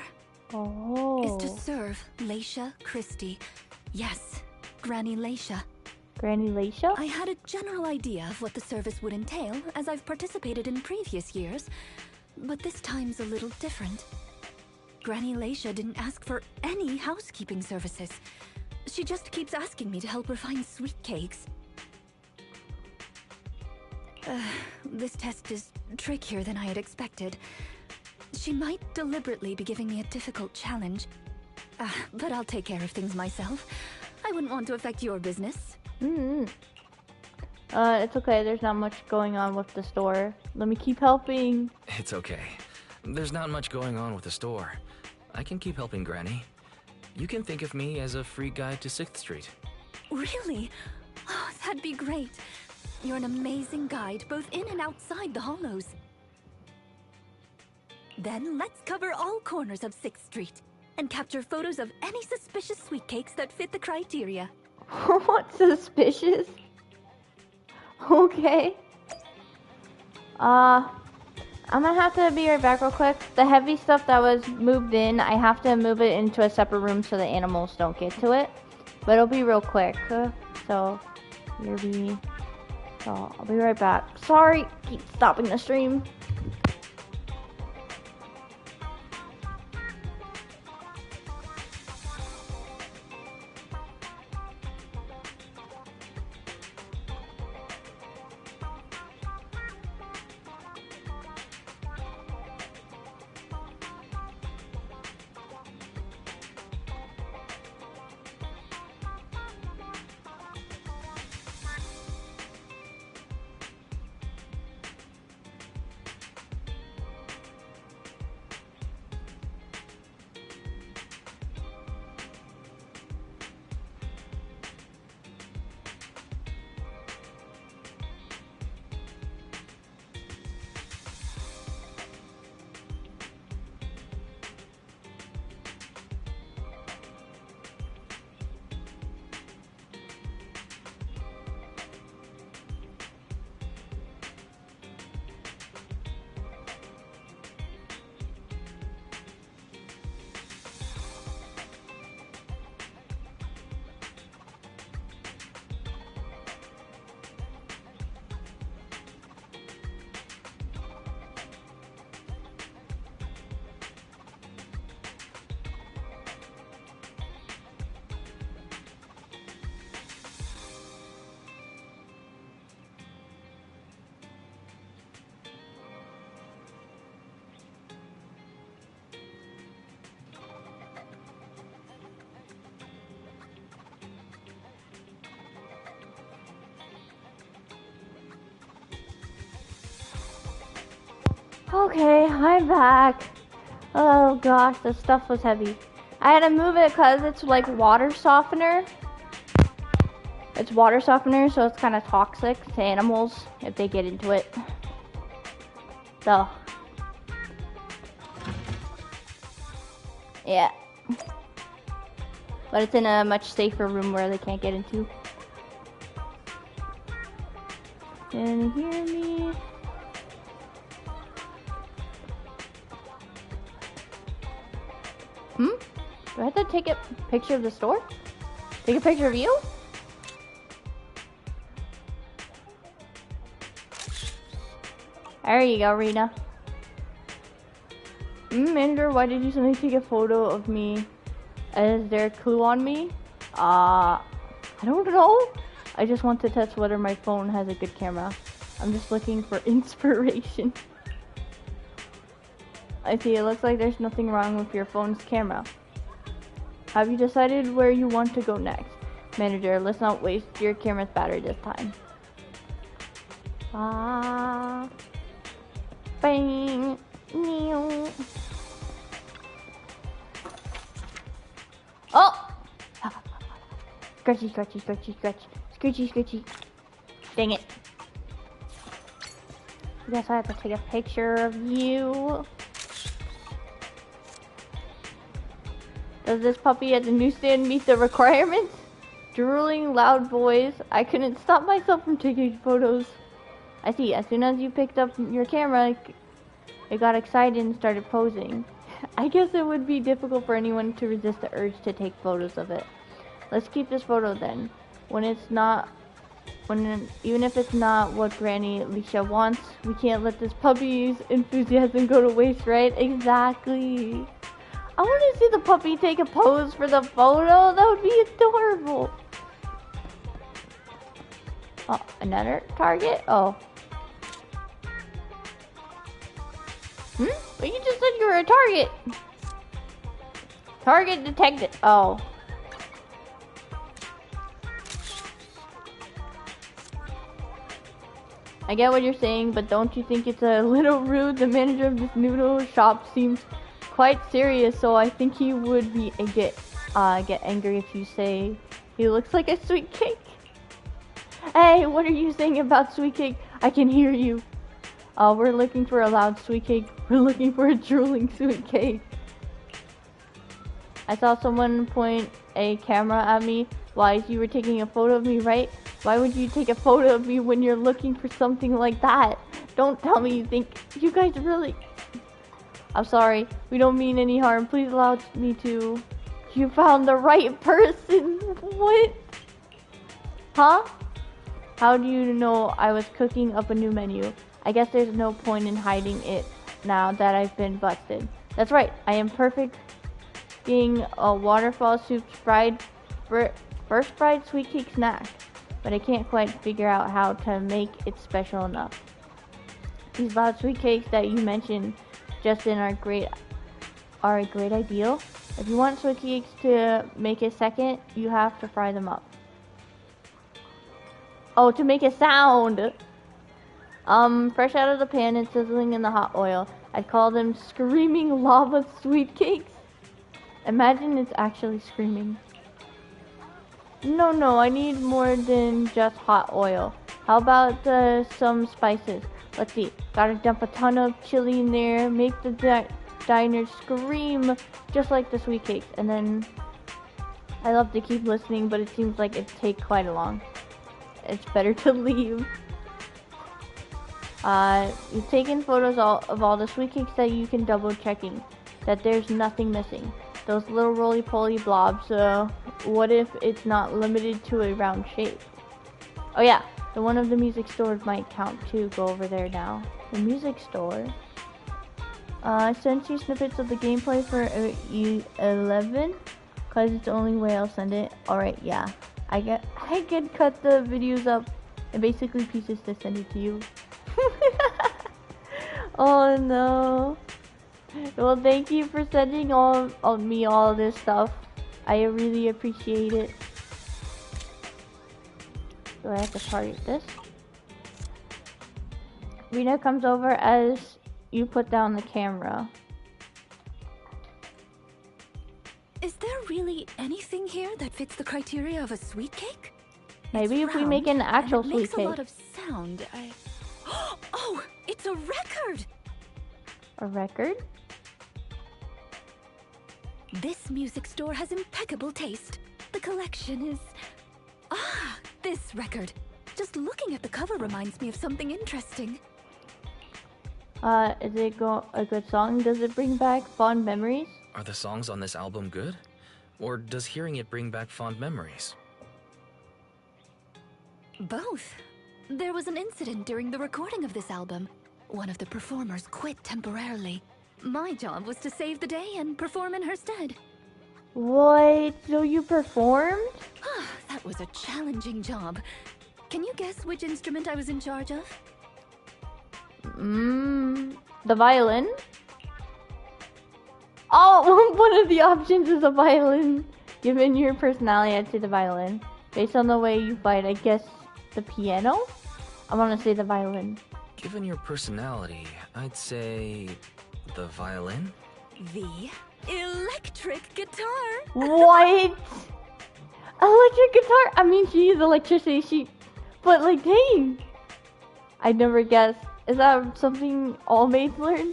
S12: is to serve Laisha Christie. Yes, Granny Laisha.
S1: Granny Laisha?
S12: I had a general idea of what the service would entail, as I've participated in previous years, but this time's a little different. Granny Laisha didn't ask for any housekeeping services. She just keeps asking me to help her find sweet cakes. This test is trickier than I had expected. She might deliberately be giving me a difficult challenge. But I'll take care of things myself. I wouldn't want to affect your business.
S1: It's okay. There's not much going on with the store. Let me keep helping.
S4: It's okay. There's not much going on with the store. I can keep helping Granny. You can think of me as a free guide to 6th Street.
S12: Really? Oh, that'd be great. You're an amazing guide, both in and outside the hollows. Then let's cover all corners of 6th Street and capture photos of any suspicious sweet cakes that fit the criteria.
S1: What suspicious? Okay. I'm gonna have to be right back real quick. The heavy stuff that was moved in, I have to move it into a separate room so the animals don't get to it. But it'll be real quick. So I'll be right back. Sorry, keep stopping the stream. Okay, I'm back. Oh gosh, the stuff was heavy. I had to move it because it's like water softener. It's water softener, so it's kind of toxic to animals if they get into it. So, yeah. But it's in a much safer room where they can't get into. Can you hear me? Do I have to take a picture of the store? Take a picture of you? There you go, Rina. Manager, why did you suddenly take a photo of me? Is there a clue on me? I don't know. I just want to test whether my phone has a good camera. I'm just looking for inspiration. I see, it looks like there's nothing wrong with your phone's camera. Have you decided where you want to go next? Manager, let's not waste your camera's battery this time. Bang. Oh! Scratchy, scratchy, scratchy, scratch. Scratchy, scratchy. Dang it. I guess I have to take a picture of you. Does this puppy at the newsstand meet the requirements? Drooling, loud voice. I couldn't stop myself from taking photos. I see, as soon as you picked up your camera, it got excited and started posing. I guess it would be difficult for anyone to resist the urge to take photos of it. Let's keep this photo then. Even if it's not what Granny Alicia wants, we can't let this puppy's enthusiasm go to waste, right? Exactly. I want to see the puppy take a pose for the photo. That would be adorable. Oh, another target? Oh. But you just said you were a target. Target detected. Oh. I get what you're saying, but don't you think it's a little rude? The manager of this noodle shop seems quite serious, so I think he would be get angry if you say he looks like a sweet cake. Hey, what are you saying about sweet cake? I can hear you. We're looking for a loud sweet cake. We're looking for a drooling sweet cake. I saw someone point a camera at me while you were taking a photo of me, right? Why would you take a photo of me when you're looking for something like that? Don't tell me you think you guys really... I'm sorry. We don't mean any harm. Please allow me to... You found the right person. What? Huh? How do you know I was cooking up a new menu? I guess there's no point in hiding it now that I've been busted. That's right. I am perfect being a waterfall soup first fried sweet cake snack. But I can't quite figure out how to make it special enough. These loud sweet cakes that you mentioned Justin are a great ideal. If you want sweet cakes to make a second, you have to fry them up. Oh, to make a sound! Fresh out of the pan and sizzling in the hot oil. I'd call them screaming lava sweet cakes. Imagine it's actually screaming. No, I need more than just hot oil. How about some spices? Let's see. Gotta dump a ton of chili in there. Make the diners scream just like the sweet cakes. And then I love to keep listening, but it seems like it'd take quite a long. It's better to leave. You've taken photos of all the sweet cakes that you can double checking that there's nothing missing. Those little roly-poly blobs, what if it's not limited to a round shape? Oh yeah, the one of the music stores might count too. Go over there now. The music store. I sent you snippets of the gameplay for 11, cause it's the only way I'll send it. Alright, yeah. I can cut the videos up in basically pieces to send it to you. Oh no. Well, thank you for sending me all this stuff. I really appreciate it. Do I have to target this? Rina comes over as you put down the camera.
S12: Is there really anything here that fits the criteria of a sweet cake?
S1: Maybe if we make an actual sweet cake.
S12: It makes a lot of sound. Oh, it's a record!
S1: A record?
S12: This music store has impeccable taste. The collection is... Ah, this record. Just looking at the cover reminds me of something interesting.
S1: Is it a good song? Does it bring back fond memories?
S4: Are the songs on this album good? Or does hearing it bring back fond memories?
S12: Both. There was an incident during the recording of this album. One of the performers quit temporarily. My job was to save the day and perform in her stead.
S1: What? So you performed?
S12: That was a challenging job. Can you guess which instrument I was in charge of?
S1: The violin? Oh, one of the options is a violin. Given your personality, I'd say the violin. Based on the way you fight, I guess the piano? I want to say the violin.
S4: Given your personality, I'd say the violin?
S12: The electric guitar.
S1: What? Electric guitar? I mean, she uses electricity. But like, dang. I'd never guessed. Is that something all maids learn?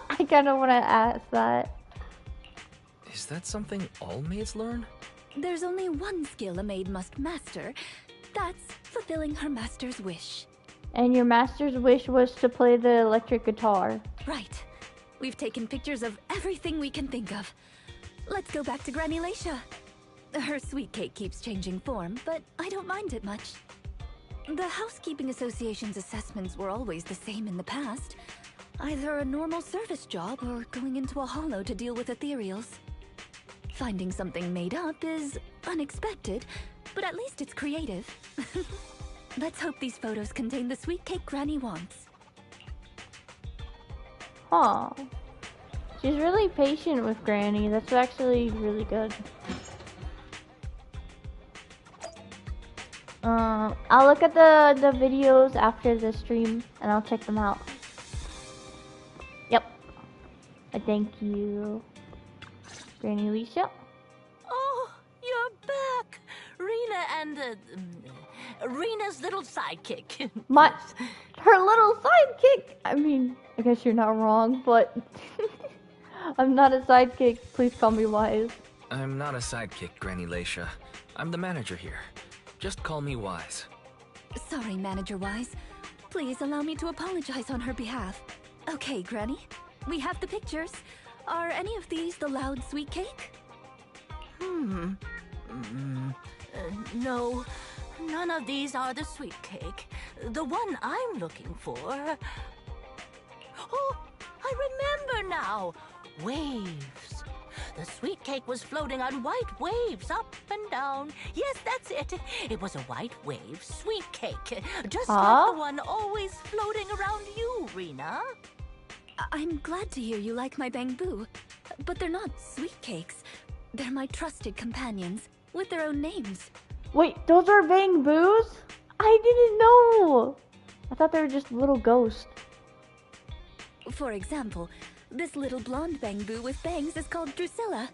S1: I kind of want to ask that.
S4: Is that something all maids learn?
S12: There's only one skill a maid must master. That's fulfilling her master's wish.
S1: And your master's wish was to play the electric guitar.
S12: Right. We've taken pictures of everything we can think of. Let's go back to Granny Lycia. Her sweet cake keeps changing form, but I don't mind it much. The Housekeeping Association's assessments were always the same in the past. Either a normal service job or going into a hollow to deal with ethereals. Finding something made up is unexpected, but at least it's creative. Let's hope these photos contain the sweet cake Granny wants.
S1: Huh. She's really patient with Granny. That's actually really good. I'll look at the videos after the stream and I'll check them out. Yep. Thank you, Granny Lycia.
S13: Oh, you're back, Rina and Rina's little sidekick.
S1: Her little sidekick. I mean, I guess you're not wrong, but I'm not a sidekick. Please call me Wise.
S4: I'm not a sidekick, Granny Lycia. I'm the manager here. Just call me Wise.
S12: Sorry, Manager Wise. Please allow me to apologize on her behalf. Okay, Granny. We have the pictures. Are any of these the loud sweet cake?
S13: No, none of these are the sweet cake. The one I'm looking for... Oh, I remember now. Waves. The sweet cake was floating on white waves up and down. Yes, that's it. It was a white wave sweet cake. Just like the one always floating around you, Rina.
S12: I'm glad to hear you like my bamboo. But they're not sweet cakes. They're my trusted companions, with their own names.
S1: Wait, those are bangbus? I didn't know. I thought they were just little ghosts.
S12: For example, this little blonde bamboo with bangs is called Drusilla.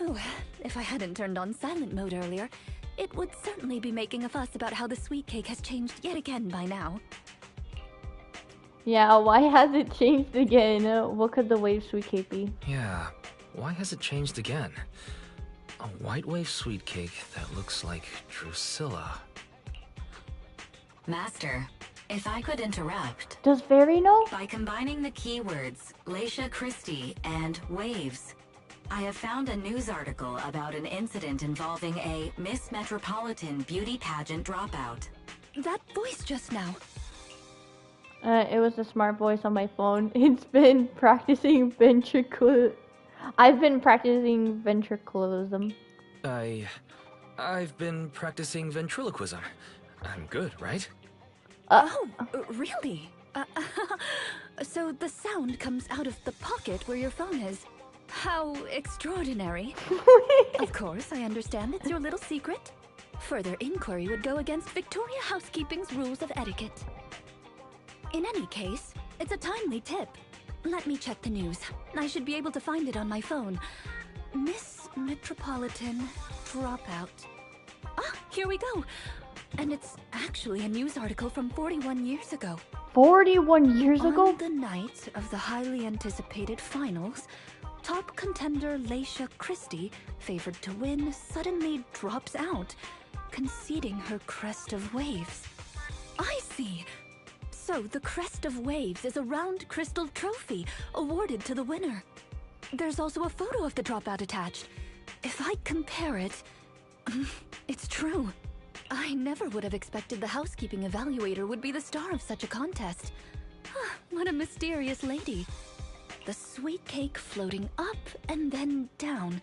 S12: Oh, if I hadn't turned on silent mode earlier, it would certainly be making a fuss about how the sweet cake has changed yet again by now.
S1: Yeah, why has it changed again? What could the wave sweet cake be?
S4: Yeah, why has it changed again? A white wave sweet cake that looks like Drusilla.
S6: Master, if I could interrupt.
S1: Does Fairy know?
S6: By combining the keywords Lycia Christie and waves, I have found a news article about an incident involving a Miss Metropolitan beauty pageant dropout.
S12: That voice just now.
S1: It was a smart voice on my phone. It's been practicing ventriloquism. I've been practicing ventriloquism.
S4: I've been practicing ventriloquism. I'm good, right?
S12: Really? So the sound comes out of the pocket where your phone is. How extraordinary. Of course, I understand it's your little secret. Further inquiry would go against Victoria Housekeeping's rules of etiquette. In any case, it's a timely tip. Let me check the news. I should be able to find it on my phone. Miss Metropolitan dropout. Ah, here we go. And it's actually a news article from 41 years ago.
S1: 41 years ago?
S12: On the night of the highly anticipated finals, top contender Lycia Christie, favored to win, suddenly drops out, conceding her crest of waves. I see. So the crest of waves is a round crystal trophy awarded to the winner. There's also a photo of the dropout attached. If I compare it, it's true. I never would have expected the housekeeping evaluator would be the star of such a contest. What a mysterious lady. The sweet cake floating up and then down.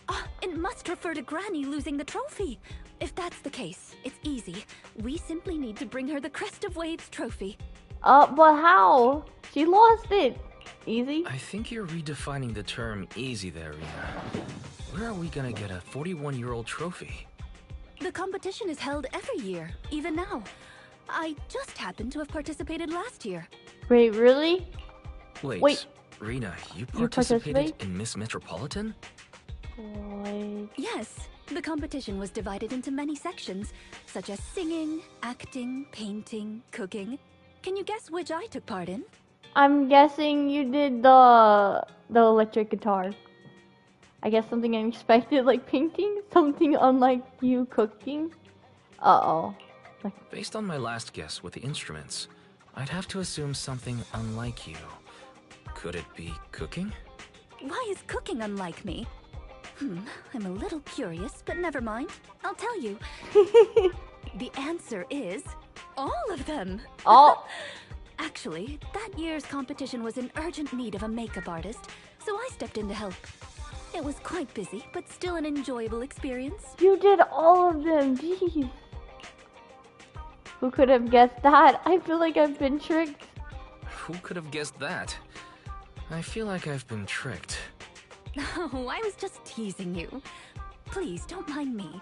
S12: Ah, it must refer to Granny losing the trophy. If that's the case, it's easy. We simply need to bring her the Crest of Waves trophy.
S1: But how? She lost it. Easy?
S4: I think you're redefining the term easy there, Rina. Where are we gonna get a 41-year-old trophy?
S12: The competition is held every year, even now. I just happened to have participated last year.
S1: Wait, really?
S4: Wait. Rina, you participated in Miss Metropolitan?
S1: Wait.
S12: Yes. The competition was divided into many sections, such as singing, acting, painting, cooking. Can you guess which I took part in?
S1: I'm guessing you did the electric guitar. I guess something unexpected like painting, something unlike you cooking. Uh-oh.
S4: Based on my last guess with the instruments, I'd have to assume something unlike you. Could it be cooking?
S12: Why is cooking unlike me? I'm a little curious, but never mind. I'll tell you. The answer is all of them.
S1: Oh.
S12: Actually, that year's competition was in urgent need of a makeup artist, so I stepped in to help. It was quite busy, but still an enjoyable experience.
S1: You did all of them, jeez. Who could have guessed that? I feel like I've been tricked.
S4: Who could have guessed that? I feel like I've been tricked.
S12: Oh, I was just teasing you. Please, don't mind me.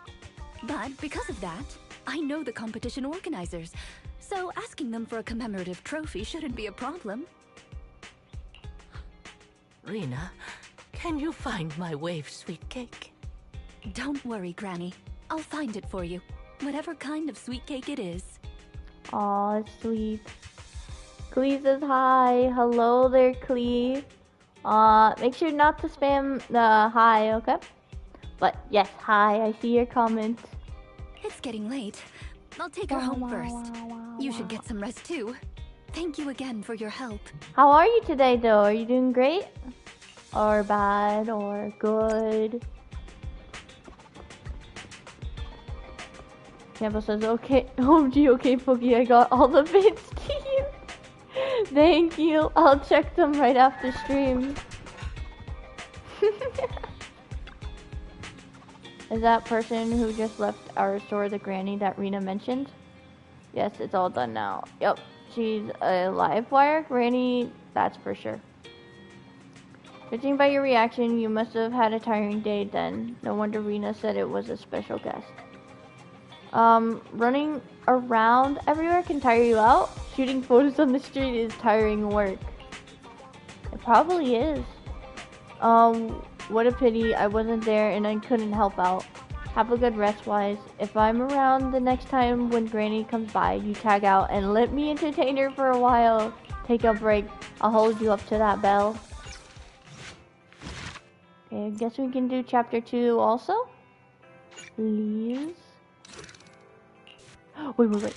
S12: But because of that, I know the competition organizers, so asking them for a commemorative trophy shouldn't be a problem.
S13: Rina, can you find my wave sweet cake?
S12: Don't worry, Granny. I'll find it for you. Whatever kind of sweet cake it is.
S1: Aw, sweet. Clee says hi. Hello there, Clee. Make sure not to spam the hi, okay? But yes, hi, I see your comment.
S12: It's getting late. I'll take her home first. You should get some rest too. Thank you again for your help.
S1: How are you today, though? Are you doing great? Or bad? Or good? Campbell says, okay, OMG, okay, Pookie, I got all the bits to you. Thank you. I'll check them right after stream. Is that person who just left our store the granny that Rina mentioned? Yes, it's all done now. Yep, she's a live wire granny, that's for sure. Judging by your reaction, you must have had a tiring day then. No wonder Rina said it was a special guest. Running around everywhere can tire you out. Shooting photos on the street is tiring work. It probably is. What a pity I wasn't there and I couldn't help out. Have a good rest, Wise. If I'm around the next time when Granny comes by, you tag out and let me entertain her for a while. Take a break. I'll hold you up to that bell. Okay, I guess we can do chapter 2 also. Please. Wait. Do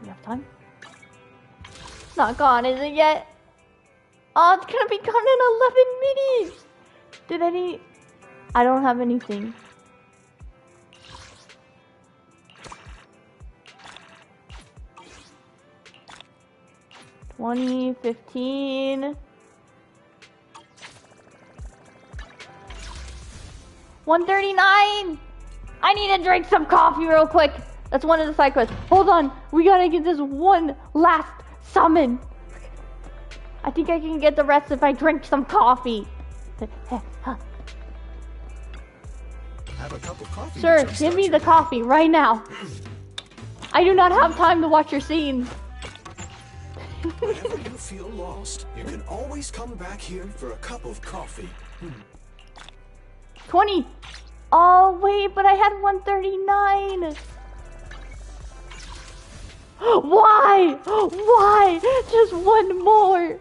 S1: we have time? It's not gone, is it yet? Oh, it's gonna be gone in 11 minutes! I don't have anything. $20, $15... $139! I need to drink some coffee real quick. That's one of the side quests. Hold on. We gotta get this one last summon. I think I can get the rest if I drink some coffee.
S11: Have a cup of coffee.
S1: Sir, give me the coffee right now. I do not have time to watch your scenes.
S14: Whenever you feel lost, you can always come back here for a cup of coffee.
S1: 20. Oh, wait, but I had 139. Why? Why? Just one more.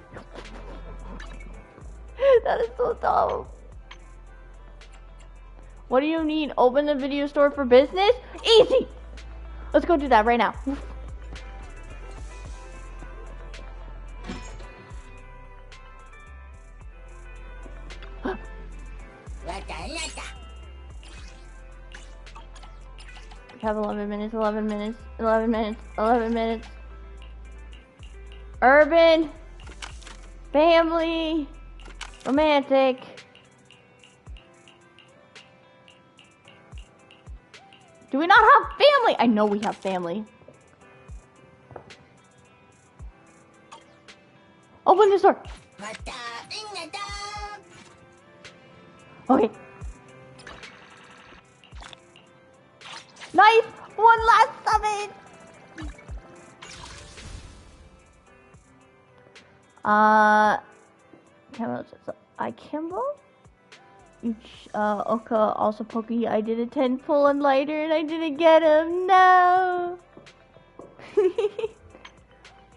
S1: That is so dumb. What do you need? Open the video store for business? Easy. Let's go do that right now. We have 11 minutes, 11 minutes, 11 minutes, 11 minutes. Urban. Family. Romantic. Do we not have family? I know we have family. Open this door. Okay. Nice! One last summon! Kimbo? Oka, also Pokey. I did a 10 pull on lighter and I didn't get him. No!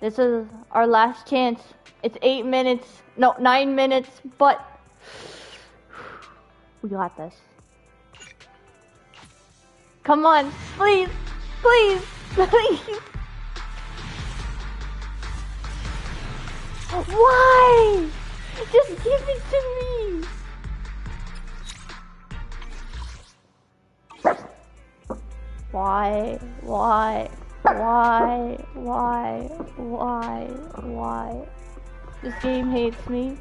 S1: This is our last chance. It's 8 minutes. No, 9 minutes, but we got this. Come on, please, please, please. Why? Just give it to me. Why? This game hates me.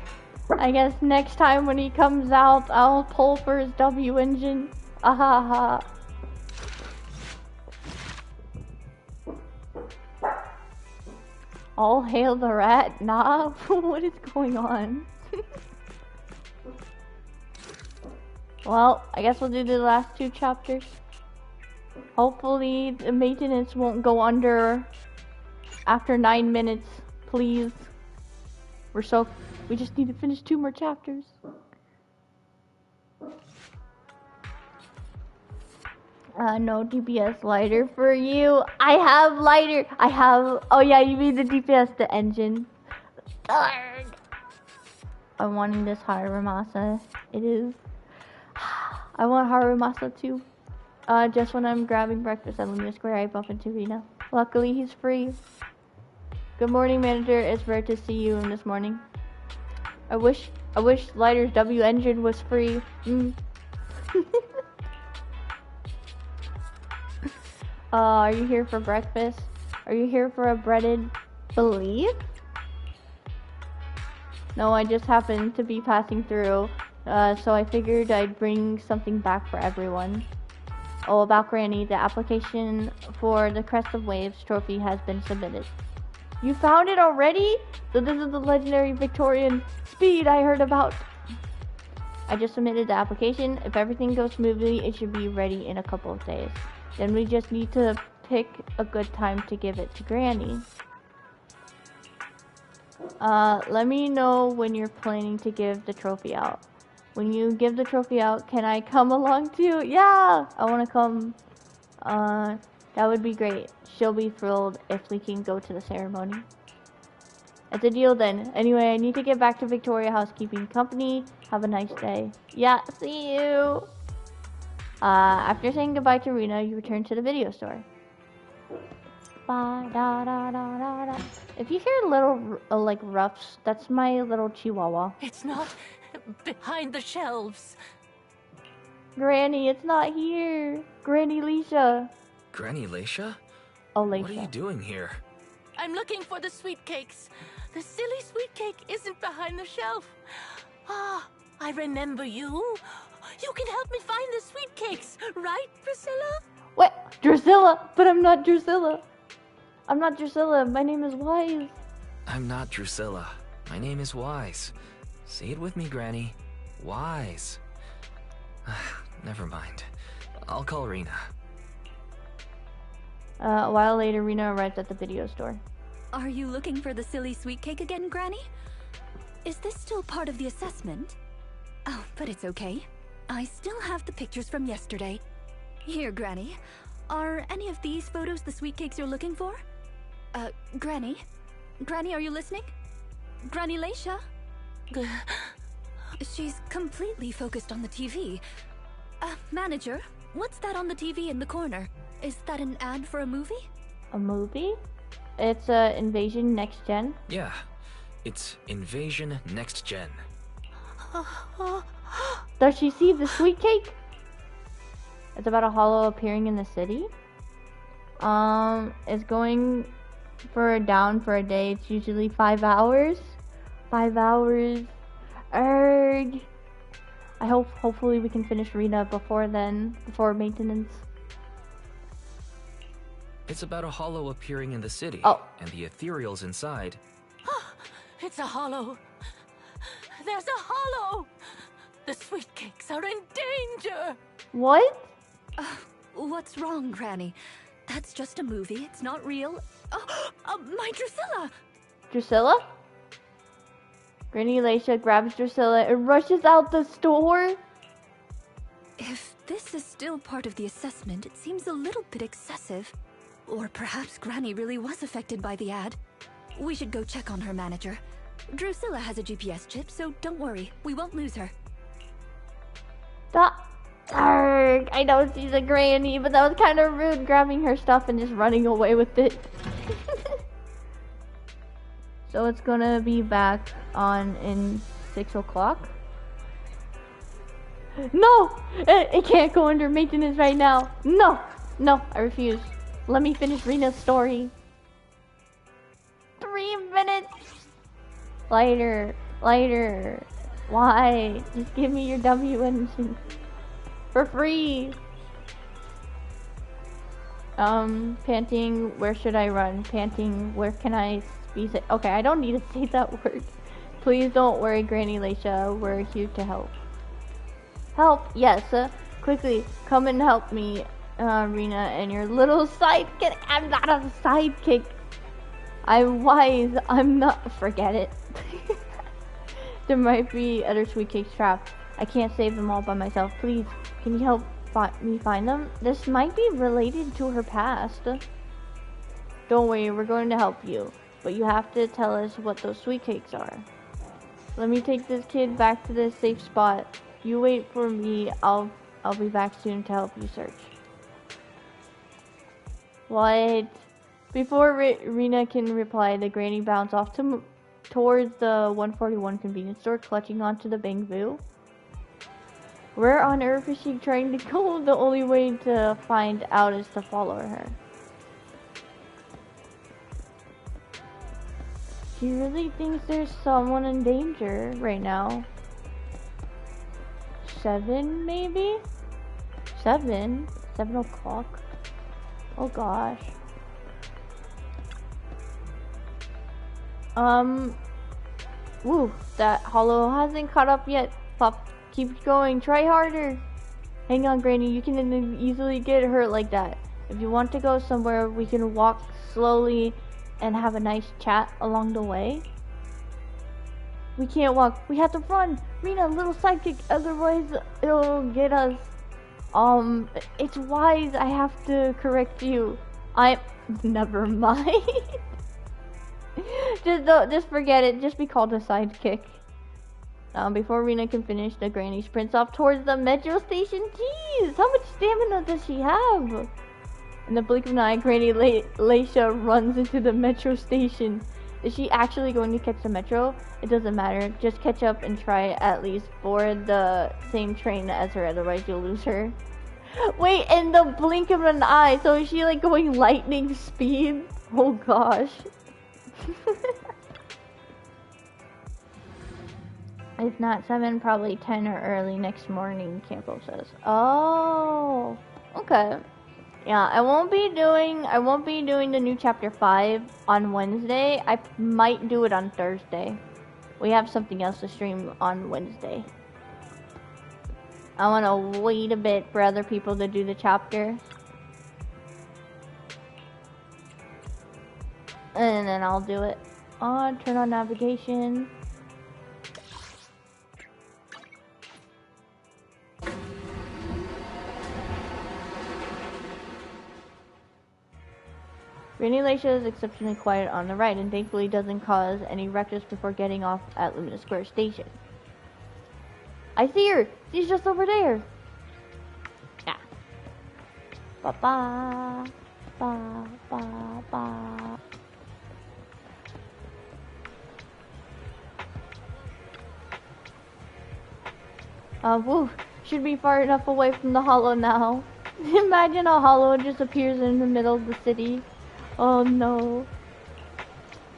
S1: I guess next time when he comes out, I'll pull for his W engine. Ahaha. All hail the rat. Nah, what is going on? Well, I guess we'll do the last 2 chapters. Hopefully the maintenance won't go under after 9 minutes, please. We just need to finish 2 more chapters. No DPS lighter for you. I have lighter. Oh yeah, you mean the DPS, the engine. Darn. I'm wanting this Harumasa. It is. I want Harumasa too. Just when I'm grabbing breakfast at Lumia Square, I bump into Rina. Luckily, he's free. Good morning, manager. It's rare to see you this morning. I wish Lighter's W engine was free. Are you here for breakfast? Are you here for a breaded belief? No, I just happened to be passing through, so I figured I'd bring something back for everyone. Oh, about Granny, the application for the Crest of Waves trophy has been submitted. You found it already? So this is the legendary Victorian speed I heard about. I just submitted the application. If everything goes smoothly, it should be ready in a couple of days. Then we just need to pick a good time to give it to Granny. Let me know when you're planning to give the trophy out. When you give the trophy out, can I come along too? Yeah! I want to come. That would be great. She'll be thrilled if we can go to the ceremony. It's a deal then. Anyway, I need to get back to Victoria House keeping company. Have a nice day. Yeah, see you! After saying goodbye to Rina, you return to the video store. If you hear little, like, roughs, that's my little chihuahua.
S13: It's not behind the shelves.
S1: Granny, it's not here. Granny Leisha.
S4: Granny Leisha?
S1: Oh, Leisha.
S4: What are you doing here?
S13: I'm looking for the sweet cakes. The silly sweet cake isn't behind the shelf. Ah, I remember you. You can help me find the sweet cakes, right, Priscilla?
S1: What? Drusilla? But I'm not Drusilla. I'm not Drusilla. My name is Wise.
S4: I'm not Drusilla. My name is Wise. Say it with me, Granny. Wise. Never mind. I'll call Rina.
S1: A while later, Rina arrives at the video store.
S12: Are you looking for the silly sweet cake again, Granny? Is this still part of the assessment? Oh, but it's okay. I still have the pictures from yesterday. Here, Granny. Are any of these photos the sweet cakes you're looking for? Granny? Granny, are you listening? Granny Leisha? She's completely focused on the TV. Manager, what's that on the TV in the corner? Is that an ad for a movie?
S1: A movie? It's Invasion Next Gen?
S4: Yeah, it's Invasion Next Gen.
S1: Does she see the sweet cake? It's about a hollow appearing in the city. It's going down for a day, it's usually 5 hours. 5 hours. Erg. Hopefully we can finish Rina before then, before maintenance.
S4: It's about a hollow appearing in the city.
S1: Oh.
S4: And the ethereals inside.
S13: It's a hollow. There's a hollow. The sweet cakes are in danger.
S1: What?
S12: What's wrong, Granny? That's just a movie. It's not real. My Drusilla!
S1: Drusilla? Granny Laisha grabs Drusilla and rushes out the store.
S12: If this is still part of the assessment, it seems a little bit excessive. Or perhaps Granny really was affected by the ad. We should go check on her, manager. Drusilla has a GPS chip, so don't worry. We won't lose her.
S1: Arrgh, I know she's a granny, but that was kind of rude, grabbing her stuff and just running away with it. So it's gonna be back on in 6 o'clock. No! It can't go under maintenance right now. No! No, I refuse. Let me finish Rina's story. 3 minutes! Lighter. Why? Just give me your W engine. For free! Panting, where should I run? Panting, where can I be safe? Okay, I don't need to say that word. Please don't worry, Granny Laisha. We're here to help. Help? Yes. Quickly, come and help me, Rina, and your little sidekick. I'm not a sidekick. I'm wise. I'm not. Forget it. There might be other sweet cakes trapped. I can't save them all by myself. Please, can you help me find them? This might be related to her past. Don't worry, we're going to help you. But you have to tell us what those sweet cakes are. Let me take this kid back to this safe spot. You wait for me. I'll be back soon to help you search. What? Before Rina can reply, the granny bounced off towards the 141 convenience store, clutching onto the bamboo. Where on earth is she trying to go? The only way to find out is to follow her. She really thinks there's someone in danger right now. 7 maybe? 7 o'clock. Oh gosh. Woo, that hollow hasn't caught up yet. Pop, keep going, try harder. Hang on, Granny, you can easily get hurt like that. If you want to go somewhere, we can walk slowly and have a nice chat along the way. We can't walk, we have to run. Rina, little sidekick, otherwise it'll get us. It's wise, I have to correct you. Never mind. Just forget it, just be called a sidekick. Before Rina can finish, the granny sprints off towards the metro station. Jeez, how much stamina does she have? In the blink of an eye, Granny Laisha runs into the metro station. Is she actually going to catch the metro? It doesn't matter, just catch up and try at least board the same train as her, otherwise you'll lose her. Wait, in the blink of an eye, so is she like going lightning speed? Oh gosh. If not 7, probably 10 or early next morning, Campo says. Oh, okay. Yeah, I won't be doing the new chapter 5 on Wednesday. I might do it on Thursday. We have something else to stream on Wednesday. I want to wait a bit for other people to do the chapter. And then I'll do it. Turn on navigation. Granny Laisha is exceptionally quiet on the right and thankfully doesn't cause any ruckus before getting off at Lumina Square Station. I see her! She's just over there! Yeah. Ba-ba. Ba-ba-ba. Woo. Should be far enough away from the hollow now. Imagine a hollow just appears in the middle of the city. Oh no.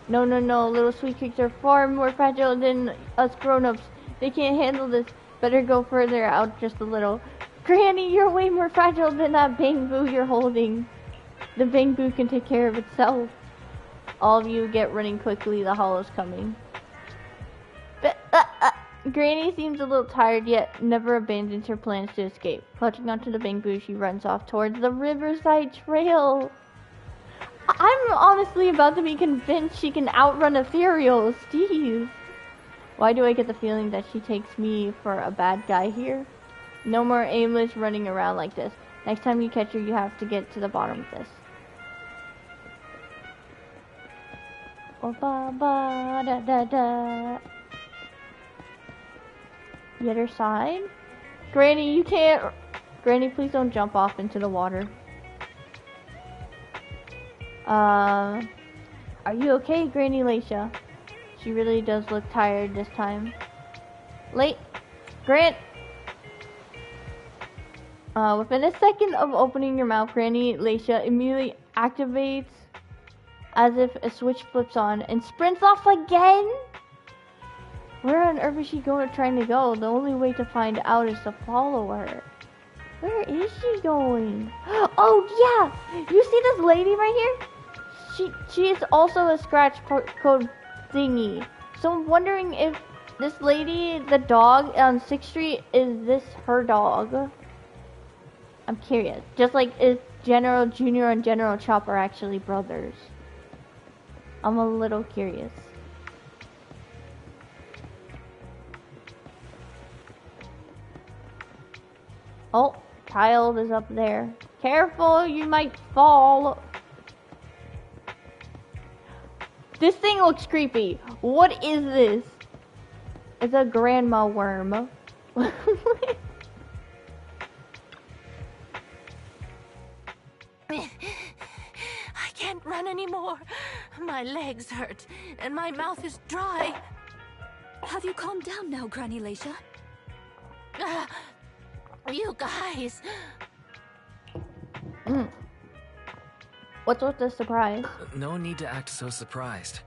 S1: No, no, no. Little sweet cakes are far more fragile than us grown-ups. They can't handle this. Better go further out just a little. Granny, you're way more fragile than that bamboo you're holding. The bamboo can take care of itself. All of you get running quickly. The hollow's coming. But, Granny seems a little tired, yet never abandons her plans to escape. Clutching onto the bamboo, she runs off towards the riverside trail. I'm honestly about to be convinced she can outrun Ethereal. Steve. Why do I get the feeling that she takes me for a bad guy here? No more aimless running around like this. Next time you catch her, you have to get to the bottom of this. Oh, ba ba da da da. The other side? Granny, you can't. Granny, please don't jump off into the water. Are you okay, Granny Lacia? She really does look tired this time. Grant! Within a second of opening your mouth, Granny Lacia immediately activates as if a switch flips on and sprints off again? Where on earth is she trying to go? The only way to find out is to follow her. Where is she going? Oh yeah! You see this lady right here? She is also a scratch code thingy. So I'm wondering if this lady, the dog on 6th Street, is this her dog? I'm curious. Just like, is General Junior and General Chopper actually brothers? I'm a little curious. Oh, child is up there. Careful, you might fall. This thing looks creepy. What is this? It's a grandma worm.
S13: I can't run anymore. My legs hurt, and my mouth is dry.
S12: Have you calmed down now, Granny Lacia?
S13: You guys.
S1: What's with the surprise?
S4: No need to act so surprised.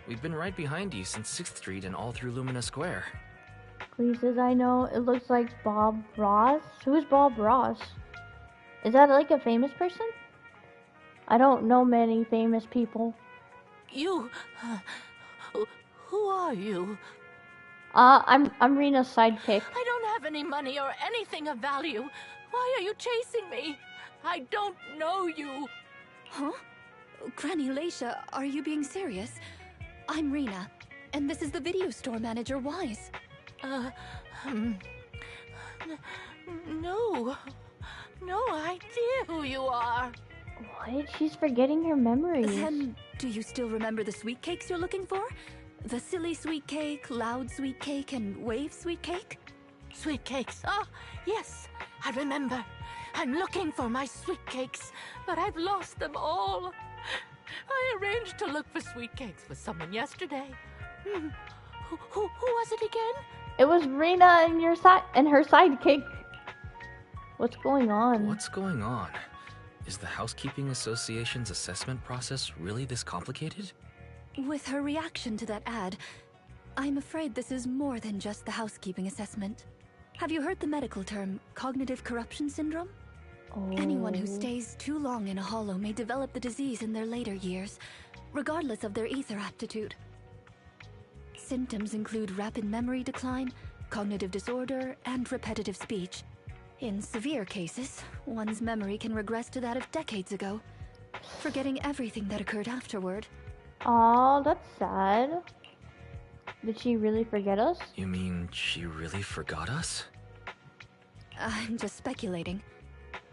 S4: We've been right behind you since 6th Street and all through Lumina Square.
S1: Please, as I know, it looks like Bob Ross. Who's Bob Ross? Is that like a famous person? I don't know many famous people.
S13: You... who are you?
S1: I'm Rina's sidekick.
S13: I don't have any money or anything of value. Why are you chasing me? I don't know you.
S12: Huh? Granny Lacia, are you being serious? I'm Rina, and this is the video store manager, Wise.
S13: No. No idea who you are.
S1: What? She's forgetting her memories.
S12: Then, do you still remember the sweet cakes you're looking for? The silly sweet cake, loud sweet cake, and wave sweet cake?
S13: Sweet cakes. Oh, yes, I remember. I'm looking for my sweet cakes, but I've lost them all. I arranged to look for sweet cakes with someone yesterday. Who was it again?
S1: It was Rina and her sidekick. What's going on?
S4: What's going on? Is the Housekeeping Association's assessment process really this complicated?
S12: With her reaction to that ad, I'm afraid this is more than just the housekeeping assessment. Have you heard the medical term, cognitive corruption syndrome?
S1: Oh.
S12: Anyone who stays too long in a hollow may develop the disease in their later years, regardless of their ether aptitude. Symptoms include rapid memory decline, cognitive disorder, and repetitive speech. In severe cases, one's memory can regress to that of decades ago, forgetting everything that occurred afterward.
S1: Aw, that's sad. Did she really forget us?
S4: You mean she really forgot us?
S12: I'm just speculating.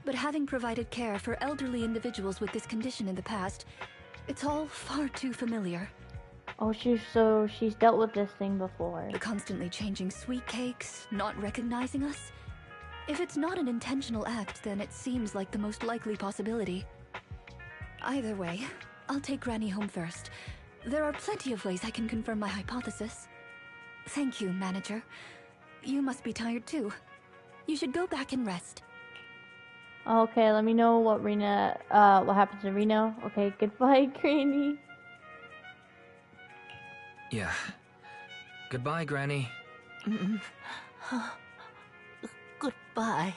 S12: But having provided care for elderly individuals with this condition in the past, it's all far too familiar.
S1: Oh, she's dealt with this thing before.
S12: The constantly changing sweet cakes, not recognizing us. If it's not an intentional act, then it seems like the most likely possibility. Either way, I'll take Granny home first. There are plenty of ways I can confirm my hypothesis. Thank you, Manager. You must be tired too. You should go back and rest.
S1: Okay, let me know what happens to Reno. Okay, goodbye, Granny.
S4: Yeah. Goodbye, Granny.
S13: Goodbye.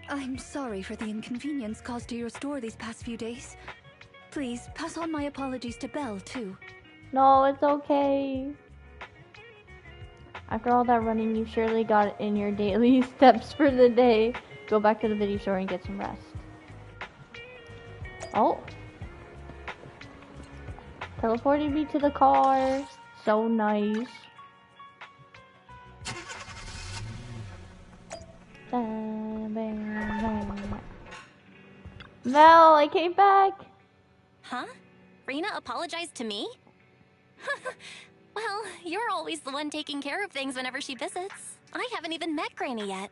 S12: I'm sorry for the inconvenience caused to your store these past few days. Please, pass on my apologies to Belle, too.
S1: No, it's okay. After all that running, you surely got in your daily steps for the day. Go back to the video store and get some rest. Oh. Teleported me to the car. So nice. Mel, I came back.
S3: Huh? Rina apologized to me? Well, you're always the one taking care of things whenever she visits. I haven't even met Granny yet.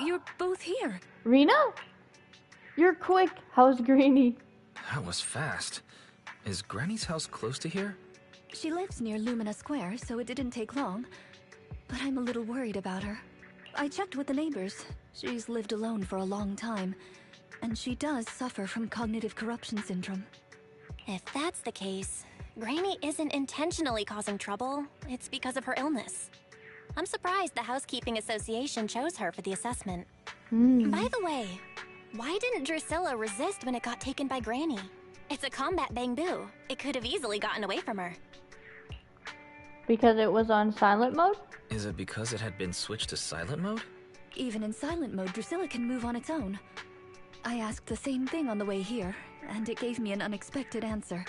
S12: You're both here.
S1: Rina? You're quick. How's Granny?
S4: That was fast. Is Granny's house close to here?
S12: She lives near Lumina Square, so it didn't take long. But I'm a little worried about her. I checked with the neighbors. She's lived alone for a long time, and she does suffer from cognitive corruption syndrome.
S3: If that's the case, Granny isn't intentionally causing trouble. It's because of her illness. I'm surprised the Housekeeping Association chose her for the assessment. By the way, why didn't Drusilla resist when it got taken by Granny? It's a combat bamboo. It could have easily gotten away from her.
S1: Because it was on silent mode?
S4: Is it because it had been switched to silent mode?
S12: Even in silent mode, Drusilla can move on its own. I asked the same thing on the way here, and it gave me an unexpected answer.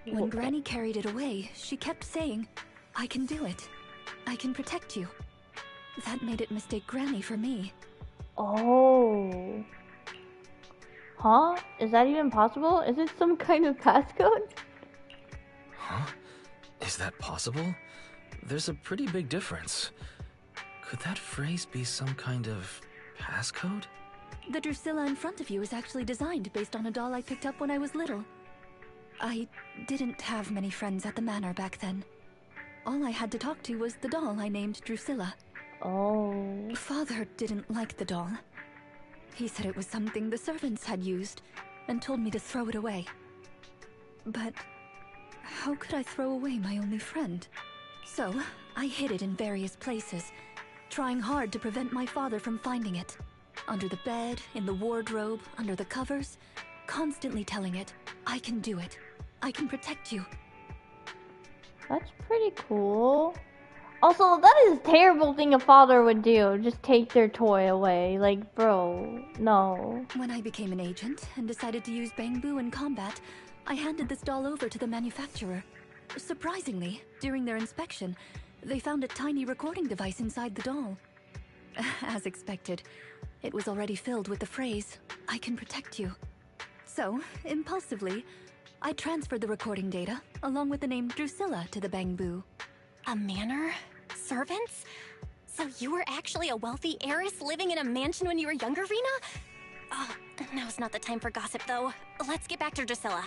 S12: When Granny carried it away, she kept saying, "I can do it. I can protect you." That made it mistake Granny for me.
S1: Oh. Huh? Is that even possible? Is it some kind of passcode?
S4: Huh? Is that possible? There's a pretty big difference. Could that phrase be some kind of passcode?
S12: The Drusilla in front of you is actually designed based on a doll I picked up when I was little. I didn't have many friends at the manor back then. All I had to talk to was the doll I named Drusilla.
S1: Oh.
S12: Father didn't like the doll. He said it was something the servants had used, and told me to throw it away. But how could I throw away my only friend? So, I hid it in various places, trying hard to prevent my father from finding it. Under the bed, in the wardrobe, under the covers, constantly telling it, "I can do it. I can protect you."
S1: That's pretty cool. Also, that is a terrible thing a father would do. Just take their toy away. Like, bro, no.
S12: When I became an agent and decided to use bamboo in combat, I handed this doll over to the manufacturer. Surprisingly, during their inspection, they found a tiny recording device inside the doll. As expected, it was already filled with the phrase, "I can protect you." So, impulsively, I transferred the recording data, along with the name Drusilla, to the bamboo.
S3: A manor? Servants? So you were actually a wealthy heiress living in a mansion when you were younger, Rina? Oh, now's not the time for gossip, though. Let's get back to Drusilla.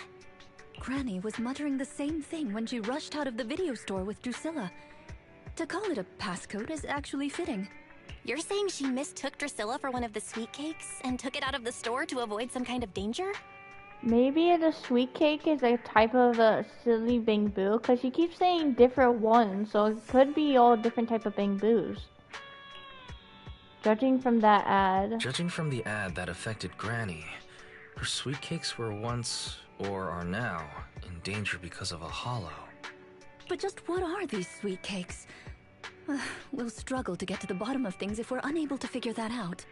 S12: Granny was muttering the same thing when she rushed out of the video store with Drusilla. To call it a passcode is actually fitting.
S3: You're saying she mistook Drusilla for one of the sweet cakes and took it out of the store to avoid some kind of danger?
S1: Maybe the sweet cake is a type of a silly bamboo, because she keeps saying different ones, so it could be all different type of bamboos. Judging from that ad.
S4: Judging from the ad that affected Granny, her sweet cakes were once, or are now, in danger because of a hollow.
S12: But just what are these sweet cakes? We'll struggle to get to the bottom of things if we're unable to figure that out.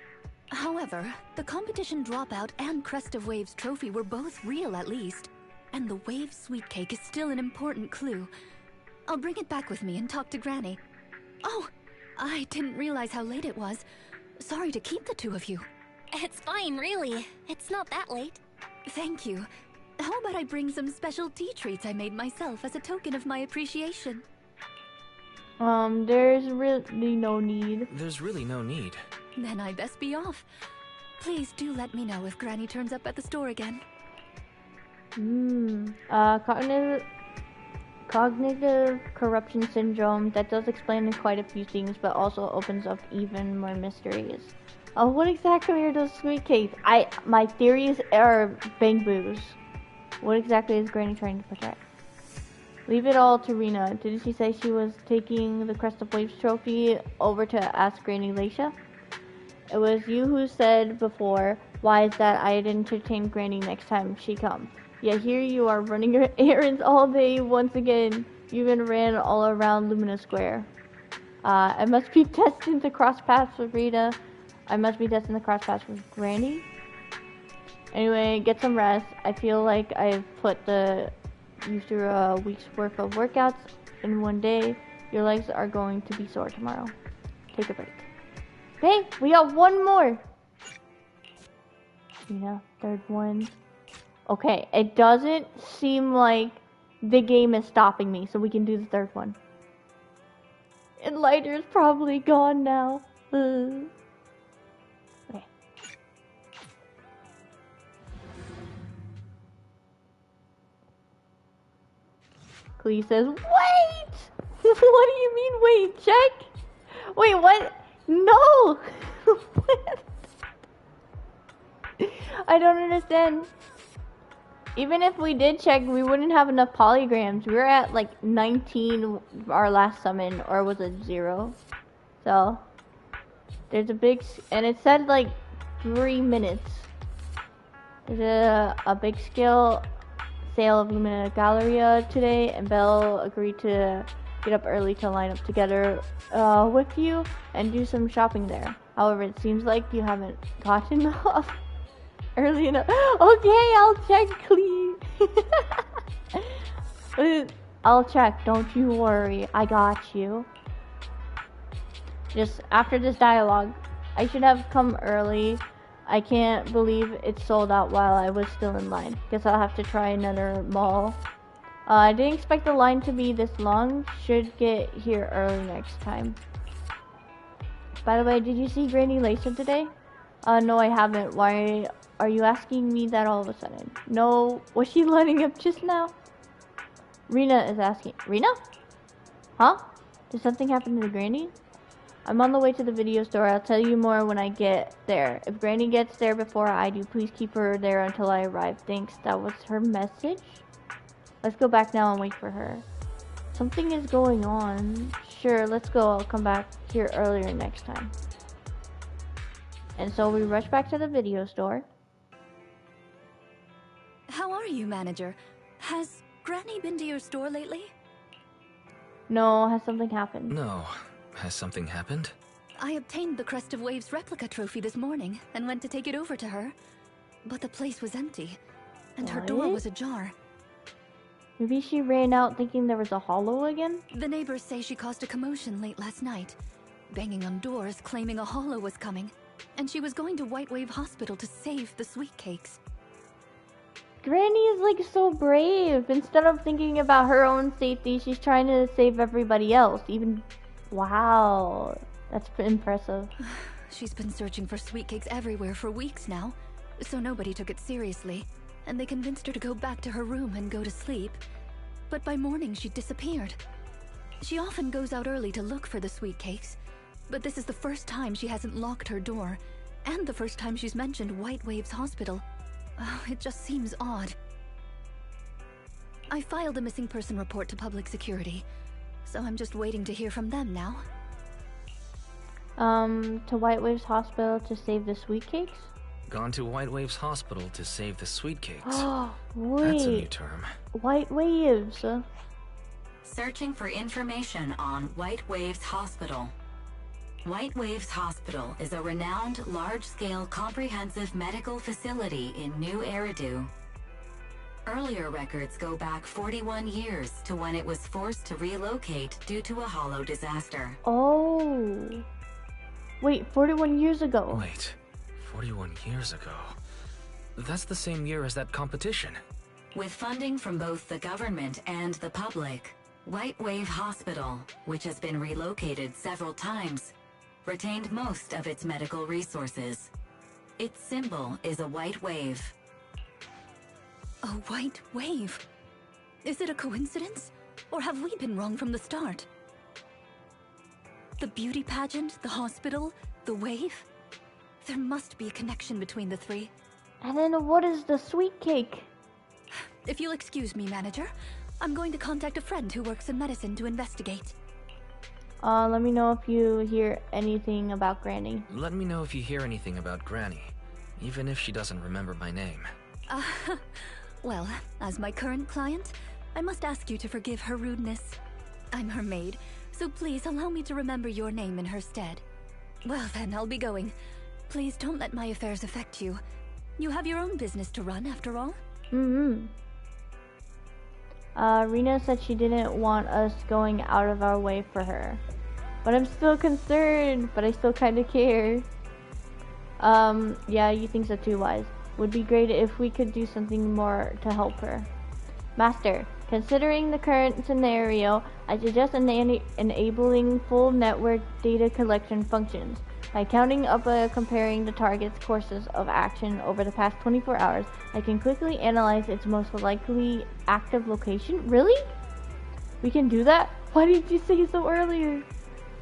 S12: However, the competition dropout and Crest of Waves trophy were both real at least, and the Wave sweet cake is still an important clue. I'll bring it back with me and talk to Granny. Oh, I didn't realize how late it was. Sorry to keep the two of you.
S3: It's fine, really. It's not that late.
S12: Thank you. How about I bring some special tea treats I made myself as a token of my appreciation?
S1: There's really no need.
S4: There's really no need.
S12: Then I best be off. Please do let me know if Granny turns up at the store again.
S1: Cognitive corruption syndrome. That does explain quite a few things, but also opens up even more mysteries. What exactly are those sweet cakes? My theories are bamboos. What exactly is Granny trying to protect? Leave it all to Rina. Didn't she say she was taking the Crest of Waves trophy over to ask Granny Lacia? It was you who said before, why is that I'd entertain Granny next time she comes. Yet here you are running your errands all day once again. You even ran all around Lumina Square. I must be destined to cross paths with Rita. I must be destined to cross paths with Granny. Anyway, get some rest. I feel like I've put you through a week's worth of workouts in one day. Your legs are going to be sore tomorrow. Take a break. Okay, we got one more. Third one. Okay, it doesn't seem like the game is stopping me, so we can do the third one. And lighter's probably gone now. Okay. Clee says, wait! What do you mean, wait? Check? Wait, what? No! What? I don't understand. Even if we did check, we wouldn't have enough polygrams. We were at like 19 our last summon, or was it 0? So, there's a big, and it said like 3 minutes. There's a big scale sale of Lumina Galleria today, and Belle agreed to get up early to line up together with you and do some shopping there. However, it seems like you haven't gotten off early enough. Okay, I'll check, please. I'll check, don't you worry. I got you. Just after this dialogue, I should have come early. I can't believe it's sold out while I was still in line. Guess I'll have to try another mall. I didn't expect the line to be this long. Should get here early next time. By the way, did you see Granny Lacia today? No, I haven't. Why are you asking me that all of a sudden? No, was she lining up just now? Rina is asking. Rina? Huh? Did something happen to the Granny? I'm on the way to the video store. I'll tell you more when I get there. If Granny gets there before I do, please keep her there until I arrive. Thanks. That was her message? Let's go back now and wait for her. Something is going on. Sure, let's go. I'll come back here earlier next time. And so we rush back to the video store.
S12: How are you, manager? Has Granny been to your store lately?
S1: No, has something happened?
S4: No. Has something happened?
S12: I obtained the Crest of Waves replica trophy this morning and went to take it over to her. But the place was empty, and her door was ajar.
S1: Maybe she ran out thinking there was a hollow again?
S12: The neighbors say she caused a commotion late last night, banging on doors claiming a hollow was coming, and she was going to White Wave Hospital to save the sweet cakes.
S1: Granny is like so brave. Instead of thinking about her own safety, she's trying to save everybody else. Even, wow, that's impressive.
S12: She's been searching for sweet cakes everywhere for weeks now, so nobody took it seriously, and they convinced her to go back to her room and go to sleep. But by morning, she disappeared. She often goes out early to look for the sweet cakes, but this is the first time she hasn't locked her door, and the first time she's mentioned White Waves Hospital. Oh, it just seems odd. I filed a missing person report to public security, so I'm just waiting to hear from them now.
S1: To White Waves Hospital to save the sweet cakes?
S4: Gone to White Waves Hospital to save the sweet cakes.
S1: Oh, wait.
S4: That's a new term.
S1: White Waves.
S6: Searching for information on White Waves Hospital. White Waves Hospital is a renowned, large-scale, comprehensive medical facility in New Eridu. Earlier records go back 41 years to when it was forced to relocate due to a hollow disaster.
S1: Oh. Wait, 41 years ago.
S4: Wait, 41 years ago? That's the same year as that competition.
S6: With funding from both the government and the public, White Wave Hospital, which has been relocated several times, retained most of its medical resources. Its symbol is a white wave.
S12: A white wave? Is it a coincidence? Or have we been wrong from the start? The beauty pageant, the hospital, the wave? There must be a connection between the three.
S1: And then what is the sweet cake?
S12: If you'll excuse me, manager, I'm going to contact a friend who works in medicine to investigate.
S1: Let me know if you hear anything about Granny.
S4: Let me know if you hear anything about Granny, even if she doesn't remember my name.
S12: Well, as my current client, I must ask you to forgive her rudeness. I'm her maid, so please allow me to remember your name in her stead. Well then, I'll be going. Please don't let my affairs affect you. You have your own business to run, after all.
S1: Rina said she didn't want us going out of our way for her. But I'm still concerned, but I still kinda care. Yeah, you think so too, Wise. Would be great if we could do something more to help her. Master, considering the current scenario, I suggest enabling full network data collection functions. By counting up comparing the target's courses of action over the past 24 hours, I can quickly analyze its most likely active location. Really? We can do that? Why didn't you say so earlier?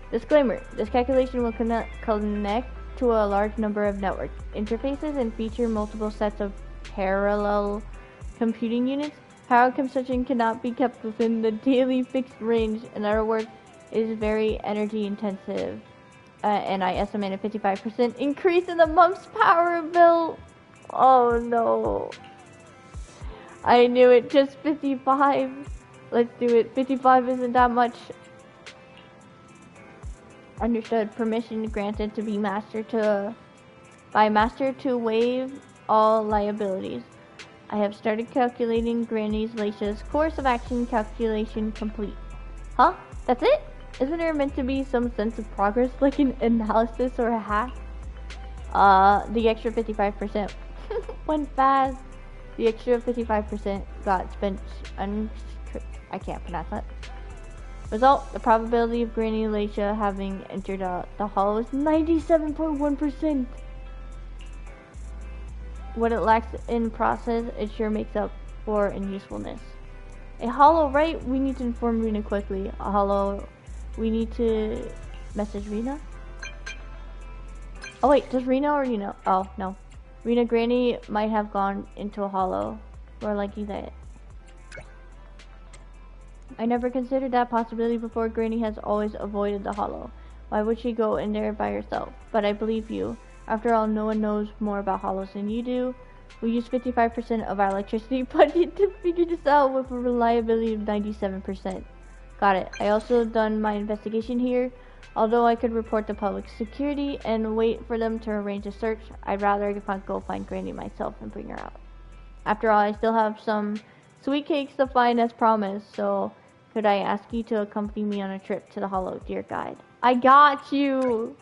S1: Disclaimer, this calculation will connect to a large number of network interfaces and feature multiple sets of parallel computing units. Power consumption cannot be kept within the daily fixed range. In other words, it is very energy intensive. And I estimate a 55% increase in the month's power bill. Oh no. I knew it, just 55. Let's do it. 55 isn't that much. Understood. Permission granted to be master to waive all liabilities. I have started calculating Granny's Lacia's course of action. Calculation complete. Huh? That's it? Isn't there meant to be some sense of progress, like an analysis or a hack? The extra 55% went fast. The extra 55% got spent I can't pronounce that. Result, the probability of Granny Lycia having entered the hall is 97.1%. What it lacks in process, it sure makes up for in usefulness. A hollow, right? We need to inform Rina quickly. A hollow, we need to message Rina? Oh wait, does Rina already know? Oh, no. Rina, Granny might have gone into a hollow. We're liking that. I never considered that possibility before. Granny has always avoided the hollow. Why would she go in there by herself? But I believe you. After all, no one knows more about hollows than you do. We use 55% of our electricity budget to figure this out with a reliability of 97%. Got it. I also done my investigation here. Although I could report to public security and wait for them to arrange a search, I'd rather go find Granny myself and bring her out. After all, I still have some sweet cakes to find as promised, so could I ask you to accompany me on a trip to the hollow, dear guide? I got you!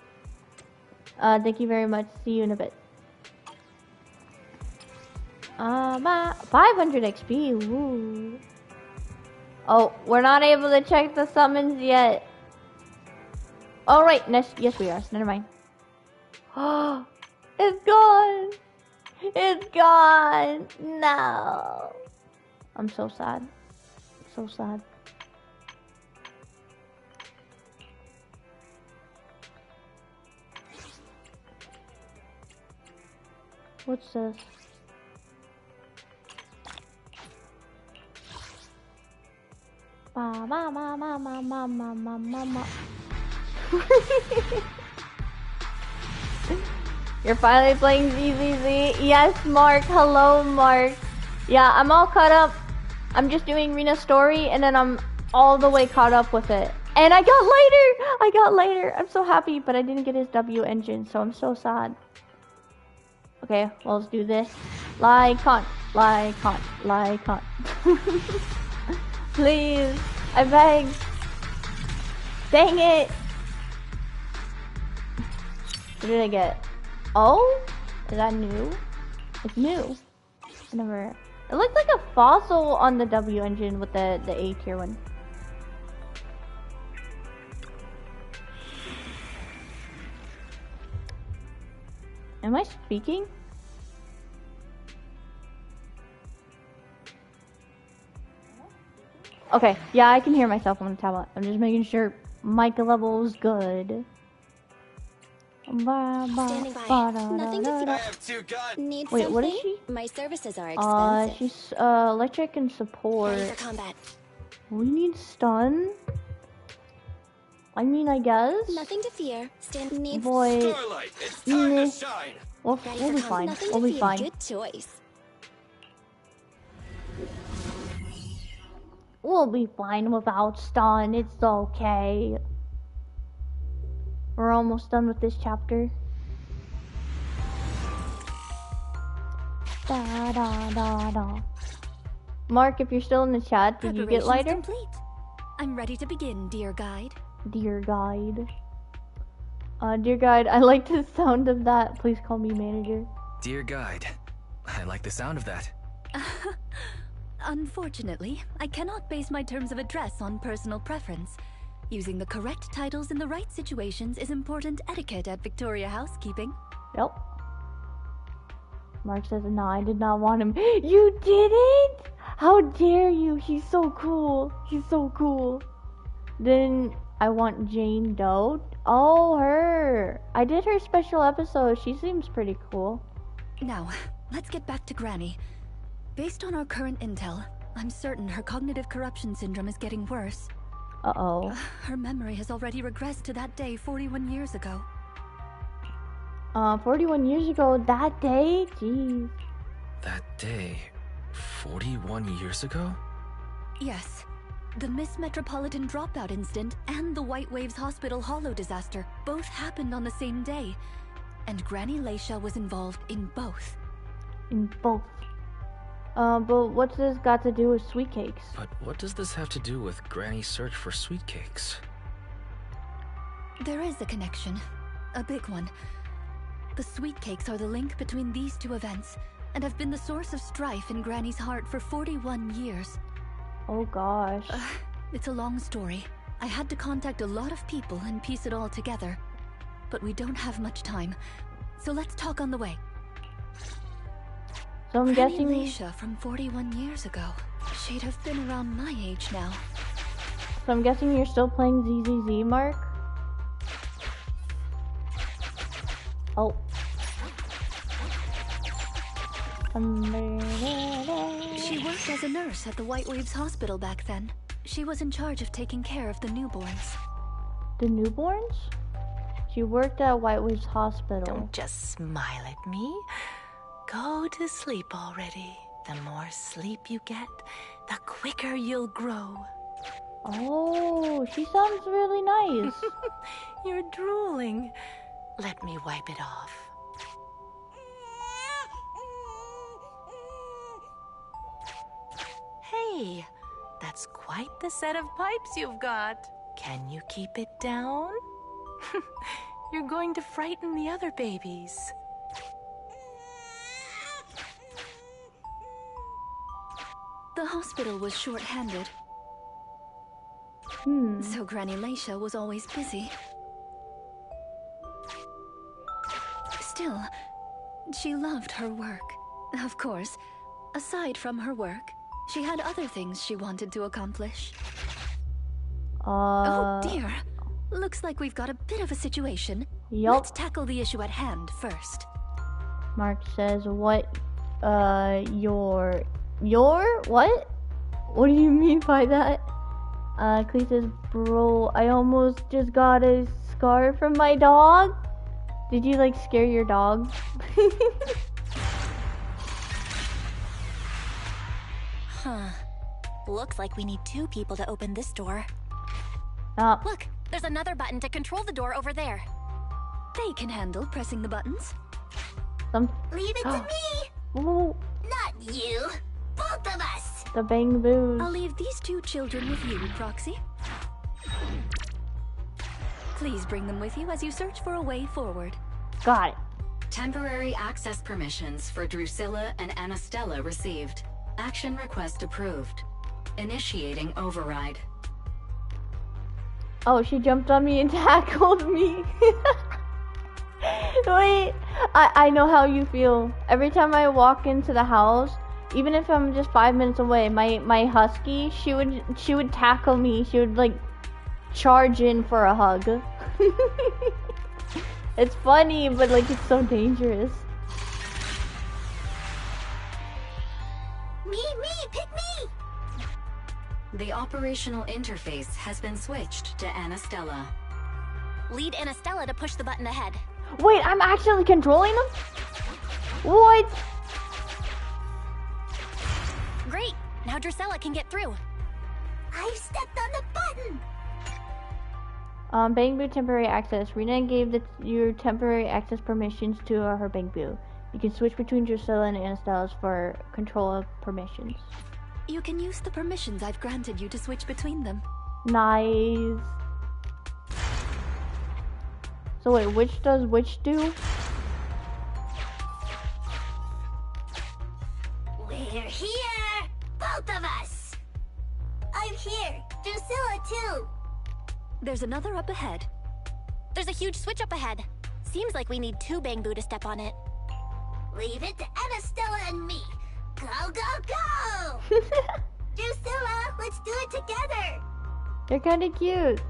S1: Thank you very much. See you in a bit. 500 XP, woo. Oh, we're not able to check the summons yet. Oh, right, yes we are, so never mind. Oh, it's gone! It's gone! No! I'm so sad. So sad. What's this? You're finally playing ZZZ? Yes, Mark. Hello, Mark. Yeah, I'm all caught up. I'm just doing Rina's story, and then I'm all the way caught up with it. And I got later. I'm so happy, but I didn't get his W engine, so I'm so sad. Okay, well, let's do this. Lycaon. Please, I beg. Dang it. What did I get? Oh? Is that new? It's new. I never... It looked like a fossil on the W engine with the A tier one. Am I speaking? Okay, yeah, I can hear myself on the tablet. I'm just making sure mic level is good.
S3: Standing by. Nothing to see.
S7: I have two guns.
S3: Need
S1: Wait,
S3: something?
S1: what is she?
S3: My services are expensive.
S1: She's electric and support.
S3: Ready for combat.
S1: We need stun? I mean, I guess.
S3: Nothing to fear. Stand needs
S1: Boy.
S7: Starlight, it's time to shine.
S1: We'll be fine. We'll be fine.
S3: Good choice.
S1: We'll be fine without stun. It's okay. We're almost done with this chapter. Da da da da. Mark, if you're still in the chat, did you get lighter?
S12: Complete. I'm ready to begin, dear guide.
S1: Dear guide. Dear guide, I like the sound of that. Please call me manager.
S4: Dear guide, I like the sound of that.
S12: Unfortunately, I cannot base my terms of address on personal preference. Using the correct titles in the right situations is important etiquette at Victoria Housekeeping.
S1: Yep. Mark says, no, I did not want him. You didn't? How dare you? He's so cool. He's so cool. Then I want Jane Doe. Oh, her. I did her special episode. She seems pretty cool.
S12: Now, let's get back to Granny. Based on our current intel, I'm certain her cognitive corruption syndrome is getting worse.
S1: Uh-oh.
S12: Her memory has already regressed to that day 41 years ago.
S1: 41 years ago, that day? Jeez.
S4: That day, 41 years ago?
S12: Yes. The Miss Metropolitan dropout incident and the White Waves Hospital Hollow disaster both happened on the same day. And Granny Leisha was involved in both.
S1: In both. But what's this got to do with sweet cakes?
S4: But what does this have to do with Granny's search for sweet cakes?
S12: There is a connection. A big one. The sweet cakes are the link between these two events, and have been the source of strife in Granny's heart for 41 years.
S1: Oh gosh.
S12: It's a long story. I had to contact a lot of people and piece it all together. But we don't have much time, so let's talk on the way.
S1: So I'm guessing...
S12: Granny Leisha from 41 years ago. She'd have been around my age now.
S1: So I'm guessing you're still playing ZZZ, Mark? Oh.
S12: She worked as a nurse at the White Waves Hospital back then. She was in charge of taking care of the newborns.
S1: The newborns? She worked at White Waves Hospital.
S13: Don't just smile at me. Go to sleep already. The more sleep you get, the quicker you'll grow.
S1: Oh, she sounds really nice.
S13: You're drooling. Let me wipe it off. Hey, that's quite the set of pipes you've got. Can you keep it down? You're going to frighten the other babies.
S12: The hospital was short-handed. So Granny Leisha was always busy. Still, she loved her work. Of course, aside from her work, she had other things she wanted to accomplish. Oh dear. Looks like we've got a bit of a situation.
S1: Yup.
S12: Let's tackle the issue at hand first.
S1: Mark says, what, what? What do you mean by that? Clee says, bro, I almost just got a scar from my dog. Did you, like, scare your dog?
S3: Huh. Looks like we need 2 people to open this door. Look, there's another button to control the door over there.
S12: They can handle pressing the buttons.
S9: Leave it to me!
S1: Ooh.
S9: Not you! Both of us!
S1: The bang boos.
S12: I'll leave these 2 children with you, Proxy. Please bring them with you as you search for a way forward.
S1: Got it.
S6: Temporary access permissions for Drusilla and Anastella received. Action request approved. Initiating override.
S1: Oh, she jumped on me and tackled me. Wait, I know how you feel. Every time I walk into the house, even if I'm just 5 minutes away, my husky, she would tackle me. She would, like, charge in for a hug. It's funny, but, like, it's so dangerous.
S9: Me, pick me!
S6: The operational interface has been switched to Anastella.
S3: Lead Anastella to push the button ahead.
S1: Wait, I'm actually controlling them? What?
S3: Great! Now Drusilla can get through.
S9: I've stepped on the button!
S1: Bangbu temporary access. Rina gave your temporary access permissions to her Bangbu. You can switch between Drusilla and Anastella's for control of permissions.
S12: You can use the permissions I've granted you to switch between them.
S1: Nice. So wait, which does which do?
S9: We're here! Both of us! I'm here! Drusilla too!
S12: There's another up ahead.
S3: There's a huge switch up ahead. Seems like we need 2 Bangbu to step on it.
S9: Leave it to Anastella and me! Go, go, go! Drusilla, let's do it together!
S1: They're kinda cute.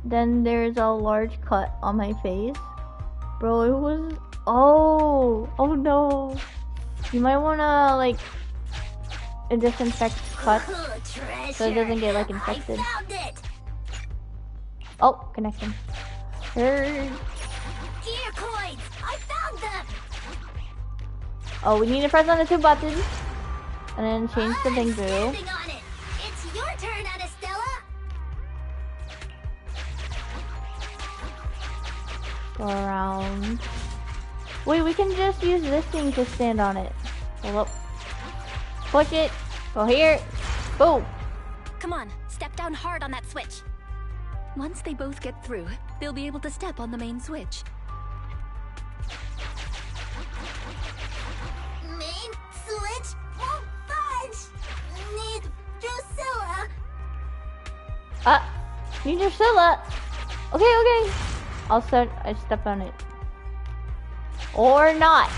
S1: Then there's a large cut on my face. Bro, it was... Oh no. You might wanna, like, disinfect cuts so it doesn't get, like, infected.
S9: I found it!
S1: Oh, connection.
S9: Gear coins! I found them!
S1: Oh, we need to press on the 2 buttons. And then change the Bangbu.
S9: Standing on it! It's your turn, Anastella!
S1: Go around. Wait, we can just use this thing to stand on it. Hold up. Push it. Go here. Boom.
S3: Come on, step down hard on that switch.
S12: Once they both get through, they'll be able to step on the main switch.
S9: Main switch won't budge! Need Drusilla!
S1: Need Drusilla. Okay. I step on it. Or not.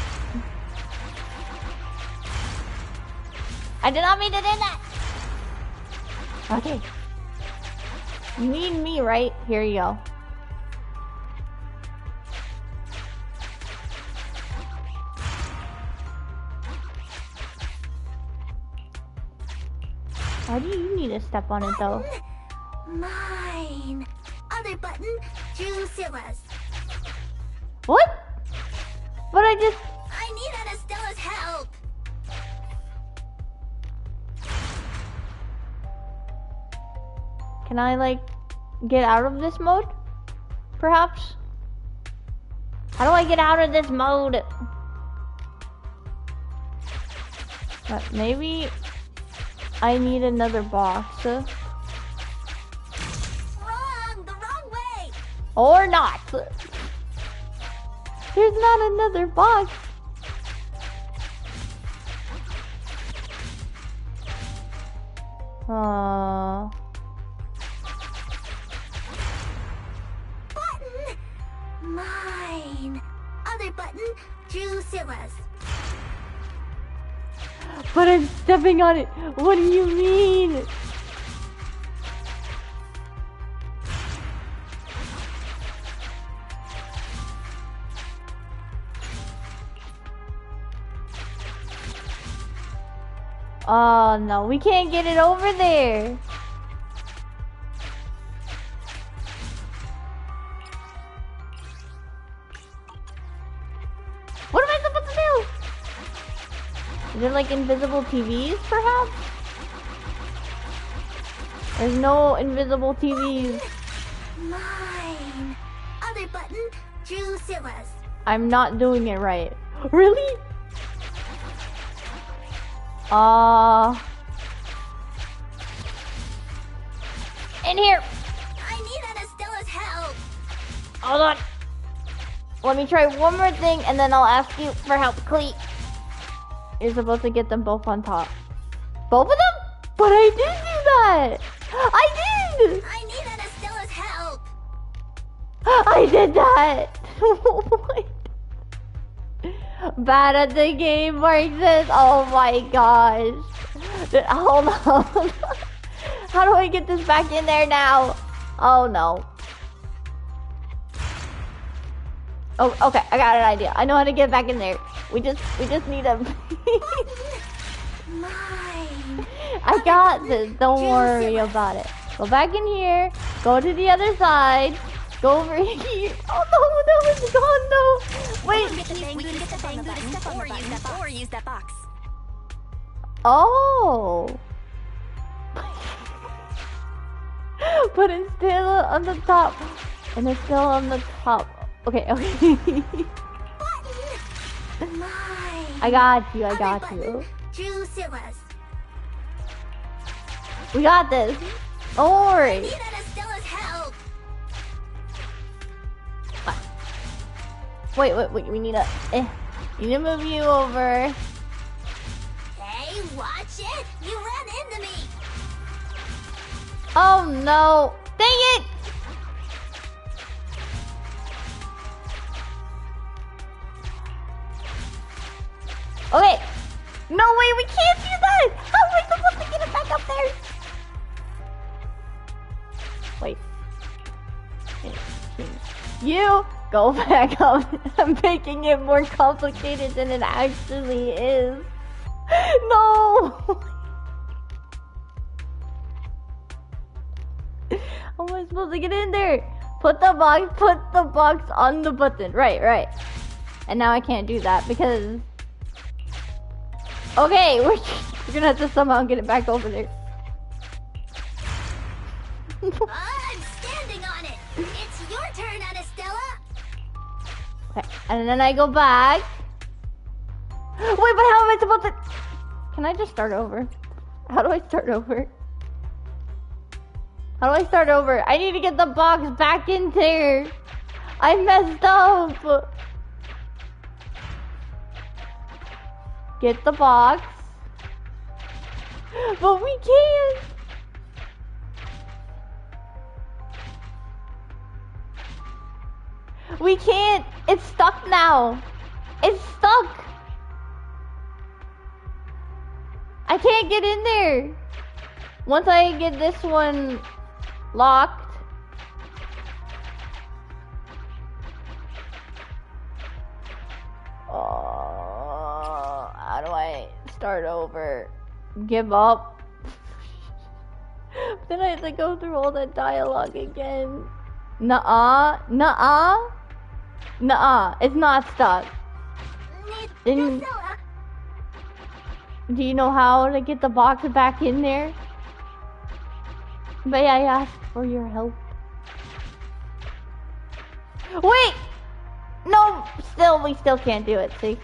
S1: I did not mean to do that. Okay. You need me, right? Here you go. Why do you need to step on it though?
S9: Mine. Other button, Drusilla's.
S1: What? But I
S9: need Anastella's help.
S1: Can I, like, get out of this mode? Perhaps? How do I get out of this mode? Maybe I need another box.
S9: Wrong! The wrong way!
S1: Or not! There's not another box!
S9: Button! Mine! Other button, Drusilla's.
S1: But I'm stepping on it! What do you mean? Oh no, we can't get it over there. What am I supposed to do? Is there like invisible TVs perhaps? There's no invisible TVs.
S9: Mine. Other button, Drusilla's.
S1: I'm not doing it right. Really? In here.
S9: I need Anastella's help.
S1: Hold on. Let me try one more thing and then I'll ask you for help, Clee. You're supposed to get them both on top. Both of them? But I did do that. I did.
S9: I need Anastella's help.
S1: I did that. Bad at the game, Marxus. Oh my gosh. Hold on. How do I get this back in there now? Oh no. Oh, okay. I got an idea. I know how to get back in there. We just need a.
S9: Mine.
S1: I got this. Don't worry about it. Go back in here. Go to the other side. Go over here. Oh no, that was gone. No. Wait.
S3: We can get the bamboo to step on the button, or use that box.
S1: Oh. But it's still on the top. And it's still on the top. Okay, okay. I got you, I got you.
S9: Drusilla's.
S1: We got this. Don't worry.
S9: I need Anastella's help.
S1: Wait, we need to move you over.
S9: Hey, watch it! You ran into me!
S1: Oh no! Dang it! Okay. No way, we can't do that! How am I supposed to get it back up there? Wait. You go back up. I'm making it more complicated than it actually is. No! How am I supposed to get in there? Put the box on the button. Right. And now I can't do that because... Okay, we're gonna have to somehow get it back over there.
S9: I'm standing on it! It's your turn, Anastella!
S1: Okay, and then I go back. Wait, but how am I supposed to... Can I just start over? How do I start over? How do I start over? I need to get the box back in there. I messed up. Get the box. But we can't. We can't. It's stuck now. It's stuck. I can't get in there. Once I get this one locked. How do I start over? Give up? Then I have to go through all that dialogue again. Nuh-uh. It's not stuck. Do you know how to get the box back in there? May I ask for your help? Wait! No, we still can't do it, see?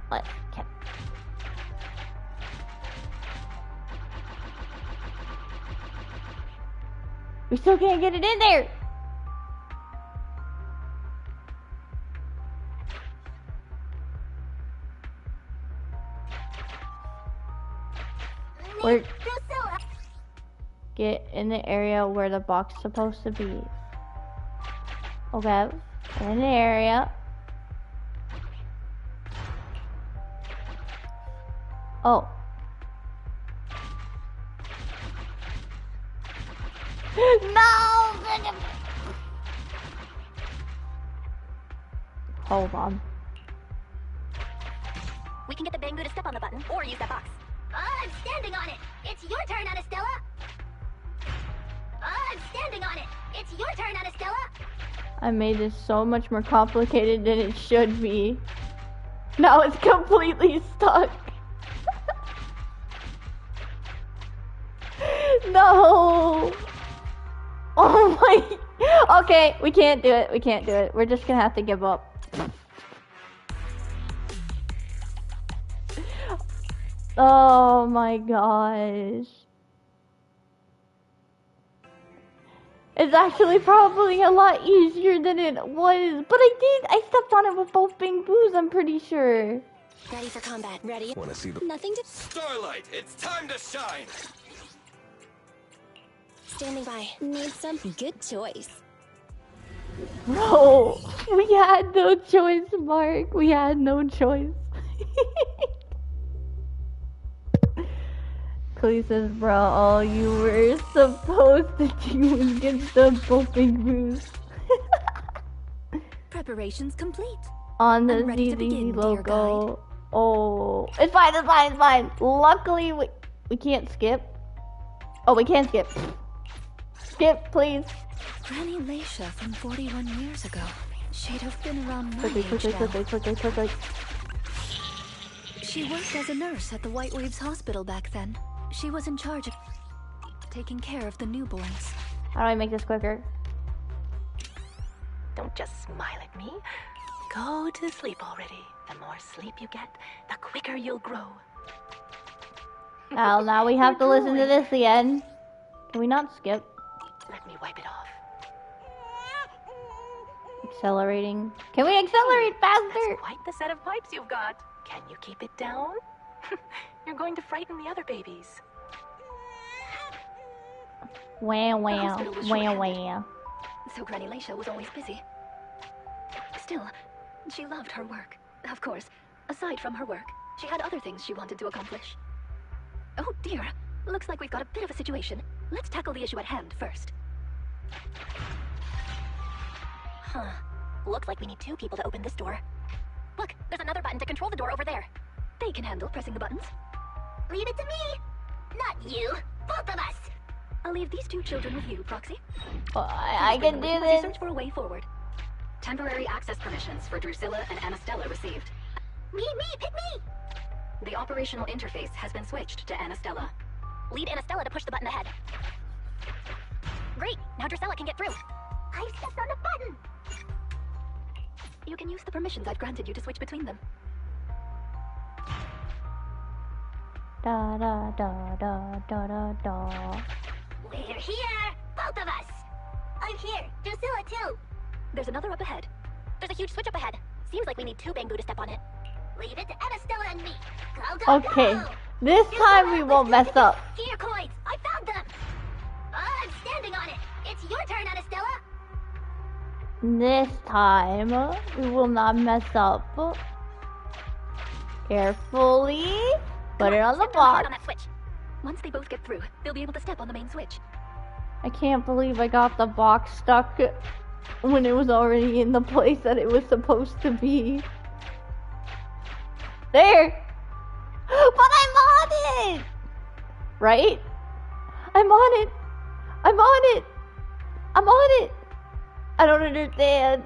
S1: What? Can't. We still can't get it in there! We're... Get in the area where the box is supposed to be. Okay, in the area. Oh. No! Hold on.
S3: We can get the bamboo to step on the button, or use that box.
S9: I'm standing on it! It's your turn, Anastella! I'm standing on it! It's your turn, Anastella!
S1: I made this so much more complicated than it should be. Now it's completely stuck. No! Oh my... Okay, we can't do it. We're just gonna have to give up. Oh my gosh. It's actually probably a lot easier than it was. But I stepped on it with both bamboos, I'm pretty sure.
S3: Ready for combat. Ready?
S5: Wanna see the...
S3: Nothing to...
S7: Starlight, it's time to shine!
S3: Standing by. Need some... Good choice.
S1: No, we had no choice, Mark. We had no choice. Chloe says, bro, all you were supposed to do was get the both bamboos.
S12: Preparations complete.
S1: On the
S12: I'm ready to
S1: ZZ
S12: begin,
S1: logo. Oh, it's fine, it's fine, it's fine. Luckily, we can't skip. Oh, we can skip. Skip, please.
S12: Granny Leisha from 41 years ago. She'd have been around my
S1: Quickly,
S12: age
S1: quickly,
S12: now.
S1: quickly.
S12: She worked as a nurse at the White Waves Hospital back then. She was in charge of taking care of the newborns.
S1: How do I make this quicker?
S13: Don't just smile at me. Go to sleep already. The more sleep you get, the quicker you'll grow.
S1: Well, now we have to listen to this again. Can we not skip?
S13: Let me wipe it off.
S1: Accelerating. Can we accelerate faster?
S13: That's quite the set of pipes you've got. Can you keep it down? You're going to frighten the other babies.
S1: Wow.
S12: So Granny Leisha was always busy. Still, she loved her work. Of course, aside from her work, she had other things she wanted to accomplish. Oh dear, looks like we've got a bit of a situation. Let's tackle the issue at hand first.
S3: Huh. Looks like we need 2 people to open this door. Look, there's another button to control the door over there.
S12: They can handle pressing the buttons.
S9: Leave it to me! Not you! Both of us!
S12: I'll leave these 2 children with you, Proxy.
S1: I can do
S12: As
S1: this.
S12: you search for a way forward.
S6: Temporary access permissions for Drusilla and Anastella received.
S9: Me, pick me!
S6: The operational interface has been switched to Anastella.
S3: Lead Anastella to push the button ahead. Great, now Drusilla can get through.
S9: I stepped on the button!
S12: You can use the permissions I've granted you to switch between them.
S1: Da da da da da da da.
S9: We're here! Both of us! I'm here! Drusilla too!
S12: There's another up ahead.
S3: There's a huge switch up ahead. Seems like we need 2 Bangboo to step on it.
S9: Leave it to Anastella and me! Go!
S1: Okay, this time we won't mess up.
S9: Gear coins! I found them! I'm standing on it! It's your turn, Anastella!
S1: This time we will not mess up. Carefully put it on the box.
S3: On that switch.
S12: Once they both get through, they'll be able to step on the main switch.
S1: I can't believe I got the box stuck when it was already in the place that it was supposed to be. There! But I'm on it! Right? I'm on it! I'm on it! I'm on it! I don't understand.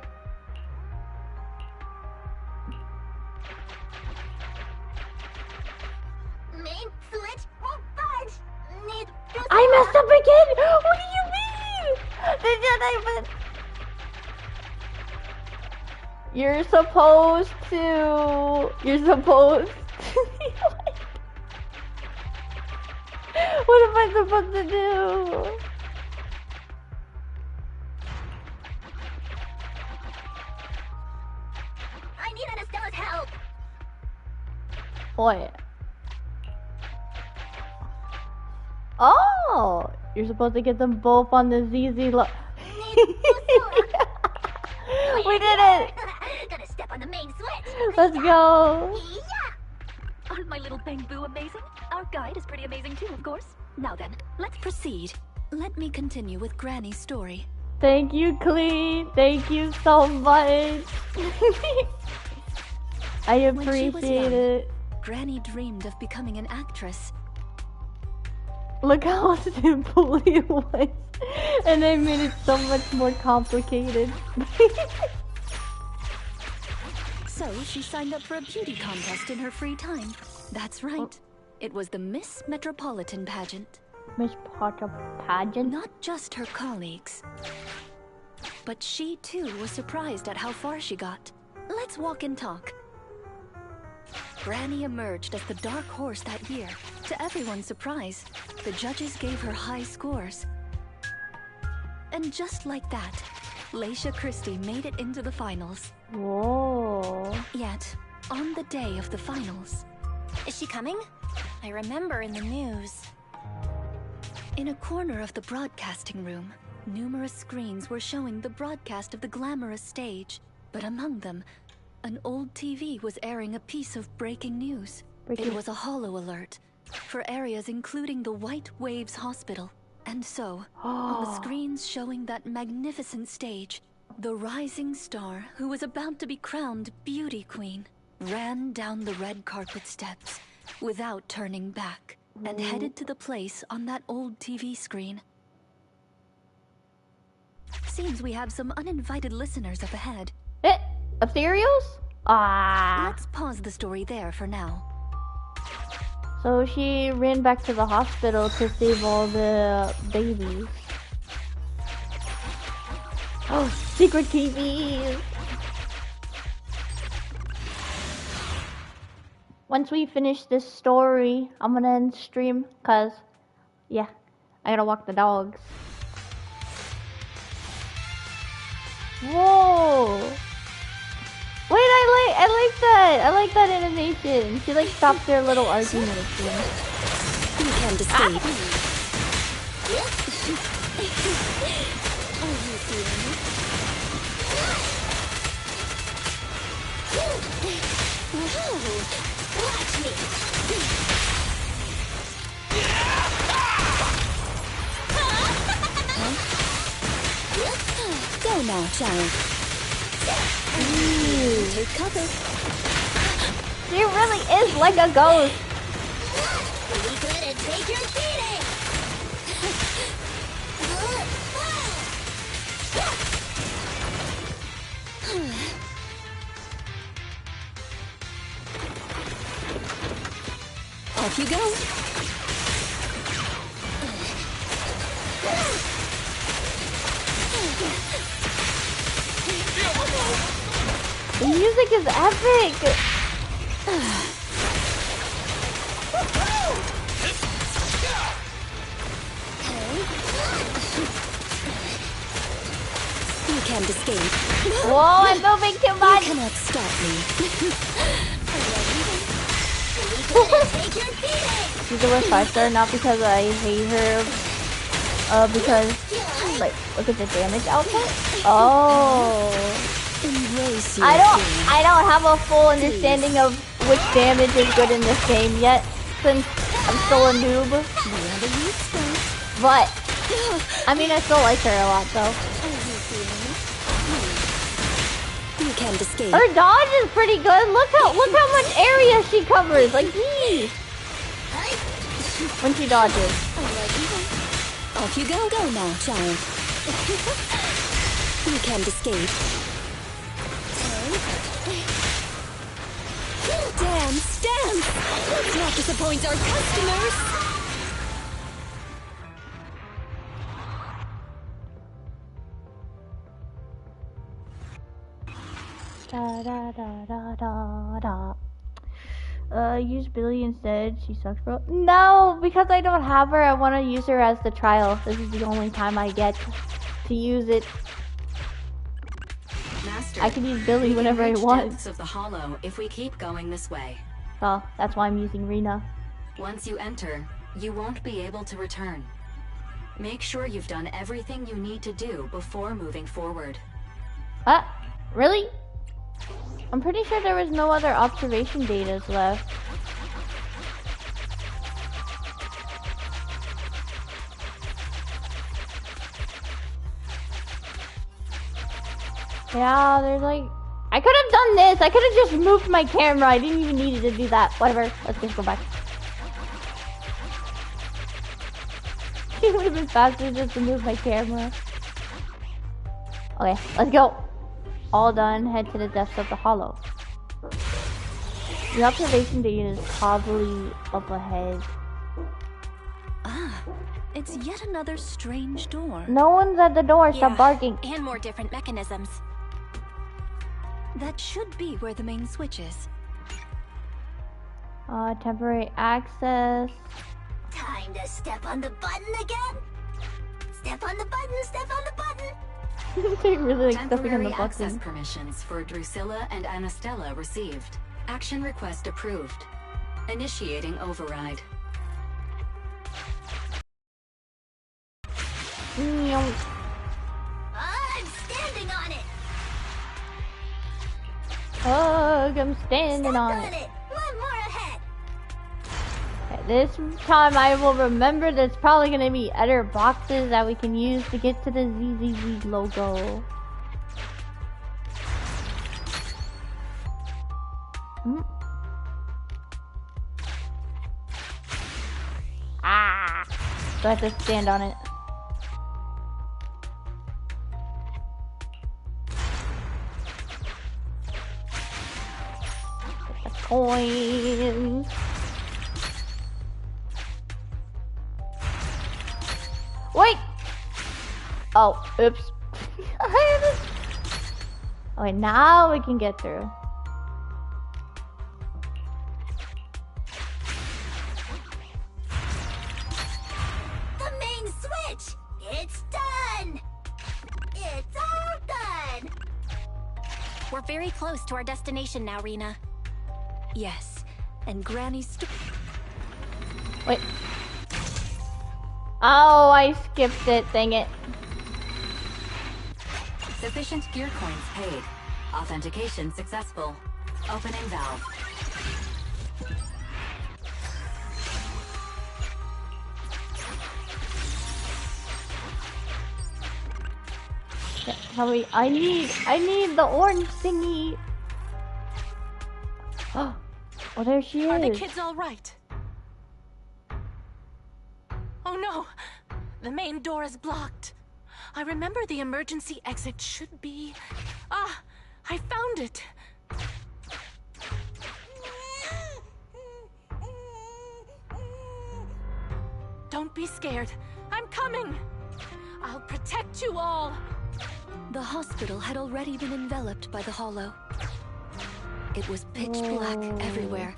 S9: Main switch won't budge! Need Drusilla!
S1: I messed up again! What do you mean? Did you even... You're supposed to... What am I supposed to do?
S9: I need Anastella's help!
S1: What? Oh! You're supposed to get them both on the ZZ We did it!
S9: Gonna step on the main switch!
S1: Let's go!
S9: Yeah!
S12: Aren't my little Bangboo amazing? Our guide is pretty amazing too, of course. Now then, let's proceed. Let me continue with Granny's story.
S1: Thank you, Clee. Thank you so much. I appreciate it.
S12: Granny dreamed of becoming an actress.
S1: Look how simple it was. And I made it so much more complicated.
S12: So she signed up for a beauty contest in her free time. That's right. It was the Miss Metropolitan pageant.
S1: Miss Potter pageant?
S12: Not just her colleagues. But she too was surprised at how far she got. Let's walk and talk. Granny emerged as the dark horse that year. To everyone's surprise, the judges gave her high scores. And just like that, Leisha Christie made it into the finals.
S1: Whoa.
S12: Yet, on the day of the finals...
S3: Is she coming? I remember in the news.
S12: In a corner of the broadcasting room, numerous screens were showing the broadcast of the glamorous stage. But among them, an old TV was airing a piece of breaking news. It was a holo alert for areas including the White Waves Hospital. And so, on the screens showing that magnificent stage, the rising star who was about to be crowned Beauty Queen ran down the red carpet steps without turning back and headed to the place on that old TV screen. Seems we have some uninvited listeners up ahead.
S1: Ethereals? Ah.
S12: Let's pause the story there for now.
S1: So she ran back to the hospital to save all the babies. Oh, secret TVs! Once we finish this story, I'm gonna end stream, cause, yeah, I gotta walk the dogs. Whoa! Wait, I like that! I like that animation. She like stopped their little argument.
S12: You can't escape.
S9: Watch me!
S12: Go now, child. Take cover.
S1: She really is like a ghost.
S9: Be good and take your beating!
S12: Off you go.
S1: The music is epic.
S12: You can't escape.
S1: Whoa, I'm moving too much.
S12: You cannot stop me.
S1: She's a 5-star, not because I hate her, because, like, look at the damage output. Oh. I don't have a full understanding of which damage is good in this game yet, since I'm still a noob. But, I mean, I still like her a lot, though.
S12: You can't escape.
S1: Her dodge is pretty good. Look how much area she covers. Like, geez. When she dodges.
S12: Off you go now, child. You can't escape. Dance! Let's not disappoint our customers!
S1: Da da da da da da. Use Billy instead. She sucks, bro. No, because I don't have her. I want to use her as the trial. This is the only time I get to use it.
S6: Master,
S1: I can use Billy whenever I want.
S6: Depths of the hollow if we keep going this way.
S1: Well, that's why I'm using Rina.
S6: Once you enter, you won't be able to return. Make sure you've done everything you need to do before moving forward.
S1: Really? I'm pretty sure there was no other observation data left. Yeah, there's like... I could have done this! I could have just moved my camera. I didn't even need to do that. Whatever. Let's just go back. It would have been faster just to move my camera. Okay, let's go. All done. Head to the depths of the hollow. The observation data is probably up ahead.
S12: Ah, it's yet another strange door.
S1: No one's at the door. Stop barking.
S3: And more different mechanisms.
S12: That should be where the main switch is.
S1: Temporary access.
S9: Time to step on the button again? Step on the button, step on the button!
S1: They really like stepping on the
S6: Temporary access
S1: button.
S6: permissions for Drusilla and Anastella received. Action request approved. Initiating override.
S9: I'm standing on it!
S1: Ugh, I'm standing on it.
S9: One more ahead!
S1: Okay, this time I will remember there's probably going to be other boxes that we can use to get to the ZZZ logo. Hmm. Ah! So I have to stand on it. Get the coins. Wait! Oh, oops. Okay, now we can get through.
S9: The main switch! It's done! It's all done!
S3: We're very close to our destination now, Rina.
S12: Yes, and Granny's...
S1: Wait. Oh, I skipped it, dang it.
S6: Sufficient gear coins paid. Authentication successful. Opening valve.
S1: Hurry, I need the orange thingy. Oh, there she is.
S13: Are the kids all right? Oh no! The main door is blocked. I remember the emergency exit should be... Ah! I found it! Don't be scared. I'm coming! I'll protect you all!
S12: The hospital had already been enveloped by the hollow. It was pitch black everywhere,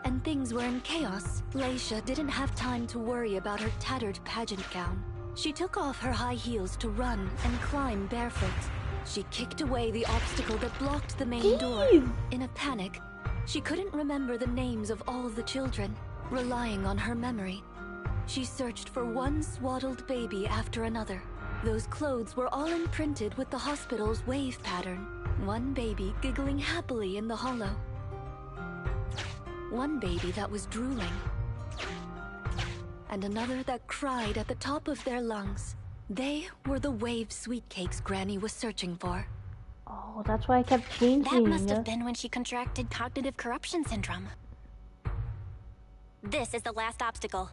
S12: and things were in chaos. Leisha didn't have time to worry about her tattered pageant gown. She took off her high heels to run and climb barefoot. She kicked away the obstacle that blocked the main door. In a panic, she couldn't remember the names of all the children. Relying on her memory, she searched for one swaddled baby after another. Those clothes were all imprinted with the hospital's wave pattern. One baby giggling happily in the hollow. One baby that was drooling. And another that cried at the top of their lungs. They were the wave sweet cakes Granny was searching for.
S1: Oh, that's why I kept changing.
S3: That must have been when she contracted cognitive corruption syndrome. This is the last obstacle.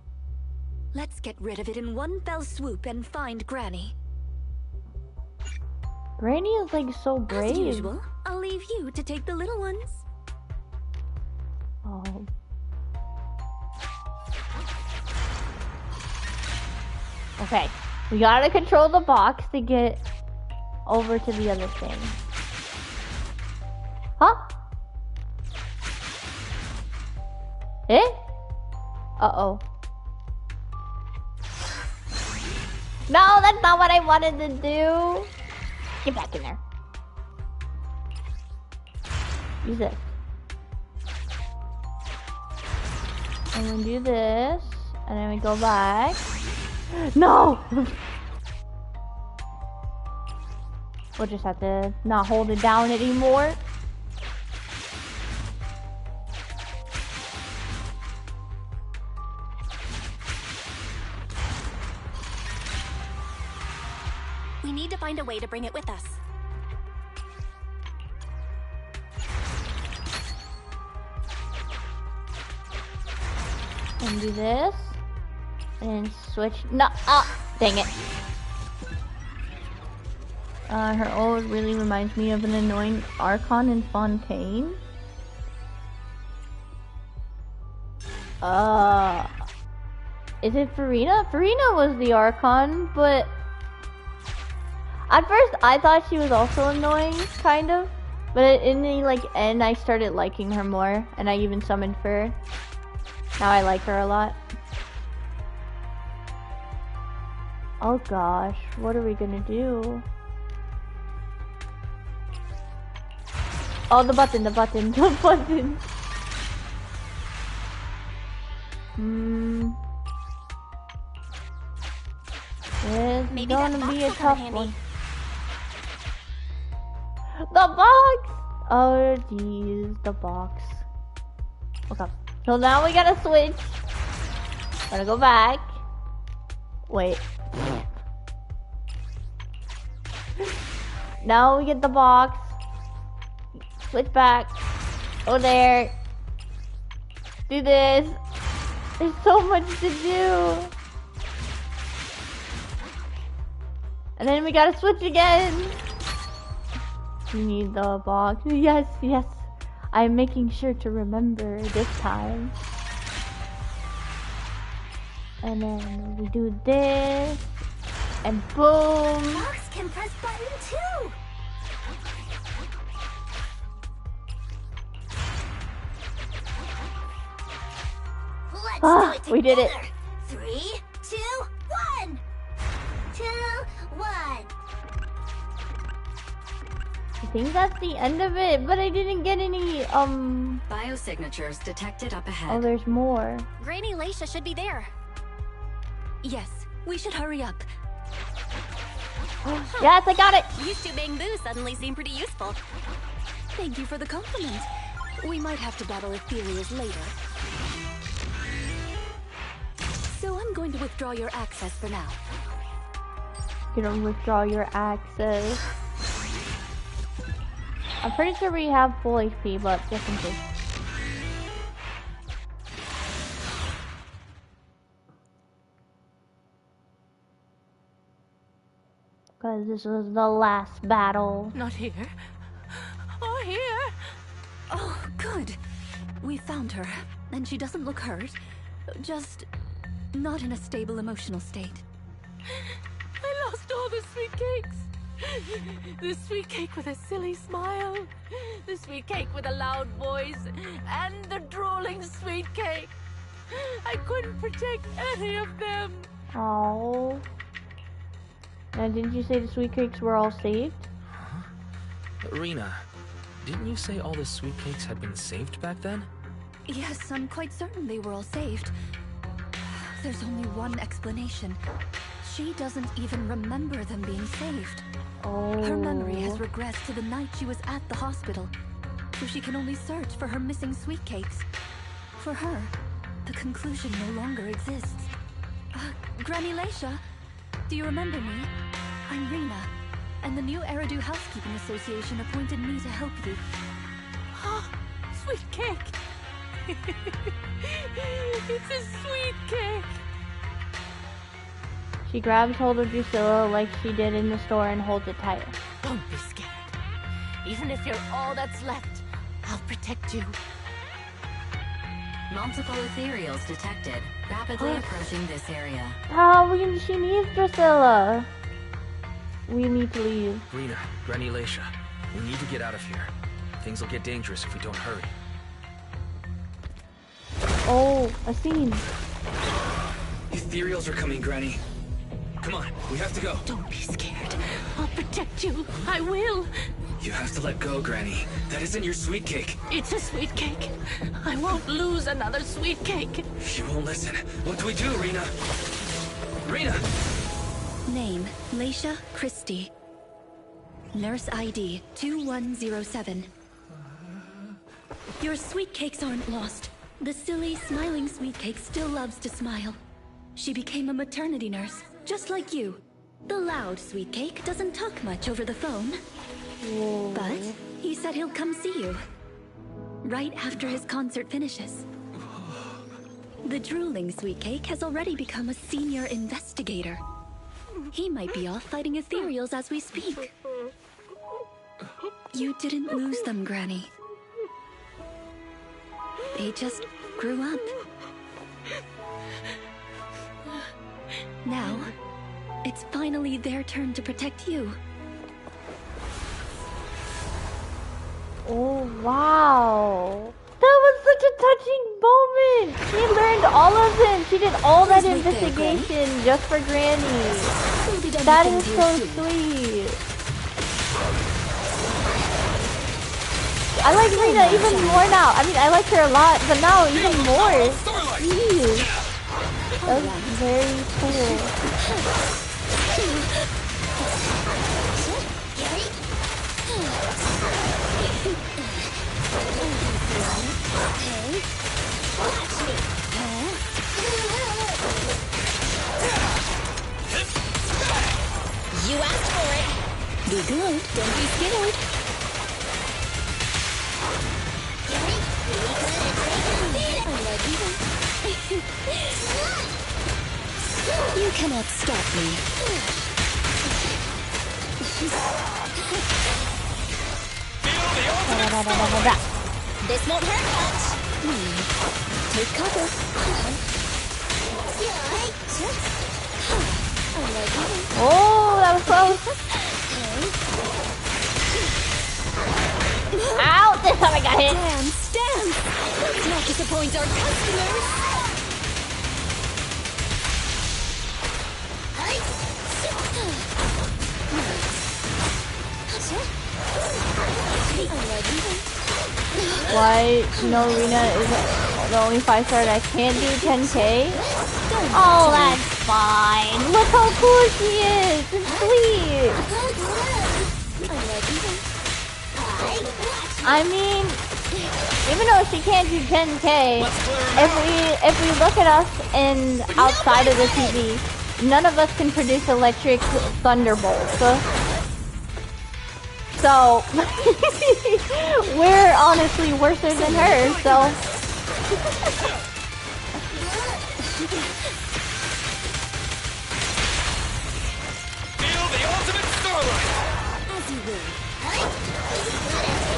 S12: Let's get rid of it in one fell swoop and find Granny.
S1: Granny is like so brave.
S12: As usual, I'll leave you to take the little ones.
S1: Oh. Okay, we gotta control the box to get over to the other thing. Huh? Eh? Uh-oh. No, that's not what I wanted to do. Get back in there. Use this. And then do this. And then we go back. No! We'll just have to not hold it down anymore.
S3: We need to find a way to bring it with us.
S1: And do this. And switch. No, dang it. Her old really reminds me of an annoying Archon in Fontaine. Is it Farina? Farina was the Archon, but at first I thought she was also annoying, kind of. But in the end, I started liking her more, and I even summoned her. Now I like her a lot. Oh gosh, what are we gonna do? Oh, the button. It's
S3: Maybe
S1: gonna
S3: that
S1: be
S3: box
S1: a
S3: will come
S1: tough
S3: in
S1: one. The box! Oh jeez, the box. Okay, so now we gotta switch. Gotta go back. Wait. Now we get the box. Switch back. Oh, there. Do this. There's so much to do. And then we gotta switch again. You need the box. Yes, yes. I'm making sure to remember this time. And then we do this. And boom.
S9: Fox can press button too. Let's do it
S1: We did it.
S9: 3, 2, 1. 2, 1.
S1: I think that's the end of it, but I didn't get any,
S6: Biosignatures detected up ahead.
S1: Oh, there's more.
S3: Granny Laisha should be there.
S12: Yes, we should hurry up.
S1: Yes, I got it!
S3: These two bamboo suddenly seem pretty useful.
S12: Thank you for the compliment. We might have to battle Ethereals later. So I'm going to withdraw your access for now.
S1: You're gonna withdraw your access. I'm pretty sure we have full HP, but just in case. Because this was the last battle.
S13: Not here. Or here.
S12: Oh, good. We found her, and she doesn't look hurt. Just not in a stable emotional state.
S13: I lost all the sweet cakes. The sweet cake with a silly smile. The sweet cake with a loud voice. And the drooling sweet cake. I couldn't protect any of them.
S1: Oh. Now, didn't you say the sweet cakes were all saved?
S4: Huh? Rina, didn't you say all the sweet cakes had been saved back then?
S12: Yes, I'm quite certain they were all saved. There's only one explanation. She doesn't even remember them being saved.
S1: Oh.
S12: Her memory has regressed to the night she was at the hospital, so she can only search for her missing sweet cakes. For her, the conclusion no longer exists. Granny Laisha, do you remember me? I'm Rina, and the new Eridu Housekeeping Association appointed me to help you.
S13: Oh, sweet cake. It's a sweet cake.
S1: She grabs hold of Drusilla like she did in the store and holds it tighter.
S13: Don't be scared. Even if you're all that's left, I'll protect you.
S6: Multiple ethereals detected, rapidly approaching this area.
S1: She needs Drusilla. We need to leave.
S4: Rina, Granny Laisha, we need to get out of here. Things will get dangerous if we don't hurry.
S1: Oh, a scene.
S4: Ethereals are coming, Granny. Come on, we have to go.
S13: Don't be scared. I'll protect you. I will.
S4: You have to let go, Granny. That isn't your sweet cake.
S13: It's a sweet cake. I won't lose another sweet cake.
S4: She won't listen. What do we do, Rina? Rina!
S12: Name, Laisha Christie. Nurse ID, 2107. Your sweet cakes aren't lost. The silly, smiling sweet cake still loves to smile. She became a maternity nurse, just like you. The loud sweet cake doesn't talk much over the phone.
S1: Whoa.
S12: But he said he'll come see you. Right after his concert finishes. The drooling sweet cake has already become a senior investigator. He might be off fighting ethereals as we speak. You didn't lose them, Granny. They just grew up. Now, it's finally their turn to protect you.
S1: Oh, wow. That was such a touching moment. She learned all of them. She did all that investigation just for Granny. That is so sweet. I like Rina even more now. I mean, I like her a lot, but now even more. Jeez. That was very cool.
S3: You asked for it.
S12: Be good. Don't be scared. cannot stop me.
S9: This won't hurt much.
S12: Take cover.
S1: Oh, that was close. Ow! This time I got hit.
S12: Stand! Let's not disappoint our customers.
S1: Why? No, Rina is the only 5-star that can't do 10K. Oh, that's fine. Look how cool she is. It's sweet. I mean, even though she can't do 10K, if we look at us and outside of the TV, none of us can produce electric thunderbolts. So we're honestly worse than her. So.
S7: Feel the ultimate starlight.
S12: As you will.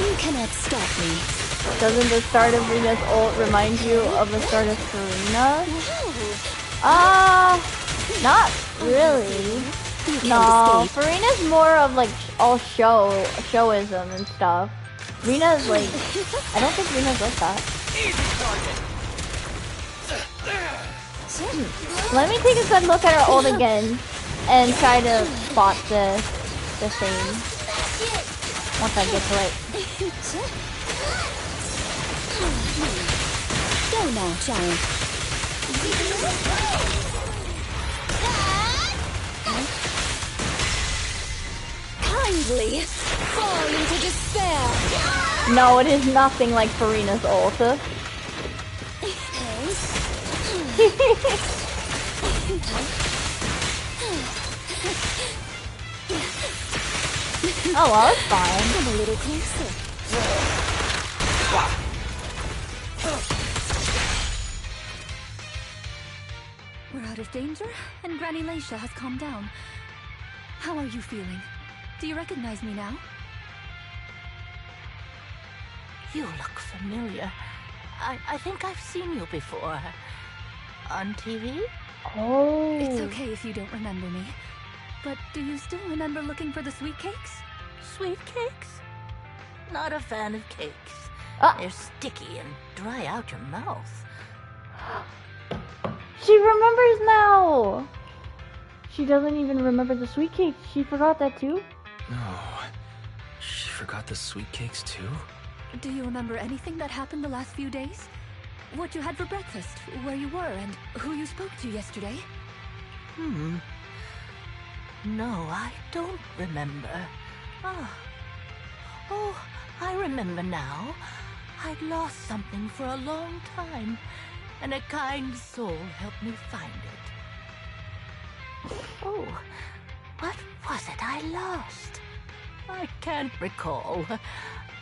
S12: You cannot stop me.
S1: Doesn't the start of Rina's ult remind you of the start of Rina? Not really. No, Farina's more of like all showism and stuff. Rina's like, I don't think Rina's like that. Let me take a good look at her ult again and try to spot the thing once I get to it.
S12: Go now, child. Kindly fall into despair.
S1: No, it is nothing like Farina's ult. Oh well, it's fine.
S12: Come a little closer. We're out of danger, and Granny Lycia has calmed down. How are you feeling? Do you recognize me now?
S13: You look familiar. I think I've seen you before. On TV?
S1: Oh.
S12: It's okay if you don't remember me. But do you still remember looking for the sweet cakes?
S13: Sweet cakes? Not a fan of cakes. They're sticky and dry out your mouth.
S1: She remembers now! She doesn't even remember the sweet cake. She forgot that too?
S4: No. She forgot the sweet cakes too?
S12: Do you remember anything that happened the last few days? What you had for breakfast, where you were, and who you spoke to yesterday?
S13: No, I don't remember. Oh, I remember now. I'd lost something for a long time, and a kind soul helped me find it. Oh, what was it I lost? I can't recall.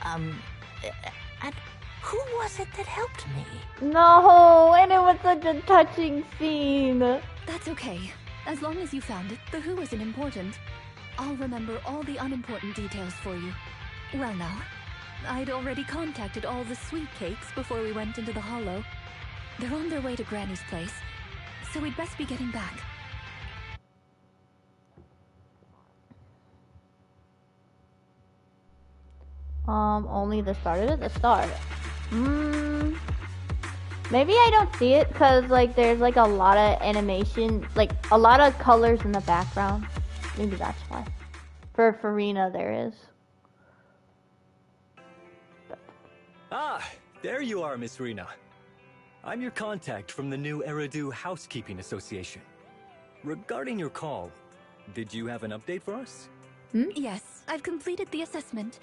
S13: And who was it that helped me?
S1: No, and it was such a touching scene.
S12: That's okay. As long as you found it, the who isn't important. I'll remember all the unimportant details for you. Well now, I'd already contacted all the sweet cakes before we went into the hollow. They're on their way to Granny's place, so we'd best be getting back.
S1: Only the start of it? The start. Maybe I don't see it because like there's like a lot of animation, like a lot of colors in the background. Maybe that's why. For Rina there is.
S15: Ah, there you are, Miss Rina. I'm your contact from the new Eridu Housekeeping Association. Regarding your call, did you have an update for us?
S12: Yes, I've completed the assessment.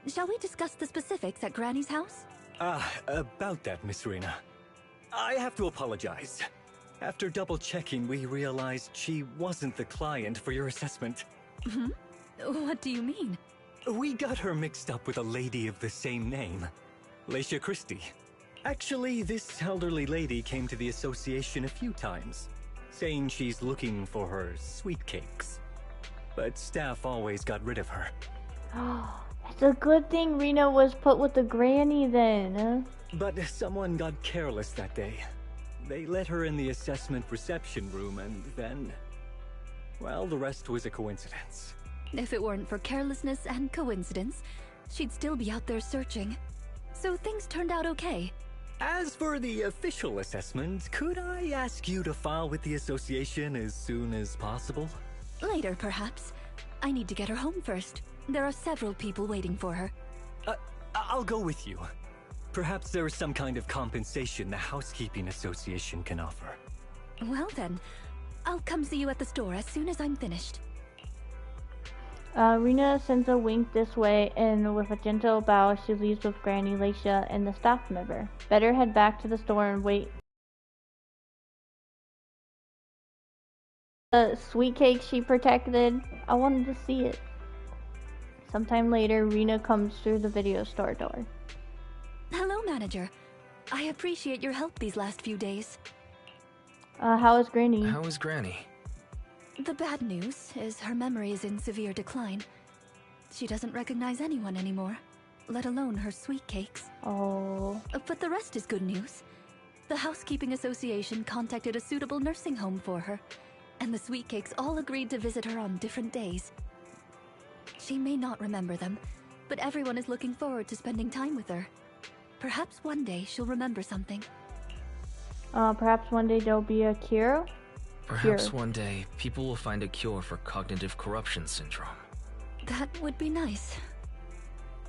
S12: Shall we discuss the specifics at Granny's house?
S15: About that, Miss Rina. I have to apologize. After double-checking, we realized she wasn't the client for your assessment.
S12: What do you mean?
S15: We got her mixed up with a lady of the same name, Lycia Christie. Actually, this elderly lady came to the association a few times. saying she's looking for her sweet cakes. But staff always got rid of her.
S1: It's a good thing Rina was put with the granny then.
S15: But someone got careless that day. They let her in the assessment reception room and then... well, the rest was a coincidence.
S12: If it weren't for carelessness and coincidence, she'd still be out there searching. So things turned out okay.
S15: As for the official assessment, could I ask you to file with the association as soon as possible?
S12: Later, perhaps. I need to get her home first. There are several people waiting for her.
S15: I'll go with you. Perhaps there is some kind of compensation the Housekeeping Association can offer.
S12: Well then, I'll come see you at the store as soon as I'm finished.
S1: Rina sends a wink this way, and with a gentle bow, she leaves with Granny Lacia and the staff member. Better head back to the store and wait. The sweet cake she protected. I wanted to see it. Sometime later, Rina comes through the video store door.
S12: Hello, manager. I appreciate your help these last few days.
S1: How is Granny?
S4: How is Granny?
S12: The bad news is her memory is in severe decline. She doesn't recognize anyone anymore, let alone her sweet cakes.
S1: Oh.
S12: But the rest is good news. The Housekeeping Association contacted a suitable nursing home for her, and the sweet cakes all agreed to visit her on different days. She may not remember them, but everyone is looking forward to spending time with her. Perhaps one day she'll remember something.
S1: Perhaps one day there'll be a cure?
S4: Perhaps one day, people will find a cure for cognitive corruption syndrome.
S12: That would be nice.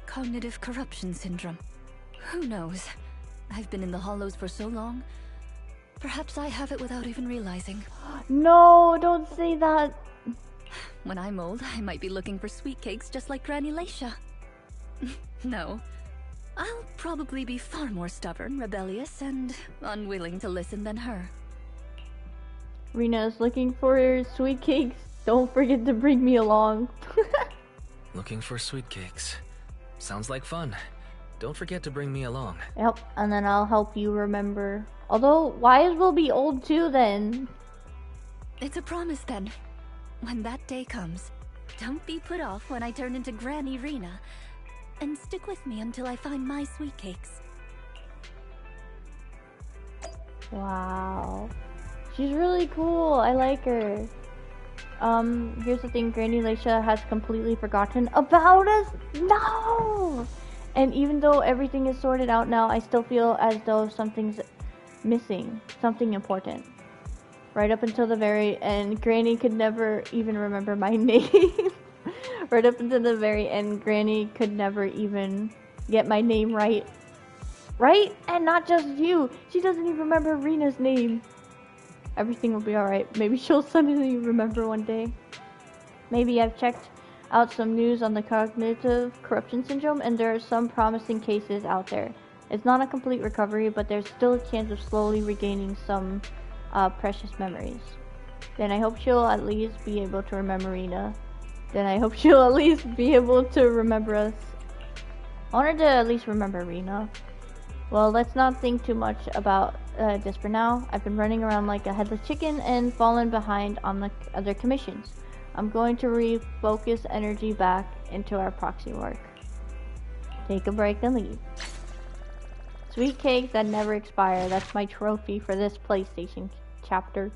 S12: Cognitive corruption syndrome. Who knows? I've been in the Hollows for so long. Perhaps I have it without even realizing.
S1: No, don't say that.
S12: When I'm old, I might be looking for sweet cakes just like Granny Lacia. No. I'll probably be far more stubborn, rebellious, and unwilling to listen than her.
S1: Rina is looking for her sweet cakes. Don't forget to bring me along.
S4: Looking for sweet cakes. Sounds like fun. Don't forget to bring me along.
S1: Yep, and then I'll help you remember. Although, Wise will be old too then.
S12: It's a promise then. When that day comes, don't be put off when I turn into Granny Rina. And stick with me until I find my sweet cakes.
S1: Wow. She's really cool. I like her. Here's the thing. Granny Lacia has completely forgotten about us. No! And even though everything is sorted out now, I still feel as though something's missing. Something important. Right up until the very end, Granny could never even remember my name. Right up until the very end, Granny could never even get my name right. Right? And not just you. She doesn't even remember Rina's name. Everything will be alright. Maybe she'll suddenly remember one day. Maybe I've checked out some news on the cognitive corruption syndrome, and there are some promising cases out there. It's not a complete recovery, but there's still a chance of slowly regaining some precious memories. Then I hope she'll at least be able to remember Rina. Then I hope she'll at least be able to remember us. I want her to at least remember Rina. Well, let's not think too much about this for now. I've been running around like a headless chicken and fallen behind on the other commissions. I'm going to refocus energy back into our proxy work. Take a break and leave. Sweet cakes that never expire. That's my trophy for this PlayStation chapter.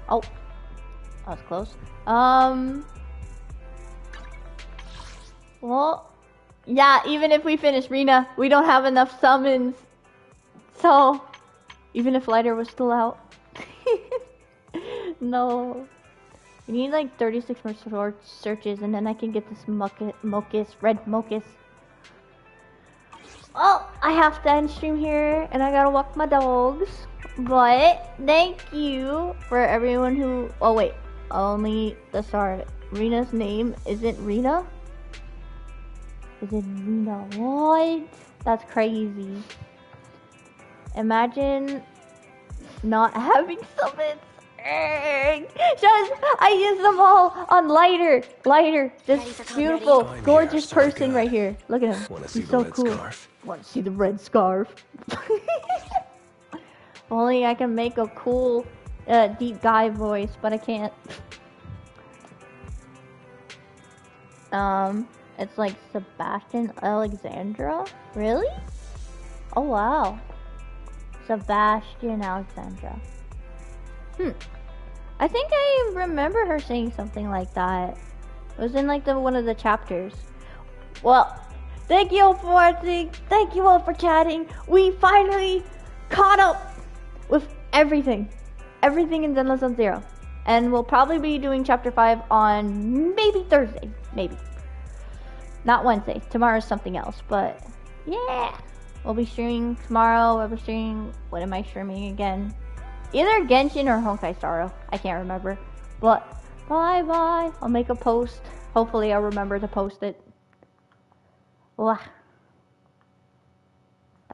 S1: Oh. That was close. Well, yeah, even if we finish Rina, we don't have enough summons. So, even if Lighter was still out. No. We need like 36 more searches, and then I can get this red Mocus. Well, I have to end stream here, and I gotta walk my dogs. But, thank you for everyone who... Oh, wait. Only the start. Rina's name isn't Rina? Is it Rina? What? That's crazy. Imagine not having summons. Just, I used them all on Lighter. Lighter. This beautiful, gorgeous person right here. Look at him. He's so cool. Want to see the red scarf? only I can make a cool, deep guy voice, but I can't. It's like Sebastian Alexandra? Really? Oh, wow. Sebastian Alexandra. I think I remember her saying something like that. It was in like one of the chapters. Well, thank you all for watching. Thank you all for chatting. We finally caught up with everything. Everything in Zenless on Zero. And we'll probably be doing chapter 5 on maybe Thursday. Maybe. Not Wednesday. Tomorrow's something else. But yeah. We'll be streaming tomorrow. We'll be streaming. What am I streaming again? Either Genshin or Honkai Star Rail. I can't remember. But bye bye. I'll make a post. Hopefully I'll remember to post it. Wow.